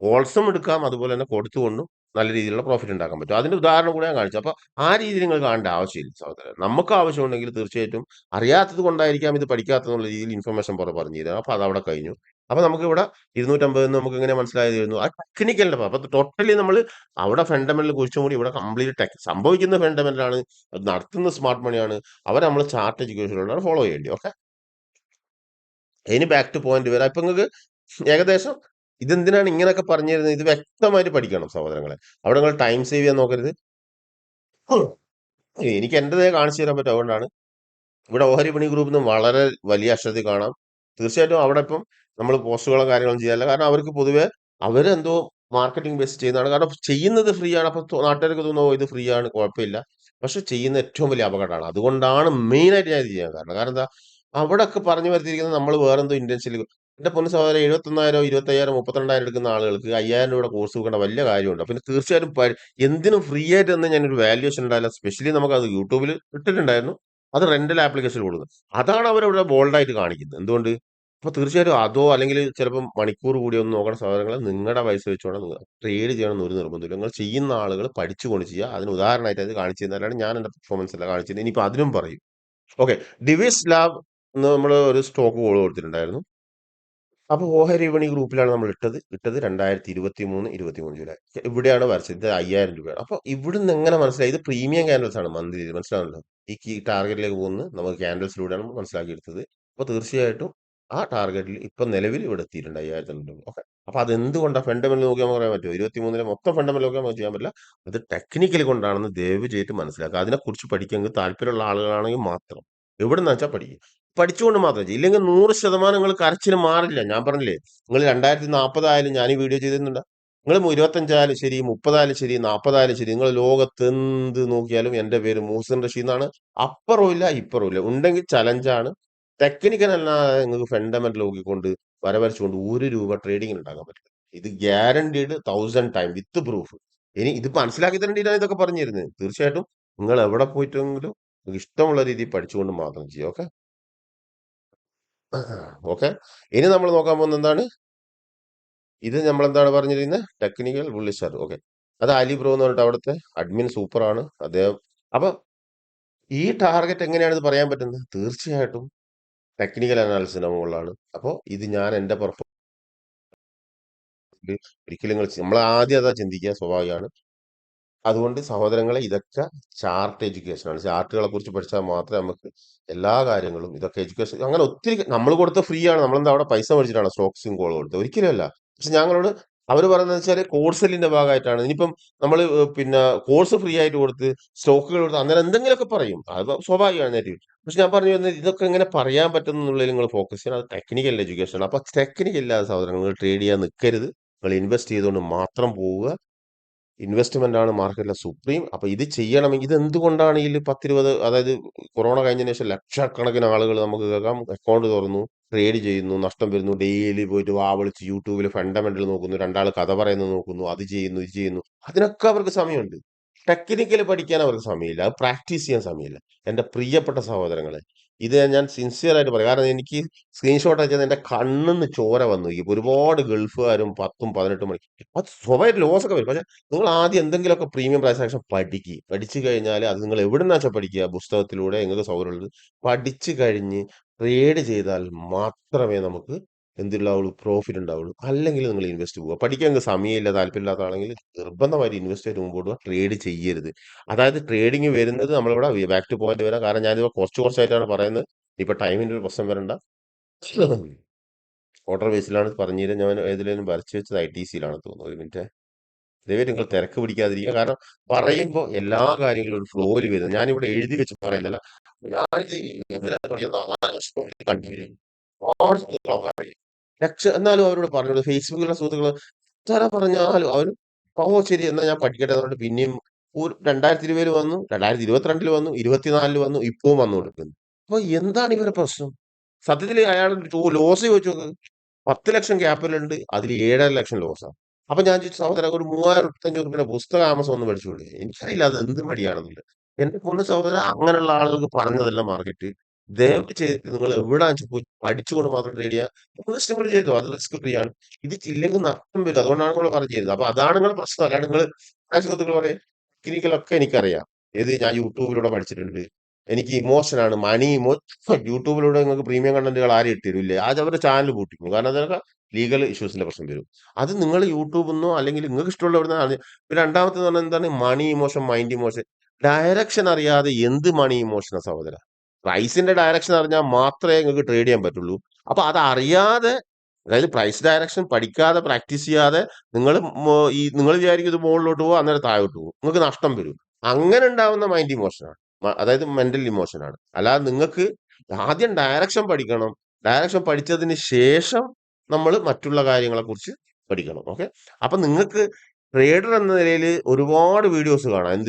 A: കോൾസും എടുക്കാം, അതുപോലെ തന്നെ കൊടുത്തുകൊണ്ടും നല്ല രീതിയിലുള്ള പ്രോഫിറ്റ് ഉണ്ടാക്കാൻ പറ്റും. അതിന്റെ ഉദാഹരണം കൂടെ ഞാൻ കാണിച്ചു. അപ്പൊ ആ രീതിയിൽ നിങ്ങൾ കാണേണ്ട ആവശ്യമില്ല സഹോദരൻ. നമുക്ക് ആവശ്യമുണ്ടെങ്കിൽ തീർച്ചയായിട്ടും അറിയാത്തത് കൊണ്ടായിരിക്കാം ഇത് പഠിക്കാത്തതെന്നുള്ള രീതിയിൽ ഇൻഫർമേഷൻ പുറം പറഞ്ഞു തരാം. അപ്പൊ അതവിടെ കഴിഞ്ഞു. അപ്പൊ നമുക്ക് ഇവിടെ 250 നമുക്ക് എങ്ങനെ മനസ്സിലായിരുന്നു ആ ടെക്നിക്കലിന്റെ. അപ്പൊ ടോട്ടലി നമ്മൾ അവിടെ ഫണ്ടമെന്റൽ കുറിച്ചും കൂടി ഇവിടെ കംപ്ലീറ്റ് സംഭവിക്കുന്ന ഫണ്ടമെന്റൽ ആണ്, അത് നടത്തുന്ന സ്മാർട്ട് മണിയാണ്. അവർ നമ്മൾ ചാർട്ട് എഡ്യൂക്കേഷനിലാണ് ഫോളോ ചെയ്യേണ്ടി. ഓക്കെ, ഇനി ബാക്ക് ടു പോയിന്റ് വരാം. ഇപ്പൊ നിങ്ങൾക്ക് ഏകദേശം ഇതെന്തിനാണ് ഇങ്ങനെയൊക്കെ പറഞ്ഞു തരുന്നത്, ഇത് വ്യക്തമായിട്ട് പഠിക്കണം സഹോദരങ്ങളെ. അവിടെ നിങ്ങൾ ടൈം സേവ് ചെയ്യാൻ നോക്കരുത്. എനിക്ക് എന്റേതേ കാണിച്ചു തരാൻ പറ്റും. അതുകൊണ്ടാണ് ഇവിടെ ഓഹരി വിപണി ഗ്രൂപ്പിൽ നിന്ന് വളരെ വലിയ അക്ഷരത്തിൽ കാണാം. തീർച്ചയായിട്ടും അവിടെ ഇപ്പം നമ്മൾ പോസ്റ്റുകളും കാര്യങ്ങളും ചെയ്യാറില്ല. കാരണം അവർക്ക് പൊതുവെ അവരെന്തോ മാർക്കറ്റിംഗ് ബേസ് ചെയ്യുന്നതാണ്. കാരണം ചെയ്യുന്നത് ഫ്രീ ആണ്. അപ്പൊ നാട്ടുകാർക്ക് തോന്നുന്നു "ഓ, ഇത് ഫ്രീ ആണ്, കുഴപ്പമില്ല." പക്ഷെ ചെയ്യുന്ന ഏറ്റവും വലിയ അപകടമാണ്. അതുകൊണ്ടാണ് മെയിൻ ആയിട്ട് ഞാൻ ഇത് ചെയ്യാൻ കാരണം. കാരണം എന്താ, അവിടൊക്കെ പറഞ്ഞു വരുത്തിയിരിക്കുന്നത് നമ്മൾ വേറെന്തോ ഇന്റൻഷനിൽ. എന്റെ പൊന്നു സഹോദരൻ 71,000 25,000 32,000 എടുക്കുന്ന ആളുകൾക്ക് 5,000 രൂപയുടെ കോഴ്സ് കൊടുക്കേണ്ട വലിയ കാര്യമുണ്ട്. പിന്നെ തീർച്ചയായിട്ടും എന്തിനും ഫ്രീ ആയിട്ട് തന്നെ ഞാനൊരു വാല്യുവേഷൻ ഉണ്ടായില്ല. സ്പെഷ്യലി നമുക്ക് അത് യൂട്യൂബിൽ ഇട്ടിട്ടുണ്ടായിരുന്നു. അത് റെന്റൽ ആപ്ലിക്കേഷൻ കൊടുക്കുന്നത്. അതാണ് അവരവിടെ ബോൾഡായിട്ട് കാണിക്കുന്നത്. എന്തുകൊണ്ട്? അപ്പൊ തീർച്ചയായിട്ടും അതോ അല്ലെങ്കിൽ ചിലപ്പം മണിക്കൂർ കൂടി ഒന്ന് നോക്കണ സാധനങ്ങൾ നിങ്ങളുടെ പൈസ വെച്ചുകൊണ്ട് നിങ്ങൾ ട്രേഡ് ചെയ്യണമെന്ന് ഒരു നിർബന്ധമില്ല. നിങ്ങൾ ചെയ്യുന്ന ആളുകൾ പഠിച്ചുകൊണ്ട് ചെയ്യുക. അതിന് ഉദാഹരണമായിട്ട് അത് കാണിച്ചു തന്നാലാണ് ഞാൻ എന്റെ പെർഫോമൻസ് അല്ല കാണിച്ചത്. ഇനിയിപ്പോ അതിനും പറയും. ഓക്കെ, ഡിവിസ് ലാബ് എന്ന് നമ്മൾ ഒരു സ്റ്റോക്ക് കോൾ കൊടുത്തിട്ടുണ്ടായിരുന്നു. അപ്പൊ ഓഹരി വിപണി ഗ്രൂപ്പിലാണ് നമ്മൾ ഇട്ടത് 2023 23 ജൂലൈ. ഇവിടെയാണ് വരച്ചത്. ഇത് 5,000 രൂപയാണ്. അപ്പൊ ഇവിടുന്ന് എങ്ങനെ മനസ്സിലായി ഇത് പ്രീമിയം ക്യാൻഡൽസ് ആണ് മന്ത്ലി, മനസ്സിലാവുന്നല്ലോ. ഈ ടാർഗറ്റിലേക്ക് പോകുന്നത് നമുക്ക് ക്യാൻഡൽസിലൂടെയാണ് മനസ്സിലാക്കിയെടുത്തത്. അപ്പൊ തീർച്ചയായിട്ടും ആ ടാർഗറ്റിൽ ഇപ്പൊ നിലവിൽ ഇവിടെ എത്തിയിട്ടുണ്ട് 5,000 രൂപ. ഓക്കെ, അപ്പൊ അതെന്തുകൊണ്ടാണ് ഫണ്ടമെന്റൽ നോക്കിയാൽ നമുക്ക് പറയാൻ പറ്റുമോ? 23 മൊത്തം ഫണ്ടമെന്റൽ നോക്കിയാൽ നമുക്ക് ചെയ്യാൻ പറ്റില്ല. അത് ടെക്നിക്കലി കൊണ്ടാണെന്ന് ദയവ് ചെയ്തിട്ട് മനസ്സിലാക്കുക. അതിനെക്കുറിച്ച് പഠിക്കാൻ താല്പര്യമുള്ള ആളുകളാണെങ്കിൽ മാത്രം എവിടെന്ന് വെച്ചാൽ പഠിക്കും. പഠിച്ചുകൊണ്ട് മാത്രം ചെയ്യും. ഇല്ലെങ്കിൽ 100% നിങ്ങൾ കരച്ചിൽ മാറില്ല. ഞാൻ പറഞ്ഞില്ലേ, നിങ്ങൾ 2040 ആയാലും ഞാൻ ഈ വീഡിയോ ചെയ്തിരുന്നുണ്ട്. നിങ്ങൾ 25 ആയാലും ശരി, 30 ആയാലും ശരി, 40 ആയാലും ശരി, നിങ്ങൾ ലോകത്ത് എന്ത് നോക്കിയാലും എന്റെ പേര് മൂസൻ റഷീദ് എന്നാണ്. അപ്പുറവും ഇല്ല ഇപ്പുറവും ഇല്ല. ഉണ്ടെങ്കിൽ ചലഞ്ചാണ്. ടെക്നിക്കൽ അല്ലാതെ നിങ്ങൾക്ക് ഫണ്ടമെന്റൽ നോക്കിക്കൊണ്ട് വരവരച്ചുകൊണ്ട് 1 രൂപ ട്രേഡിംഗിൽ ഉണ്ടാക്കാൻ പറ്റില്ല. ഇത് ഗ്യാരണ്ടീഡ് 1000 ടൈം വിത്ത് പ്രൂഫ്. ഇനി ഇത് മനസ്സിലാക്കി തരേണ്ടിയിട്ടാണ് ഇതൊക്കെ പറഞ്ഞു തരുന്നത്. തീർച്ചയായിട്ടും നിങ്ങൾ എവിടെ പോയിട്ടെങ്കിലും നിങ്ങൾക്ക് ഇഷ്ടമുള്ള രീതിയിൽ പഠിച്ചുകൊണ്ട് മാത്രം ചെയ്യുക. Okay, okay. ഇനി നമ്മൾ നോക്കാൻ പോകുന്നത് എന്താണ്, ഇത് നമ്മൾ എന്താണ് പറഞ്ഞിരിക്കുന്നത്, ടെക്നിക്കൽ ബുള്ളിഷ് ചാർട്ട്. ഓക്കെ, അത് അലി ബ്രോ എന്ന് പറഞ്ഞിട്ട് അവിടുത്തെ അഡ്മിൻ സൂപ്പറാണ് അദ്ദേഹം. അപ്പൊ ഈ ടാർഗറ്റ് എങ്ങനെയാണ് ഇത് പറയാൻ പറ്റുന്നത്? തീർച്ചയായിട്ടും ടെക്നിക്കൽ അനാലിസിന്റെ മുകളിലാണ്. അപ്പോ ഇത് ഞാൻ എന്റെ പെർഫോമൻസ് ഒരിക്കലും നിങ്ങൾ നമ്മൾ ആദ്യം അതാ ചിന്തിക്കുക, സ്വാഭാവികമാണ്. അതുകൊണ്ട് സഹോദരങ്ങളെ ഇതൊക്കെ ചാർട്ട് എഡ്യൂക്കേഷൻ ആണ്. ചാർട്ടുകളെ കുറിച്ച് പഠിച്ചാൽ മാത്രമേ നമുക്ക് എല്ലാ കാര്യങ്ങളും ഇതൊക്കെ എഡ്യൂക്കേഷൻ അങ്ങനെ ഒത്തിരി നമ്മൾ കൊടുത്ത ഫ്രീ ആണ്. നമ്മളെന്താ അവിടെ പൈസ മേടിച്ചിട്ടാണ് സ്റ്റോക്സും കോൾ കൊടുത്തത്? ഒരിക്കലും അല്ല. പക്ഷെ ഞങ്ങളോട് അവർ പറയുന്നത് വെച്ചാൽ കോഴ്സെല്ലിന്റെ ഭാഗമായിട്ടാണ്. ഇനിയിപ്പം നമ്മൾ പിന്നെ കോഴ്സ് ഫ്രീ ആയിട്ട് കൊടുത്ത് സ്റ്റോക്കുകൾ കൊടുത്ത് അന്നേരം എന്തെങ്കിലുമൊക്കെ പറയും. അത് സ്വാഭാവികമാണ് നെഗറ്റീവ്. പക്ഷെ ഞാൻ പറഞ്ഞു വരുന്നത് ഇതൊക്കെ എങ്ങനെ പറയാൻ പറ്റും എന്നുള്ളതിൽ നിങ്ങൾ ഫോക്കസ് ചെയ്യണം. അത് ടെക്നിക്കൽ എഡ്യൂക്കേഷൻ ആണ്. അപ്പൊ ടെക്നിക്കൽ ഇല്ലാതെ സഹോദരങ്ങൾ നിങ്ങൾ ട്രേഡ് ചെയ്യാൻ നിൽക്കരുത്. നിങ്ങൾ ഇൻവെസ്റ്റ് ചെയ്തുകൊണ്ട് മാത്രം പോവുക. ഇൻവെസ്റ്റ്മെന്റ് ആണ് മാർക്കറ്റിലെ സുപ്രീം. അപ്പൊ ഇത് ചെയ്യണമെങ്കിൽ ഇത് എന്തുകൊണ്ടാണ് ഈ 10-20 അതായത് കൊറോണ കഴിഞ്ഞതിന് ശേഷം ലക്ഷക്കണക്കിന് ആളുകൾ നമുക്ക് കേൾക്കാം അക്കൗണ്ട് തുറന്നു ട്രേഡ് ചെയ്യുന്നു, നഷ്ടം വരുന്നു, ഡെയിലി പോയിട്ട് വാവിളിച്ച് യൂട്യൂബിൽ ഫണ്ടമെന്റൽ നോക്കുന്നു, രണ്ടാൾ കഥ പറയുന്നത് നോക്കുന്നു, അത് ചെയ്യുന്നു, ഇത് ചെയ്യുന്നു. അതിനൊക്കെ അവർക്ക് സമയമുണ്ട്. ടെക്നിക്കല് പഠിക്കാൻ അവർക്ക് സമയമില്ല, അത് പ്രാക്ടീസ് ചെയ്യാൻ സമയമില്ല. എന്റെ പ്രിയപ്പെട്ട സഹോദരങ്ങളെ, ഇത് ഞാൻ സിൻസിയർ ആയിട്ട് പറയാം. കാരണം എനിക്ക് സ്ക്രീൻഷോട്ട് അയച്ചത് എന്റെ കണ്ണിന്ന് ചോര വന്നു. ഈ ഒരുപാട് ഗൾഫുകാരും 10-18 മണി അത് സ്വഭാവമായിട്ട് ലോസ് ഒക്കെ വരും. പക്ഷെ നിങ്ങൾ ആദ്യം എന്തെങ്കിലുമൊക്കെ പ്രീമിയം ട്രാൻസാക്ഷൻ പഠിക്കുക. പഠിച്ചു കഴിഞ്ഞാൽ അത് നിങ്ങൾ എവിടുന്നാ വെച്ചാൽ പഠിക്കുക, പുസ്തകത്തിലൂടെ നിങ്ങൾക്ക് സൗകര്യമുള്ളത് പഠിച്ചു കഴിഞ്ഞ് ട്രേഡ് ചെയ്താൽ മാത്രമേ നമുക്ക് എന്തുണ്ടാവുള്ളൂ, പ്രോഫിറ്റ് ഉണ്ടാവുള്ളൂ. അല്ലെങ്കിൽ നിങ്ങൾ ഇൻവെസ്റ്റ് പോവുക. പഠിക്കാൻ നിങ്ങൾക്ക് സമയമില്ല, താല്പര്യമില്ലാത്ത ആണെങ്കിൽ നിർബന്ധമായിട്ട് ഇൻവെസ്റ്റ് ചെയ്ത് മുമ്പോട്ട് പോവുക. ട്രേഡ് ചെയ്യരുത്. അതായത് ട്രേഡിംഗ് വരുന്നത് നമ്മളിവിടെ ബാക്ക് ടു പോയിന്റ് വരാം. കാരണം ഞാനിത് കുറച്ചായിട്ടാണ് പറയുന്നത്. ഇപ്പൊ ടൈമിന്റെ ഒരു പ്രശ്നം വരണ്ട. ഓർഡർ ബേസിലാണ് പറഞ്ഞുതരാം. ഞാൻ ഏതിലേലും വരച്ച് വെച്ചത് ITCയിലാണ് തോന്നുന്നു. ഒരു മിനിറ്റ്. ദയവായിട്ട് നിങ്ങൾ തിരക്ക് പിടിക്കാതിരിക്കുക. കാരണം പറയുമ്പോൾ എല്ലാ കാര്യങ്ങളും ഒരു ഫ്ലോയിൽ വരുന്നത്. ഞാനിവിടെ എഴുതി വെച്ച് പറയുന്നില്ല. ഞാനിത് ഇന്നലെ തുടങ്ങിയ 4 വർഷം കൊണ്ട് കണ്ടിന്യൂ ഒരുപാട് സുഹൃത്തുക്കളെ അറിയും. എന്നാലും അവരോട് പറഞ്ഞത് ഫേസ്ബുക്കിലുള്ള സുഹൃത്തുക്കൾ എത്ര പറഞ്ഞാലും അവർ ശരി എന്നാ ഞാൻ പഠിക്കട്ടെ എന്ന് പറഞ്ഞിട്ട് പിന്നെയും 2020 വന്നു, 2022 വന്നു, 24 വന്നു, ഇപ്പവും വന്നുകൊണ്ടിരിക്കുന്നു. അപ്പൊ എന്താണ് ഇവരുടെ പ്രശ്നം? സത്യത്തിൽ അയാൾ ലോസ് ചോദിച്ചു നോക്ക്. 10 ലക്ഷം ക്യാപിറ്റലുണ്ട്, അതിൽ 7.5 ലക്ഷം ലോസാണ്. അപ്പൊ ഞാൻ ചോദിച്ചു, സഹോദരൻ ഒരു 3500 പുസ്തകം ആമസോൺ ഒന്ന് മേടിച്ചുകൂടെ? എനിക്കറിയില്ല അത് എന്ത് മടിയാണെന്നില്ല. എന്റെ പൊന്ന് സഹോദരൻ, അങ്ങനെയുള്ള ആളുകൾക്ക് പറഞ്ഞതല്ല മാർക്കറ്റ്. ദയവ് ചെയ്ത് നിങ്ങൾ എവിടെ പോയി പഠിച്ചുകൊണ്ട് മാത്രം ട്രേഡ് ചെയ്യുക. ഇൻവെസ്റ്റ്മെന്റ് ചെയ്തോ, അത് റിസ്ക് ഫ്രീ ആണ്. ഇത് ഇല്ലെങ്കിൽ നഷ്ടം വരും. അതുകൊണ്ടാണ് നിങ്ങൾ പറഞ്ഞു ചെയ്തത്. അപ്പൊ അതാണ് നിങ്ങളുടെ പ്രശ്നം. അല്ലാണ്ട് നിങ്ങൾ സുഹൃത്തുക്കൾ പറയും ടെക്നിക്കലൊക്കെ എനിക്കറിയാം. ഏത് ഞാൻ യൂട്യൂബിലൂടെ പഠിച്ചിട്ടുണ്ട്. എനിക്ക് ഇമോഷനാണ്, മണി യൂട്യൂബിലൂടെ നിങ്ങൾക്ക് പ്രീമിയം കണ്ടന്റുകൾ ആരും ഇട്ടിരില്ലേ? അത് അവരുടെ ചാനൽ പൂട്ടിക്കും. കാരണം അതൊക്കെ ലീഗൽ ഇഷ്യൂസിന്റെ പ്രശ്നം വരും. അത് നിങ്ങൾ യൂട്യൂബിൽ നിന്നോ അല്ലെങ്കിൽ നിങ്ങൾക്ക് ഇഷ്ടമുള്ള എവിടുന്നാണ്. പിന്നെ രണ്ടാമത്തെ പറഞ്ഞാൽ എന്താണ്, മണി ഇമോഷൻ, മൈൻഡ് ഇമോഷൻ. ഡയറക്ഷൻ അറിയാതെ എന്ത് മണി ഇമോഷനാ സഹോദര? പ്രൈസിന്റെ ഡയറക്ഷൻ അറിഞ്ഞാൽ മാത്രമേ നിങ്ങൾക്ക് ട്രേഡ് ചെയ്യാൻ പറ്റുള്ളൂ. അപ്പൊ അത് അറിയാതെ, അതായത് പ്രൈസ് ഡയറക്ഷൻ പഠിക്കാതെ പ്രാക്ടീസ് ചെയ്യാതെ നിങ്ങൾ നിങ്ങൾ വിചാരിക്കും ഇത് മുകളിലോട്ട് പോകും, അന്നേരം താഴോട്ട് പോകും, നിങ്ങൾക്ക് നഷ്ടം വരും. അങ്ങനെ ഉണ്ടാവുന്ന മൈൻഡ് ഇമോഷനാണ്, അതായത് മെന്റൽ ഇമോഷനാണ്. അല്ലാതെ നിങ്ങൾക്ക് ആദ്യം ഡയറക്ഷൻ പഠിക്കണം. ഡയറക്ഷൻ പഠിച്ചതിന് ശേഷം നമ്മൾ മറ്റുള്ള കാര്യങ്ങളെ കുറിച്ച് പഠിക്കണം. ഓക്കെ. അപ്പൊ നിങ്ങൾക്ക് ട്രേഡർ എന്ന നിലയിൽ ഒരുപാട് വീഡിയോസ് കാണാം.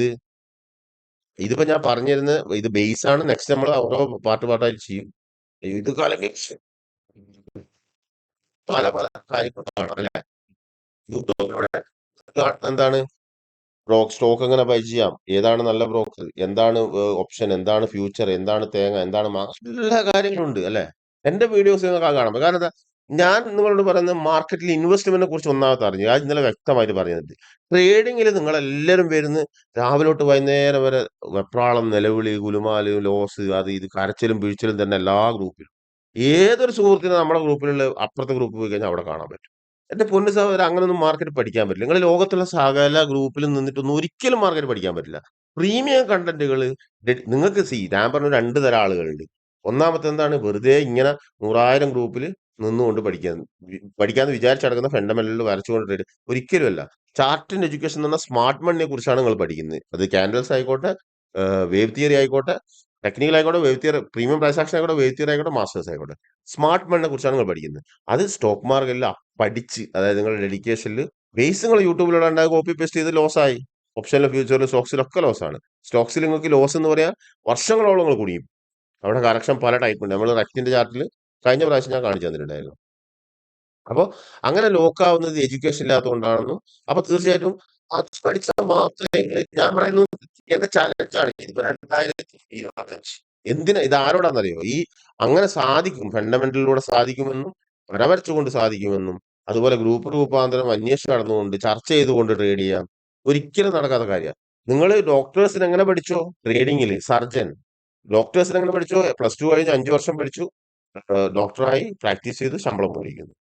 A: ഇതിപ്പോ ഞാൻ പറഞ്ഞിരുന്ന ഇത് ബേസ് ആണ്. നെക്സ്റ്റ് നമ്മൾ ഓരോ പാർട്ടായിട്ട് ചെയ്യും. ഇത് കാലം പല പല കാര്യങ്ങൾ കാണാം അല്ലെ? യൂട്യൂബിലൂടെ എന്താണ് സ്റ്റോക്ക് എങ്ങനെ ബൈ ചെയ്യാം, ഏതാണ് നല്ല ബ്രോക്കർ, എന്താണ് ഓപ്ഷൻ, എന്താണ് ഫ്യൂച്ചർ, എന്താണ് തേങ്ങ, എന്താണ് എല്ലാ കാര്യങ്ങളുണ്ട് അല്ലെ? എന്റെ വീഡിയോസ് നിങ്ങൾക്ക് കാണാം. കാരണം എന്താ, ഞാൻ നിങ്ങളോട് പറയുന്നത് മാർക്കറ്റിൽ ഇൻവെസ്റ്റ്മെന്റിനെ കുറിച്ച് ഒന്നാമത്തെ അറിഞ്ഞു. ഞാൻ ഇന്നലെ വ്യക്തമായിട്ട് പറഞ്ഞിട്ടുണ്ട്. ട്രേഡിങ്ങിൽ നിങ്ങൾ എല്ലാവരും വരുന്ന രാവിലെ തൊട്ട് വൈകുന്നേരം വരെ വെപ്രാളം, നിലവിളി, ഗുലുമാല്, ലോസ്, അത് ഇത് കരച്ചിലും പിഴിച്ചിലും തന്നെ എല്ലാ ഗ്രൂപ്പിലും. ഏതൊരു സുഹൃത്തിനും നമ്മുടെ ഗ്രൂപ്പിലുള്ള അപ്പുറത്തെ ഗ്രൂപ്പ് പോയി കഴിഞ്ഞാൽ അവിടെ കാണാൻ പറ്റും. എന്റെ പൊന്നു സഹോദരൻ, അങ്ങനൊന്നും മാർക്കറ്റ് പഠിക്കാൻ പറ്റില്ല. നിങ്ങൾ ലോകത്തുള്ള സകല ഗ്രൂപ്പിലും നിന്നിട്ടൊന്നും ഒരിക്കലും മാർക്കറ്റ് പഠിക്കാൻ പറ്റില്ല. പ്രീമിയം കണ്ടന്റുകൾ നിങ്ങൾക്ക് ഞാൻ പറഞ്ഞ 2 തരം ആളുകളുണ്ട്. ഒന്നാമത്തെ എന്താണ്, വെറുതെ ഇങ്ങനെ 100,000 ഗ്രൂപ്പിൽ നിന്നുകൊണ്ട് പഠിക്കാന്ന് വിചാരിച്ച് നടക്കുന്ന ഫണ്ടമെന്റലിൽ വരച്ചുകൊണ്ട് ട്രേഡ് ഒരിക്കലും അല്ല. ചാർട്ട് ആൻഡ് എഡ്യൂക്കേഷൻ എന്ന് പറഞ്ഞാൽ സ്മാർട്ട് മണിയെ കുറിച്ചാണ് നിങ്ങൾ പഠിക്കുന്നത്. അത് ക്യാൻഡൽസ് ആയിക്കോട്ടെ, വേവ് തിയറി ആയിക്കോട്ടെ, ടെക്നിക്കൽ ആയിക്കോട്ടെ, വേവ് തിയറി, പ്രീമിയം ട്രാൻസാക്ഷൻ ആയിക്കോട്ടെ, വേവ് തിയറി ആയിക്കോട്ടെ, മാസ്റ്റേഴ്സ് ആയിക്കോട്ടെ. സ്മാർട്ട് മണിനെ കുറിച്ചാണ് നിങ്ങൾ പഠിക്കുന്നത്. അത് സ്റ്റോക്ക് മാർക്കറ്റിൽ പഠിച്ച്, അതായത് നിങ്ങളുടെ ഡെഡിക്കേഷനിൽ ബേസ് നിങ്ങൾ യൂട്യൂബിലൂടെ ഉണ്ടായി കോപ്പി പേസ്റ്റ് ചെയ്ത് ലോസായി. ഓപ്ഷനിലും ഫ്യൂച്ചറിലും സ്റ്റോക്സിലൊക്കെ ലോസാണ്. സ്റ്റോക്സിൽ നിങ്ങൾക്ക് ലോസ് എന്ന് പറയാൻ വർഷങ്ങളോളം നിങ്ങൾ കുടിയും. അവിടെ കറക്ഷൻ പല ടൈപ്പ് ഉണ്ട്. നമ്മൾ റെക്റ്റിന്റെ ചാർട്ടിൽ കഴിഞ്ഞ പ്രാവശ്യം ഞാൻ കാണിച്ചു തന്നിട്ടുണ്ടായിരുന്നു. അപ്പൊ അങ്ങനെ ലോക്കാവുന്നത് എഡ്യൂക്കേഷൻ ഇല്ലാത്തതുകൊണ്ടാണെന്നും. അപ്പൊ തീർച്ചയായിട്ടും അത് പഠിച്ചാൽ മാത്രമേ ഞാൻ പറയുന്നത് എന്റെ ചലഞ്ചാണ്. ഇതിപ്പോ 2025 എന്തിനാ ഇത് ആരോടാന്നറിയോ? ഈ അങ്ങനെ സാധിക്കും, ഫണ്ടമെന്റലിലൂടെ സാധിക്കുമെന്നും വരവരച്ചുകൊണ്ട് സാധിക്കുമെന്നും അതുപോലെ ഗ്രൂപ്പ് രൂപാന്തരം അന്വേഷിച്ച് നടന്നുകൊണ്ട് ചർച്ച ചെയ്തുകൊണ്ട് ട്രേഡ് ചെയ്യാം, ഒരിക്കലും നടക്കാത്ത കാര്യമാണ്. നിങ്ങൾ ഡോക്ടേഴ്സിന് എങ്ങനെ പഠിച്ചോ ട്രേഡിങ്ങിൽ, സർജൻ ഡോക്ടേഴ്സിന് എങ്ങനെ പഠിച്ചോ, +2 കഴിഞ്ഞ് 5 വർഷം പഠിച്ചു, ഡോക്ടറായി പ്രാക്ടീസ് ചെയ്ത് ശമ്പളം മേടിക്കുന്നു.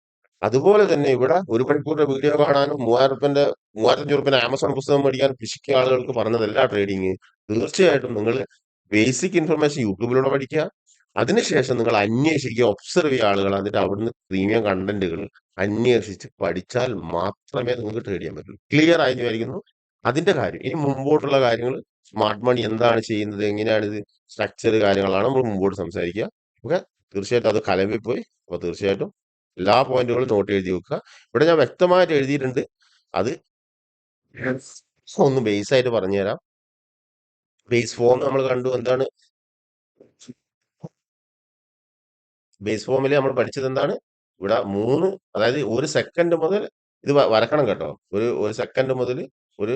A: അതുപോലെ തന്നെ ഇവിടെ ഒരു മണിക്കൂറിന്റെ വീഡിയോ കാണാനും 3500 ആമസോൺ പുസ്തകം മേടിക്കാനും പിശുക്കിയ ആളുകൾക്ക് പറഞ്ഞതല്ല ട്രേഡിങ്. തീർച്ചയായിട്ടും നിങ്ങൾ ബേസിക് ഇൻഫർമേഷൻ യൂട്യൂബിലൂടെ പഠിക്കുക. അതിനുശേഷം നിങ്ങൾ അന്വേഷിക്കുക, ഒബ്സർവ് ചെയ്യുക ആളുകൾ. എന്നിട്ട് അവിടുന്ന് പ്രീമിയം കണ്ടന്റുകൾ അന്വേഷിച്ച് പഠിച്ചാൽ മാത്രമേ നിങ്ങൾക്ക് ട്രേഡ് ചെയ്യാൻ പറ്റൂ. ക്ലിയർ ആയി വിചാരിക്കുന്നു അതിന്റെ കാര്യം. ഇനി മുമ്പോട്ടുള്ള കാര്യങ്ങൾ, സ്മാർട്ട് മണി എന്താണ് ചെയ്യുന്നത്, എങ്ങനെയാണ് ഇത് സ്ട്രക്ചർ, കാര്യങ്ങളാണ് നമ്മൾ മുമ്പോട്ട് സംസാരിക്കുക. ഓക്കെ, തീർച്ചയായിട്ടും അത് കലമ്പിൽ പോയി. അപ്പൊ തീർച്ചയായിട്ടും എല്ലാ പോയിന്റുകളും നോട്ട് എഴുതി വെക്കുക. ഇവിടെ ഞാൻ വ്യക്തമായിട്ട് എഴുതിയിട്ടുണ്ട്. അത് ഒന്ന് ബേസ് ആയിട്ട് പറഞ്ഞുതരാം. ബേസ് ഫോം നമ്മൾ കണ്ടു. എന്താണ് ബേസ് ഫോമിൽ നമ്മൾ പഠിച്ചത്? എന്താണ് ഇവിടെ 3, അതായത് 1 സെക്കൻഡ് മുതൽ ഇത് വരക്കണം കേട്ടോ. ഒരു സെക്കൻഡ് മുതൽ ഒരു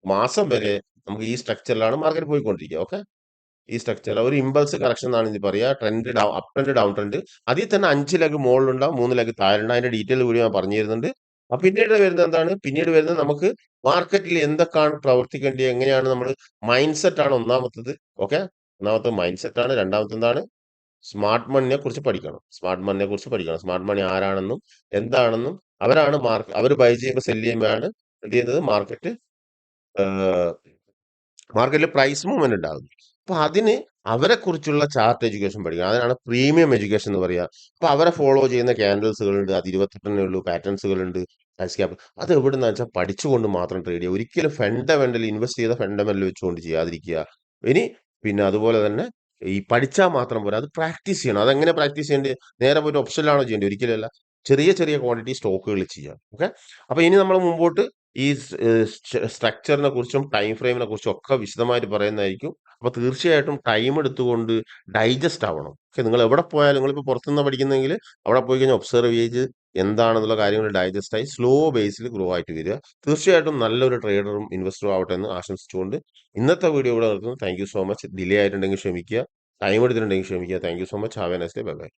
A: മാസം വരെ നമുക്ക് ഈ സ്ട്രക്ചറിലാണ് മാർക്കറ്റ് പോയിക്കൊണ്ടിരിക്കുക. ഓക്കെ, ഈ സ്ട്രക്ചർ ഒരു ഇമ്പൾസ് കറക്ഷൻ എന്നാണ് ഇത് പറയുക. Trend up trend, down trend. അതിൽ തന്നെ 5 ലെഗ് മുകളിലുണ്ടാവും, 3 ലെഗ് താഴെ. അതിന്റെ ഡീറ്റെയിൽ വീഡിയോ ഞാൻ പറഞ്ഞു തരുന്നുണ്ട്. അപ്പൊ പിന്നീട് വരുന്നത് എന്താണ്? പിന്നീട് വരുന്നത് നമുക്ക് മാർക്കറ്റിൽ എന്തൊക്കെയാണ് പ്രവർത്തിക്കേണ്ടത്, എങ്ങനെയാണ് നമ്മൾ മൈൻഡ് സെറ്റ് ആണ് ഒന്നാമത്തത്. ഓക്കെ, ഒന്നാമത്തെ മൈൻഡ് സെറ്റ് ആണ്. രണ്ടാമത്തെ എന്താണ്? സ്മാർട്ട് മണിനെ കുറിച്ച് പഠിക്കണം. സ്മാർട്ട് മണിനെ കുറിച്ച് പഠിക്കണം. സ്മാർട്ട് മണി ആരാണെന്നും എന്താണെന്നും അവരാണ് അവർ ബൈ ചെയ്യുമ്പോൾ സെല് ചെയ്യുമ്പോഴാണ് എന്ത് ചെയ്യുന്നത്? മാർക്കറ്റിൽ പ്രൈസ് മൂവ്മെന്റ് ഉണ്ടാകുന്നു. അപ്പൊ അതിന് അവരെ കുറിച്ചുള്ള ചാർട്ട് എഡ്യൂക്കേഷൻ പഠിക്കണം. അതിനാണ് പ്രീമിയം എഡ്യൂക്കേഷൻ എന്ന് പറയുക. അപ്പൊ അവരെ ഫോളോ ചെയ്യുന്ന ക്യാൻഡിൽസുകളുണ്ട്, അത് 28 ഉള്ളൂ, പാറ്റേൺസുകളുണ്ട്, ക്യാപ്പ്. അത് എവിടുന്ന് വെച്ചാൽ പഠിച്ചുകൊണ്ട് മാത്രം ട്രേഡ് ചെയ്യുക. ഒരിക്കലും ഫണ്ടമെന്റൽ ഇൻവെസ്റ്റ് ചെയ്ത ഫണ്ടമെന്റൽ വെച്ചുകൊണ്ട് ചെയ്യാതിരിക്കുക. ഇനി പിന്നെ അതുപോലെ തന്നെ ഈ പഠിച്ചാൽ മാത്രം പോരാ, അത് പ്രാക്ടീസ് ചെയ്യണം. അതെങ്ങനെ പ്രാക്ടീസ് ചെയ്യേണ്ടത്? നേരെ പോയിട്ട് ഓപ്ഷനിലാണോ ചെയ്യേണ്ടത്? ഒരിക്കലല്ല. ചെറിയ ചെറിയ ക്വാണ്ടിറ്റി സ്റ്റോക്കുകൾ ചെയ്യാം. ഓക്കെ, അപ്പൊ ഇനി നമ്മൾ മുമ്പോട്ട് ഈ സ്ട്രക്ചറിനെ കുറിച്ചും ടൈം ഫ്രെയിമിനെ കുറിച്ചും ഒക്കെ വിശദമായിട്ട് പറയുന്നതായിരിക്കും. അപ്പൊ തീർച്ചയായിട്ടും ടൈം എടുത്തുകൊണ്ട് ഡൈജസ്റ്റ് ആവണം. ഓക്കെ, നിങ്ങൾ എവിടെ പോയാലും, നിങ്ങളിപ്പോൾ പുറത്തുനിന്ന് പഠിക്കുന്നെങ്കിൽ അവിടെ പോയി കഴിഞ്ഞാൽ ഒബ്സർവ് ചെയ്ത് എന്താണെന്നുള്ള കാര്യങ്ങൾ ഡൈജസ്റ്റ് ആയി സ്ലോ ബേസിൽ ഗ്രോ ആയിട്ട് വരിക. തീർച്ചയായിട്ടും നല്ലൊരു ട്രേഡറും ഇൻവെസ്റ്ററും ആവട്ടെ എന്ന് ആശംസിച്ചുകൊണ്ട് ഇന്നത്തെ വീഡിയോ ഇവിടെ നിർത്തുന്നു. Thank you so much. Delay ആയിട്ടുണ്ടെങ്കിൽ ക്ഷമിക്കുക, ടൈം എടുത്തിട്ടുണ്ടെങ്കിൽ ക്ഷമിക്കുക. Thank you so much. Have A nice day. Bye bye.